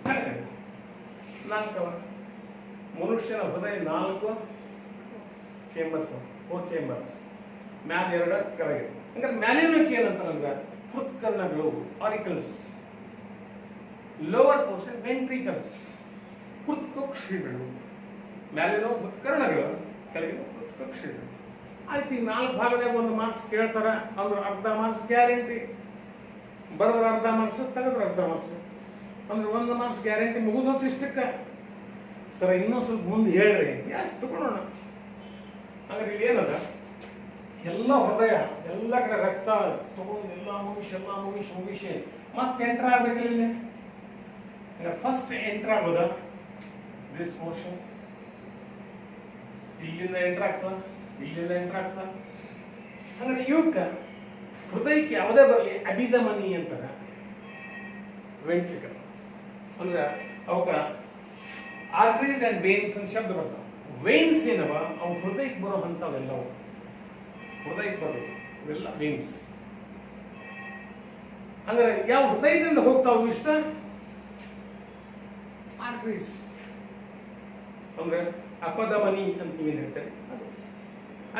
ಕೆಳಗಡೆ 4 ಅವ. ಮನುಷ್ಯನ ಹೃದಯ 4 ಚೇಂಬರ್ಸ್, 4 ಚೇಂಬರ್. ಮ್ಯಾಲ ಎರಡು ಕೆಳಗೆ. ಹಂಗಾರೆ ಮ್ಯಾಲಿನಕ್ಕೆ ಏನಂತಾರಂದ್ರೆ ಹೃತ್ಕರ್ಣಗಳು ಆರಿಕಲ್ಸ್, ಲೋವರ್ ಪೋರ್ಷನ್ ವೆಂಟ್ರಿಕಲ್ಸ್ ಹೃತ್ಕಕ್ಷಿಗಳು. ಮ್ಯಾಲಿನ ಹೃತ್ಕರ್ಣಗಳು, ಕೆಳಗಿನ ಹೃತ್ಕಕ್ಷಿಗಳು. ಆಯ್ತು, ಈ 4 ಭಾಗದಾಗ ಒಂದು ಮಾರ್ಕ್ಸ್ ಕೇಳ್ತಾರ ಅಂದ್ರೆ ಅರ್ಧ ಮಾರ್ಕ್ಸ್ ಗ್ಯಾರಂಟಿ. ಬರೆದ್ರೆ ಅರ್ಧ ಮಾರ್ಕ್ಸ್, ತೆಗೆದ್ರೆ ಅರ್ಧ ಮಾರ್ಕ್ಸ್. ಅಂದ್ರೆ 1 ಮಾರ್ಕ್ಸ್ ಗ್ಯಾರಂಟಿ ಮುಗಿದೋತು ಇಷ್ಟಕ್ಕೆ. ಸರ್ ಇನ್ನೂ ಸ್ವಲ್ಪ ಮುಂದೆ ಹೇಳ್ರಿ, ಯಾಕೆ ತಗೊಳ್ಳೋಣ. ಅಂದ್ರೆ ಇಲ್ಲಿ ಏನದ, ಎಲ್ಲ ಹೃದಯ ಎಲ್ಲ ಕಡೆ ರಕ್ತ ತಗೊಂಡು ಎಲ್ಲ ಮುಗಿಸಿ ಮತ್ತೆ ಎಂಟರ್ ಆಗ್ಬೇಕಿಲ್ಲ ಇಲ್ಲಿ. ಫಸ್ಟ್ ಎಂಟರ್ ಆಗೋದ ದಿಸ್ ಮೋಷನ್, ಇಲ್ಲಿಂದ ಎಂಟರ್ ಆಗ್ತದ, ಇಲ್ಲಿಂದ ಎಂಟರ್ ಆಗ್ತದ. ಅಂದ್ರೆ ಇವಕ್ಕ ಹೃದಯಕ್ಕೆ ಯಾವುದೇ ಬರಲಿ ಅಭಿಧಮನಿ ಅಂತಾರ, ವೆಂಟ್ರಿಕಲ್ ಅಂದ್ರೆ ಅವಕ್ಕ ಆರ್ಟರೀಸ್ ಅಂಡ್ ವೇನ್ಸ್ ಅಂತ ಶಬ್ದ ಬರ್ತಾವ. ವೇನ್ಸ್ ಏನವ, ಅವು ಹೃದಯಕ್ಕೆ ಬರೋ ಹಂತವೆಲ್ಲವು ಹೃದಯಕ್ಕೆ ಬರೋದು ಇವೆಲ್ಲ ವೇನ್ಸ್. ಅಂದ್ರೆ ಯಾವ ಹೃದಯದಿಂದ ಹೋಗ್ತಾವು ಇಷ್ಟ ಆರ್ಟರೀಸ್ ಅಂದ್ರೆ ಅಪಧಮನಿ ಅಂತೀವಿ ಹೇಳ್ತಾರೆ, ಅದು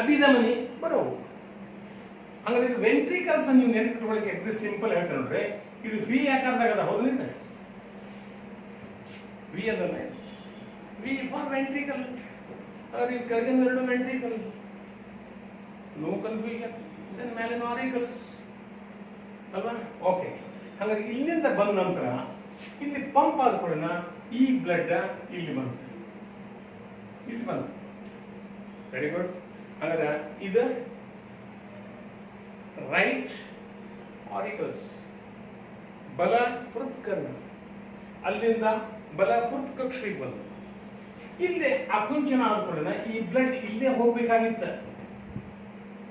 ಅಭಿಧಮನಿ ಬರೋವು. ಹಂಗಾರೆ ಇದು ವೆಂಟ್ರಿಕಲ್ಸ್ ನೀವು ನೆನಪಿಟ್ಕೊಳ್ಳಿಕ್ಕೆ ಎಕ್ದು ಸಿಂಪಲ್ ಹೇಳ್ತಾರೆ ನೋಡ್ರಿ. ಇದು ವಿ ಆಕಾರದಾಗ ಅದ, ಹೌದ್ರಿಂದ ವಿ ಅದಲ್ಲ, ವಿ ಫಾರ್ ವೆಂಟ್ರಿಕಲ್. ಅದ್ರ ಇವು ಕೆಳಗಿನ ಎರಡು ವೆಂಟ್ರಿಕಲ್, ನೋ ಕನ್ಫ್ಯೂಷನ್. ದೆನ್ ಮೇಲಿನ ಆರಿಕಲ್ಸ್ ಅಲ್ವಾ? ಓಕೆ. ಹಾಗಾದ್ರೆ ಇಲ್ಲಿಂದ ಬಂದ ನಂತರ ಇಲ್ಲಿ ಪಂಪ್ ಆದ ಕೂಡನ ಈ ಬ್ಲಡ್ ಇಲ್ಲಿ ಬಂತು, ಇಲ್ಲಿ ಬಂತು. Very good. ಹಾಗಾದ್ರೆ ಇದು ರೈಟ್ ಆರಿಕಲ್ಸ್, ಬಲ ಹೃತ್ಕರ್ಣ, ಅಲ್ಲಿಂದ ಬಲ ಹೃತ್ಕಕ್ಷಿಗೆ ಬಂತು. ಇಲ್ಲೇ ಅಕುಂಚನ ಆದ ಕೂಡನ ಈ ಬ್ಲಡ್ ಇಲ್ಲೇ ಹೋಗ್ಬೇಕಾಗಿತ್ತ,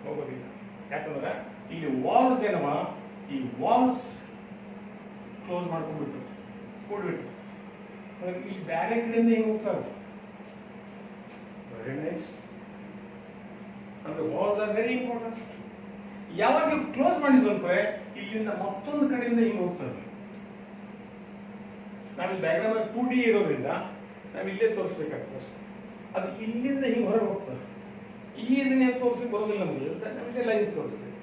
ಹೋಗೋದಿಲ್ಲ. ಯಾಕಂದ್ರೆ ಇಲ್ಲಿ ವಾಲ್ಸ್ ಏನವ, ಈ ವಾಲ್ಸ್ ಕ್ಲೋಸ್ ಮಾಡ್ಕೊಂಡ್ಬಿಟ್ಟು ಕೂಡ್ಬಿಟ್ಟು ಇಲ್ಲಿ ಬೇರೆ ಕಡೆಯಿಂದ ಹಿಂಗೆ ಹೋಗ್ತಾರೆ. Very nice. ಅಂದ್ರೆ ವಾಲ್ಸ್ ಆರ್ ವೆರಿ ಇಂಪಾರ್ಟೆಂಟ್. ಯಾವಾಗ ಕ್ಲೋಸ್ ಮಾಡಿದ್ವು ಅಂದ್ರೆ ಇಲ್ಲಿಂದ ಮತ್ತೊಂದು ಕಡೆಯಿಂದ ಹಿಂಗೆ ಹೋಗ್ತದೆ. ನಾವಿಲ್ಲಿ ಡಯಾಗ್ರಾಮ್ 2D ಇರೋದ್ರಿಂದ ನಾವು ಇಲ್ಲೇ ತೋರಿಸ್ಬೇಕಾಗ್ತದೆ ಅಷ್ಟೇ. ಅದು ಇಲ್ಲಿಂದ ಹಿಂಗೆ ಹೊರಗೆ ಹೋಗ್ತದೆ. ಈ ಇದನ್ನೇ ತೋರಿಸಿ ಬರೋದಿಲ್ಲ ನಮಗೆ, ನಮಗೆ ಲೈನ್ಸ್ ತೋರಿಸ್ತೇವೆ.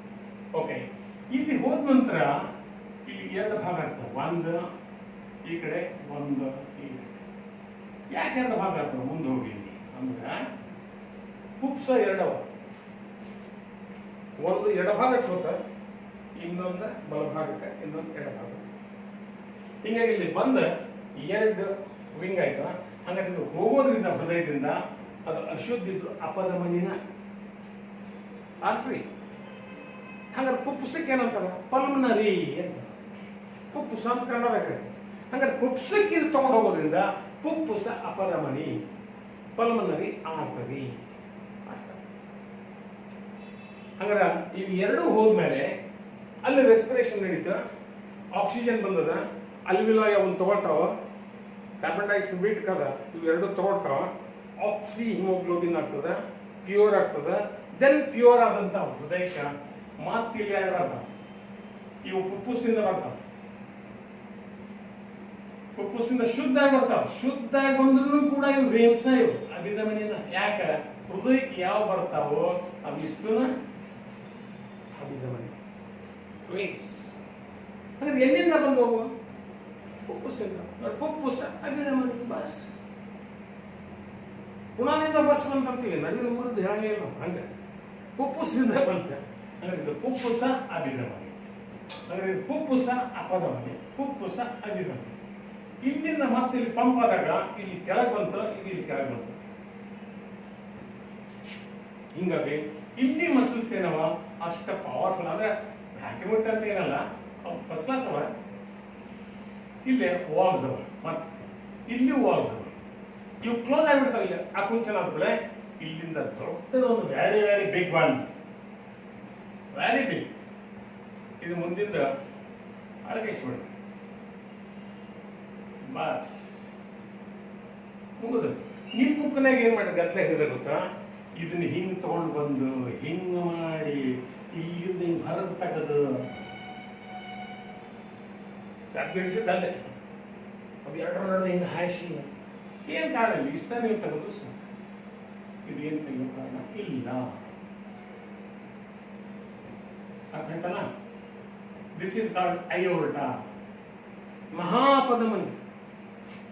ಓಕೆ. ಇಲ್ಲಿ ಹೋದ ನಂತರ ಇಲ್ಲಿ 2 ಭಾಗ ಆಗ್ತವೆ, ಒಂದು ಈ ಕಡೆ, ಒಂದು ಈ ಕಡೆ. ಯಾಕೆ 2 ಭಾಗ ಆಗ್ತವೆ ಮುಂದೆ ಹೋಗಿ ಅಂದ್ರೆ ಪುಪ್ಸ 2 ಒಂದು ಎಡಭಾಗಕ್ಕೆ ಹೋತ, ಇನ್ನೊಂದು ಬಲಭಾಗಕ್ಕೆ, ಇನ್ನೊಂದು ಎಡಭಾಗ. ಹಿಂಗಾಗಿ ಇಲ್ಲಿ ಬಂದ 2 ವಿಂಗ್ ಆಯ್ತು. ಹಾಗಾಗಿ ಇದು ಹೋಗೋದ್ರಿಂದ ಹೃದಯದಿಂದ ಅದು ಅಶುದ್ಧ ಇದ್ದು ಅಪಧಮನಿನ ಆರ್ಟ್ರಿ. ಹಾಗಾದ್ರೆ ಪುಪ್ಸಕ್ಕೆ ಏನಂತಾರ, ಪಲ್ಮನರಿ ಅಂತ. ಪುಪ್ಪುಸ ಅಂತ ಕನ್ನಡದಾಗ. ಹಾಗಾದ್ರೆ ಪುಪ್ಸಕ್ಕೆ ಇದು ತಗೊಂಡು ಹೋಗೋದ್ರಿಂದ ಪುಪ್ಪುಸ ಅಪಧಮನಿ, ಪಲ್ಮನರಿ ಆರ್ಟರಿ. ಹಂಗಾರೆ ಇವು 2 ಹೋದ್ಮೇಲೆ ಅಲ್ಲಿ ರೆಸ್ಪಿರೇಷನ್ ನಡೀತ, ಆಕ್ಸಿಜನ್ ಬಂದದ, ಅಲ್ವಿಲಾಯ ಒಂದು ತಗೊಳ್ತಾವ, ಕಾರ್ಬನ್ ಡೈಆಕ್ಸೈಡ್ ಬಿಟ್ಕದ, ಇವು 2 ತಗೊಳ್ತಾವ, ಆಕ್ಸಿ ಹಿಮೋಗ್ಲೋಬಿನ್ ಆಗ್ತದ, ಪ್ಯೂರ್ ಆಗ್ತದ. ದೆನ್ ಪ್ಯೂರ್ ಆದಂತ ಹೃದಯಕ್ಕೆ ಮಾತಿಲ್ಲ ಇರಲ್ಲ, ಇವು ಪುಪ್ಪುಸಿಂದ ಬರ್ತಾವ, ಪುಪ್ಪುಸಿಂದ ಶುದ್ಧ ಆಗಿ ಬರ್ತಾವ. ಶುದ್ಧ ಆಗಿ ಬಂದ್ರೂ ಕೂಡ ಇವು ವೇನ್ಸ್ ಇವು ಅಭಿಧಮನಿನ. ಯಾಕ ಹೃದಯಕ್ಕೆ ಯಾವ ಬರ್ತಾವೋ ಅವಿಷ್ಟುನ ಅಭಿಧಮನಿ ವೇನ್ಸ್. ಹಾಗಾದ್ರೆ ಎಲ್ಲಿಂದ ಬಂದವು? ಪುಪ್ಪುಸಿಂದ. ಪುಪ್ಪುಸ ಅಭಿಧಮನಿ ಬಸ್. ಪುಣಾನಿಂದ ಬಸ್ ಬಂತಂತೀವಿ, ನಡುವಿನ ಊರದ್ದು ಹೇಳಂಗೇ ಇಲ್ಲ. ಹಂಗೆ ಪುಪ್ಪುಸಿಂದ ಬಂತ. ಹಾಗಾದ್ರೆ ಇದು ಪುಪ್ಪುಸ ಅಭಿಧಮನಿ. ಹಾಗಾದ್ರೆ ಇದು ಪುಪ್ಪುಸ ಅಪಧಮನಿ, ಪುಪ್ಪುಸ ಅಭಿಧಮನಿ. ಇಲ್ಲಿಂದ ಮತ್ತೆ ಇಲ್ಲಿ ಪಂಪ್ ಆದಾಗ ಇಲ್ಲಿ ಕೆಳಗೆ ಬಂತು, ಇಲ್ಲಿ ಕೆಳಗೆ ಬಂತು. ಹಿಂಗಾಗಿ ಇಲ್ಲಿ ಮಸಲ್ಸ್ ಏನವ ಅಷ್ಟ ಪವರ್ಫುಲ್. ಅಂದ್ರೆ ಹ್ಯಾಕಿಮುಟ್ ಅಂತ ಏನಲ್ಲ, ಫಸ್ಟ್ ಕ್ಲಾಸ್ ಅವ. ಇಲ್ಲೇ ವಾಲ್ಸ್ ಅವ, ಮತ್ತೆ ಇಲ್ಲಿ ವಾಲ್ಸ್ ಅವ. ಇವು ಕ್ಲೋಸ್ ಆಗಿಬಿಡ್ತಾವೆ. ಇಲ್ಲಿ ಆಕುಂಚನ ಆದ್ಮೇಲೆ ಇಲ್ಲಿಂದ ದೊಡ್ಡದೊಂದು very very big one, very big. ಇದು ಮುಂದಿಂದ ಅಳಗಿಸ್ಬಿಡ ಬಸ್ ಮುಗಿದು. ನಿಮ್ಮ ಬುಕ್ನಾಗ ಏನ್ ಮಾಡಿ ಗತ್ಲೆ ಹಿಡಿದ ಗೊತ್ತಾ? ಇದನ್ನ ಹಿಂಗ್ ತಗೊಂಡು ಬಂದು ಹಿಂಗ್ ಮಾಡಿ ಇಲ್ಲಿಂದ ಹಿಂಗ್ ಹೊರಗೆ ತೆಗೆದು ಅಲ್ಲೇ ಅದು 2 ನಡುವೆ ಹಿಂಗೆ ಹಾಯಿಸಿ ಏನ್ ಕಾರಣ ಇಲ್ಲ. ಇಷ್ಟ ನೀವು ತೆಗೆದು ಸಾಕು. ಇದೇನು ತೆಗೆಯೋ ಕಾರಣ ಇಲ್ಲ. ಅರ್ಥ ಆಯ್ತಲ್ಲ? ದಿಸ್ ಇಸ್ ಕಾಲ್ಡ್ ಅಯೋರ್ಟಾ, ಮಹಾಪಧಮನಿ.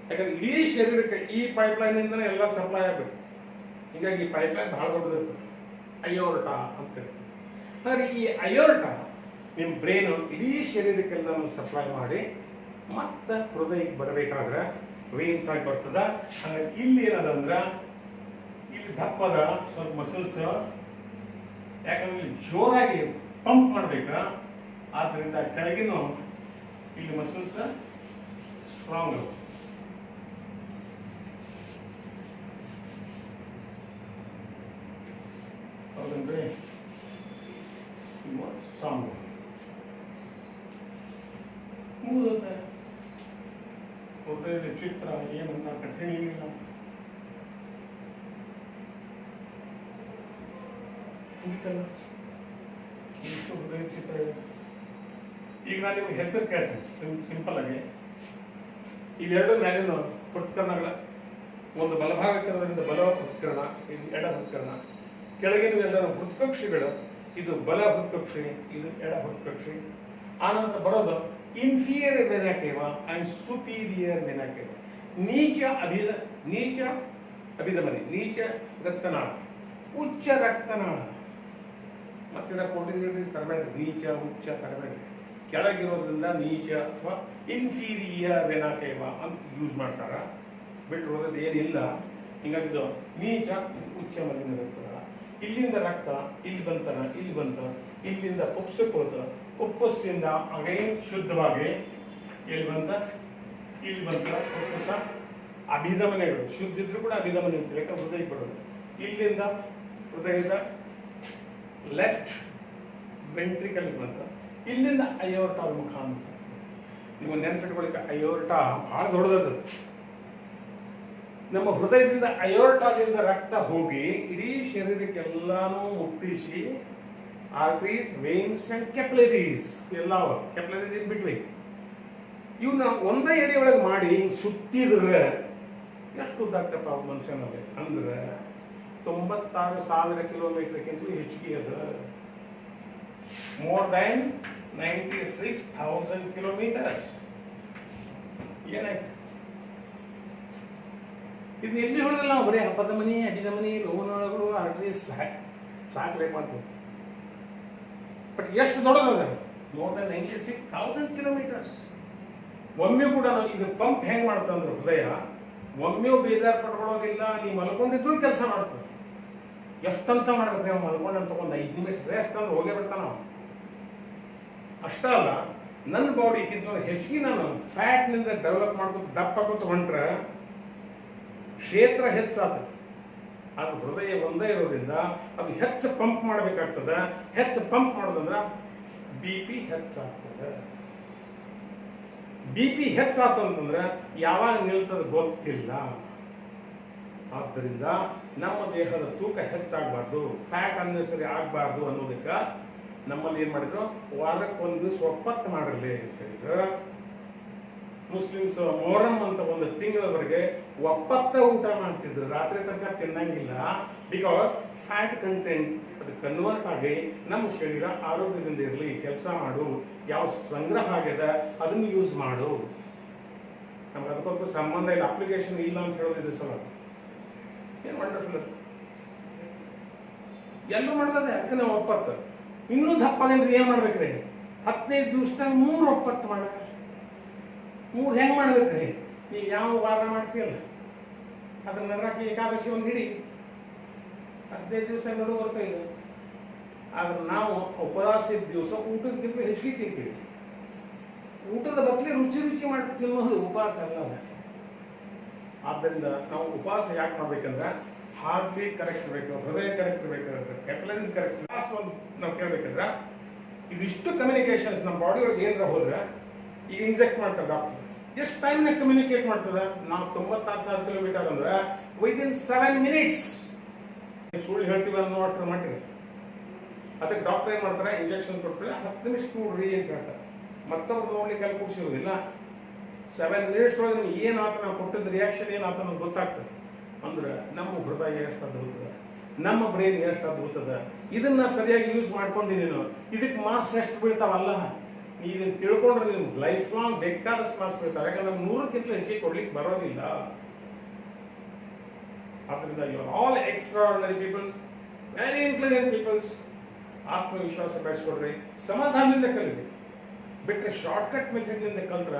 ಯಾಕಂದ್ರೆ ಇಡೀ ಶರೀರಕ್ಕೆ ಈ ಪೈಪ್ಲೈನ್ ಇಂದನೇ ಎಲ್ಲ ಸಪ್ಲೈ ಆಗಬೇಕು. ಹೀಗಾಗಿ ಈ ಪೈಪ್ಲೈನ್ ಬಹಳ ದೊಡ್ಡದಿರ್ತದೆ, ಅಯೋರ್ಟಾ ಅಂತೇಳಿ. ಹಾಗೆ ಈ ಅಯೋರ್ಟಾ ನಿಮ್ಮ ಬ್ರೈನ್ ಇಡೀ ಶರೀರಕ್ಕೆಲ್ಲ ಸಪ್ಲೈ ಮಾಡಿ ಮತ್ತೆ ಹೃದಯಕ್ಕೆ ಬರಬೇಕಾದ್ರೆ ವೇನ್ಸ್ ಆಗಿ ಬರ್ತದ. ಹಾಗಾಗಿ ಇಲ್ಲಿ ಏನದಂದ್ರ ಇಲ್ಲಿ ದಪ್ಪದ ಸ್ವಲ್ಪ ಮಸಲ್ಸ್, ಯಾಕಂದ್ರೆ ಇಲ್ಲಿ ಜೋರಾಗಿ ಪಂಪ್ ಮಾಡ್ಬೇಕ, ಆದ್ರಿಂದ ಕೆಳಗಿನ ಇಲ್ಲಿ ಮಸಲ್ಸ್ ಸ್ಟ್ರಾಂಗ್ ಅವ. ಹೌದನ್ರಿ? ಸ್ಟ್ರಾಂಗ್ ಮುಗಿದೋತೆ. ಹೃದಯದ ಚಿತ್ರ ಏನಂತ ಕಠಿಣ ಏನಿಲ್ಲ. ಮುಗಿತಲ್ಲ, ಇಷ್ಟು ಹೃದಯ ಚಿತ್ರ ಇದೆ. ಈಗ ನಾನು ನಿಮ್ಗೆ ಹೆಸರು ಕೇಳ್ತೇನೆ ಸಿಂಪಲ್ ಆಗಿ. ಇವೆರಡು ಮೇಲಿನ ಹೃತ್ಕರ್ಣಗಳ, ಒಂದು ಬಲಭಾಗಕರಣದಿಂದ ಬಲ ಹೃತ್ಕರ್ಣ, ಇದು ಎಡ ಹೃತ್ಕರ್ಣ. ಕೆಳಗಿನ ಎಲ್ಲರೂ ಹೃತ್ಕಕ್ಷಿಗಳು, ಇದು ಬಲ ಹೃತ್ಕಕ್ಷಿ, ಇದು ಎಡ ಹೃತ್ಕಕ್ಷಿ. ಆನಂತರ ಬರೋದು ಇನ್ಫೀರಿಯರ್ ವೆನಾ ಕೇವಾ ಅಂಡ್ ಸುಪೀರಿಯರ್ ವೆನಾ ಕೇವಾ. ನೀಚ ಅಭಿಧಮನಿ, ನೀಚ ರಕ್ತನಾಳ, ಉಚ್ಚ ರಕ್ತನಾಳ. ಮತ್ತೆ ಕೋಟಿಸ್ ತರಬೇಡಿ, ನೀಚ ಉಚ್ಚ ತರಬೇಡಿ. ಕೆಳಗಿರೋದ್ರಿಂದ ನೀಚ ಅಥವಾ ಇನ್ಫೀರಿಯರ್ ವೆನಾ ಕೇವಾ ಅಂತ ಯೂಸ್ ಮಾಡ್ತಾರ, ಬಿಟ್ಟಿರೋದ್ರಲ್ಲಿ ಏನಿಲ್ಲ. ಹಿಂಗಾಗಿದ್ದು ನೀಚ ಉಚ್ಚ ಮಲಿನ ರಕ್ತನಾಳ. ಇಲ್ಲಿಂದ ರಕ್ತ ಇಲ್ಲಿ ಬಂತನ, ಇಲ್ಲಿ ಬಂತ, ಇಲ್ಲಿಂದ ಪುಪ್ಸಕ್ಕೆ ಹೋದ, ಪುಪ್ಪಸ್ಸಿಂದ ಅಗೈನ್ ಶುದ್ಧವಾಗಿ ಎಲ್ಲಿ ಬಂತ, ಇಲ್ಲಿ ಬಂತ ಪುಪ್ಪಸ. ಅಭಿಧಮನೆಗಳು ಶುದ್ಧ ಇದ್ರು ಕೂಡ ಅಭಿಧಮನೆ ಅಂತ ಲೆಕ್ಕ ಹೃದಯ ಬರೋದು. ಇಲ್ಲಿಂದ ಹೃದಯದ ಲೆಫ್ಟ್ ವೆಂಟ್ರಿಕಲ್ ಬಂತ, ಇಲ್ಲಿಂದ ಅಯೋರ್ಟಾ ಮುಖ ಅಂತ. ನೀವು ನೆನಪಿಟ್ಕೊಳ್ಳಿಕ್ಕೆ ಅಯೋರ್ಟಾ ಬಹಳ ದೊಡ್ಡದ. ನಮ್ಮ ಹೃದಯದಿಂದ ಅಯೋರ್ಟಾದಿಂದ ರಕ್ತ ಹೋಗಿ ಇಡೀ ಶರೀರಕ್ಕೆಲ್ಲಾನು ಮುಟ್ಟಿಸಿ ಆರ್ಟರೀಸ್, ವೇನ್ಸ್ ಅಂಡ್ ಕೆಪ್ಲರೀಸ್ ಎಲ್ಲ ಕೆಪ್ಲರೀಸ್ ಇನ್ ಬಿಟ್ವೀನ್ ಇವನ್ನ ಒಂದೇ ಎಡೆ ಒಳಗೆ ಮಾಡಿ ಹಿಂಗೆ ಸುತ್ತಿದ್ರೆ ಎಷ್ಟು ಉದ್ದಾಗ್ತಪ್ಪ ಮನುಷ್ಯನಲ್ಲಿ ಅಂದ್ರೆ 96,000 ಕಿಲೋಮೀಟರ್ಗಿಂತಲೂ ಹೆಚ್ಚಿಗೆ ಅದ. More than 96,000 kilometres. ಏನಾಯ್ತು ಇದು? ಎಲ್ಲಿ ಹೊಡೆದಲ್ಲ ನಾವು ಬರೀ ಅಪಧಮನಿ, ಅಭಿಧಮನಿ, ಲೋಹನಾಳಗಳು, ಆರ್ಟರೀಸ್ ಸಾಕ್ಬೇಕು ಅಂತ. ಬಟ್ ಎಷ್ಟು ದೊಡ್ಡದ? More than 96,000 kilometres. ಒಮ್ಮೆ ಕೂಡ ಇದು ಪಂಪ್ ಹೆಂಗ್ ಮಾಡ್ತಂದ್ರೆ ಹೃದಯ ಒಮ್ಮೆಯೂ ಬೇಜಾರು ಪಟ್ಕೊಳ್ಳೋದಿಲ್ಲ. ನೀವು ಮಲ್ಕೊಂಡಿದ್ರು ಕೆಲಸ ಮಾಡ್ತದೆ. ಎಷ್ಟಂತ ಮಾಡ್ಬೇಕು ನಾವು ಮಲ್ಕೊಂಡಂತ ಒಂದು 5 ನಿಮಿಷ ರೆಸ್ಟ್ ಅಂದ್ರೆ ಹೋಗೇ ಬಿಡ್ತಾನ. ಅಷ್ಟ ಅಲ್ಲ, ನನ್ನ ಬಾಡಿಗಿಂತ ಹೆಚ್ಚಿಗೆ ನಾನು ಫ್ಯಾಟ್ನಿಂದ ಡೆವಲಪ್ ಮಾಡ್ಕೊಂಡು ದಪ್ಪ ಕೂತು ಹೊಂಟ್ರೆ ಕ್ಷೇತ್ರ ಹೆಚ್ಚಾಗ್ತದೆ. ಅದು ಹೃದಯ ಒಂದೇ ಇರೋದ್ರಿಂದ ಅದು ಹೆಚ್ಚು ಪಂಪ್ ಮಾಡಬೇಕಾಗ್ತದೆ. ಹೆಚ್ಚು ಪಂಪ್ ಮಾಡೋದಂದ್ರೆ BP ಹೆಚ್ಚಾಗ್ತದೆ. BP ಹೆಚ್ಚಾಯ್ತು ಅಂತಂದ್ರೆ ಯಾವಾಗ ನಿಲ್ತದೆ ಗೊತ್ತಿಲ್ಲ. ಆದ್ದರಿಂದ ನಮ್ಮ ದೇಹದ ತೂಕ ಹೆಚ್ಚಾಗಬಾರ್ದು, ಫ್ಯಾಟ್ ಅನ್ನೆಸರಿ ಆಗಬಾರ್ದು ಅನ್ನೋದಕ್ಕೆ ನಮ್ಮಲ್ಲಿ ಏನು ಮಾಡಿದ್ರು, ವಾರಕ್ಕೆ ಒಂದು ದಿವಸ ಒಪ್ಪತ್ತು ಮಾಡಿರಲಿ ಅಂತ ಹೇಳಿದ್ರು. ಮುಸ್ಲಿಮ್ಸ್ ಮೊಹರಂ ಅಂತ ಒಂದು ತಿಂಗಳವರೆಗೆ ಒಪ್ಪತ್ತ ಊಟ ಮಾಡ್ತಿದ್ರು, ರಾತ್ರಿ ತನಕ ತಿನ್ನಂಗಿಲ್ಲ. ಬಿಕಾಸ್ ಫ್ಯಾಟ್ ಕಂಟೆಂಟ್ ಅದು ಕನ್ವರ್ಟ್ ಆಗಿ ನಮ್ಮ ಶರೀರ ಆರೋಗ್ಯದಿಂದ ಇರಲಿ, ಕೆಲಸ ಮಾಡು, ಯಾವ ಸಂಗ್ರಹ ಆಗ್ಯದ ಅದನ್ನು ಯೂಸ್ ಮಾಡು. ನಮ್ಗೆ ಅದಕ್ಕೊಂದು ಸಂಬಂಧ ಇಲ್ಲ, ಅಪ್ಲಿಕೇಶನ್ ಇಲ್ಲ ಅಂತ ಹೇಳೋದಿದೆ ಸಲ. ಏನು ವಂಡರ್ಫುಲ್, ಎಲ್ಲೂ ಮಾಡ್ತದೆ. ಅದಕ್ಕೆ ನಾವು ಒಪ್ಪತ್ತು ಇನ್ನೂ ದಪ್ಪದೇನ್ರಿ ಏನು ಮಾಡ್ಬೇಕ್ರಿ? 15 ದಿವಸದಾಗ 3 ಒಪ್ಪತ್ತು ಮಾಡ. 3 ಹೆಂಗೆ ಮಾಡ್ಬೇಕ್ರಿ? ನೀವು ಯಾವ ವಾರ ಮಾಡ್ತೀಯಲ್ಲ ಅದನ್ನ ನರಾಕಿ ಏಕಾದಶಿ ಒಂದು ಹಿಡಿ, 15 ದಿವಸ ನಡು ಬರ್ತಾ ಇಲ್ಲ. ಆದ್ರೆ ನಾವು ಉಪವಾಸದ ದಿವಸ ಊಟದಕ್ಕಿಂತ ಹೆಚ್ಚಿಗೆ ತಿಂತೀವಿ. ಊಟದ ಬದಲಿ ರುಚಿ ರುಚಿ ಮಾಡಿ ತಿನ್ನೋದು ಉಪವಾಸ ಅಲ್ಲ. ಆದ್ದರಿಂದ ನಾವು ಉಪವಾಸ ಯಾಕೆ ಮಾಡ್ಬೇಕಂದ್ರೆ ಹಾರ್ಟ್ ಬೀಟ್ ಕರೆಕ್ಟ್ ಇರಬೇಕು, ಹೃದಯ ಕರೆಕ್ಟ್ ಇರಬೇಕು, ಕ್ಯಾಪಿಲರೀಸ್ ಕರೆಕ್ಟ್. ಲಾಸ್ಟ್ ಒಂದು ನಾವು ಕೇಳಬೇಕಂದ್ರೆ ಇದಿಷ್ಟು ಕಮ್ಯುನಿಕೇಶನ್ಸ್ ನಮ್ಮ ಬಾಡಿ ಒಳಗೆ ಏನಾರ ಹೋದ್ರೆ ಈಗ ಇಂಜೆಕ್ಟ್ ಮಾಡ್ತಾರೆ ಡಾಕ್ಟರ್. ಎಷ್ಟು ಟೈಮ್ನಾಗ ಕಮ್ಯುನಿಕೇಟ್ ಮಾಡ್ತದೆ? ನಾವು 96,000 ಕಿಲೋಮೀಟರ್ ಅಂದ್ರೆ ವಿದಿನ್ 7 ಮಿನಿಟ್ಸ್. ಸುಳ್ಳು ಹೇಳ್ತೀವಿ ಅನ್ನೋ ಅಷ್ಟರ ಮಟ್ಟಿಗೆ. ಅದಕ್ಕೆ ಡಾಕ್ಟರ್ ಏನು ಮಾಡ್ತಾರೆ, ಇಂಜೆಕ್ಷನ್ ಕೊಟ್ಬಿಟ್ಟು 10 ನಿಮಿಷ ಕೂಡ್ರಿ ಅಂತ ಹೇಳ್ತಾರೆ. ಮತ್ತೊಬ್ರು ನೋಡ್ಲಿಕ್ಕೆ ಅಲ್ಲಿ ಕೂಡಿಸಿರೋದಿಲ್ಲ. 7 ಮಿನಿಟ್ಸ್ ಒಳಗೆ ನಿಮ್ಗೆ ಏನಾತ, ನಾವು ಕೊಟ್ಟಿದ್ದ ರಿಯಾಕ್ಷನ್ ಏನಾತ ಅನ್ನೋದು ಗೊತ್ತಾಗ್ತದೆ. ಅಂದ್ರೆ ನಮ್ಮ ಹೃದಯ ಎಷ್ಟು ಅದ್ಭುತ. ನಮ್ಮ ಬ್ರೈನ್ ಎಷ್ಟು ಅದ್ಭುತದ, ಇದನ್ನ ಸರಿಯಾಗಿ ಯೂಸ್ ಮಾಡ್ಕೊಂಡು ನೀನು ಇದಕ್ಕೆ ಮಾರ್ಕ್ಸ್ ಎಷ್ಟು ಬೀಳ್ತಾವಲ್ಲ, ನೀನು ಇದನ್ನ ತಿಳ್ಕೊಂಡ್ರೆ ನೀನು ಲೈಫ್ ಲಾಂಗ್ ಬೇಕಾದಷ್ಟು ಮಾರ್ಕ್ಸ್ ಬೀಳ್ತಾವೆ. ಯಾಕಂದ್ರೆ 100ಕ್ಕಿಂತ ಹೆಚ್ಚಿಗೆ ಕೊಡ್ಲಿಕ್ಕೆ ಬರೋದಿಲ್ಲ. ಆದ್ದರಿಂದ you are all extraordinary peoples, very intelligent peoples. ಆತ್ಮವಿಶ್ವಾಸ ಬೆಳೆಸ್ಕೊಡ್ರಿ, ಸಮಾಧಾನದಿಂದ ಕಲಿರಿ. ಬಿಟ್ಟರೆ ಶಾರ್ಟ್ಕಟ್ ಮೆಥಡ್ನಿಂದ ಕಲ್ತ್ರ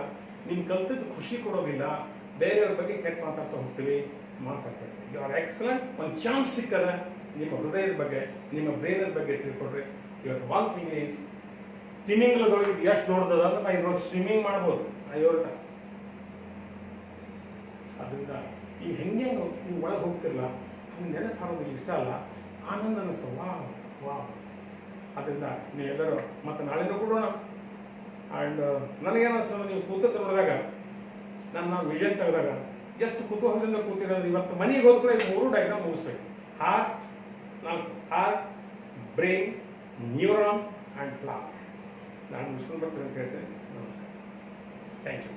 ನಿಮ್ಗೆ ಕಲ್ತದ್ದು ಖುಷಿ ಕೊಡೋದಿಲ್ಲ. ಬೇರೆಯವ್ರ ಬಗ್ಗೆ ಕೆಟ್ಟ ಮಾತಾಡ್ತಾ ಹೋಗ್ತೀವಿ, ಮಾತಾಡ್ಬೇಕು. You are excellent. ಒಂದು ಚಾನ್ಸ್ ಸಿಕ್ಕದ ನಿಮ್ಮ ಹೃದಯದ ಬಗ್ಗೆ, ನಿಮ್ಮ ಬ್ರೈನದ ಬಗ್ಗೆ ತಿಳ್ಕೊಡ್ರಿ. ಇವತ್ತು ಒನ್ ಥಿಂಗ್ ಈಸ್, ತಿಮಿಂಗ್ಲದೊಳಗೆ ಎಷ್ಟು ದೊಡ್ಡದ ಅಂದ್ರೆ ನಾ ಇದ್ರೊಳಗೆ ಸ್ವಿಮ್ಮಿಂಗ್ ಮಾಡ್ಬೋದು. ಅಯ್ಯೋರ್ಗ ಅದರಿಂದ ನೀವು ಹೆಂಗೆ ನೀವು ಒಳಗೆ ಹೋಗ್ತಿರಲ್ಲ, ಹಂಗೆ ನೆನಪು ಹಾಕೋದು ಇಷ್ಟ ಅಲ್ಲ, ಆನಂದ ಅನ್ನಿಸ್ತವ. ವಾ ವಾ ಅದರಿಂದ ನೀವೆಲ್ಲರೂ ಮತ್ತೆ ನಾಳೆನೂ ಕೊಡೋಣ. ಆ್ಯಂಡ್ ನನಗೇನಿಸ್ತದೆ, ನೀವು ಕೂತದ್ದು ನೋಡಿದಾಗ ನನ್ನ ವಿಷನ್ ತೆಗೆದಾಗ ಎಷ್ಟು ಕುತೂಹಲದಿಂದ ಕೂತಿರೋದು. ಇವತ್ತು ಮನೆಗೆ ಹೋದ ಕೂಡ 3 ಡಯಾಗ್ರಾಮ್ ಮುಗಿಸ್ಬೇಕು. Heart, brain, neuron and flower. ನಾನು ಮುಗಿಸ್ಕೊಂಡು ಬರ್ತೀನಿ ಅಂತ ಹೇಳ್ತೇನೆ. ನಮಸ್ಕಾರ. Thank you.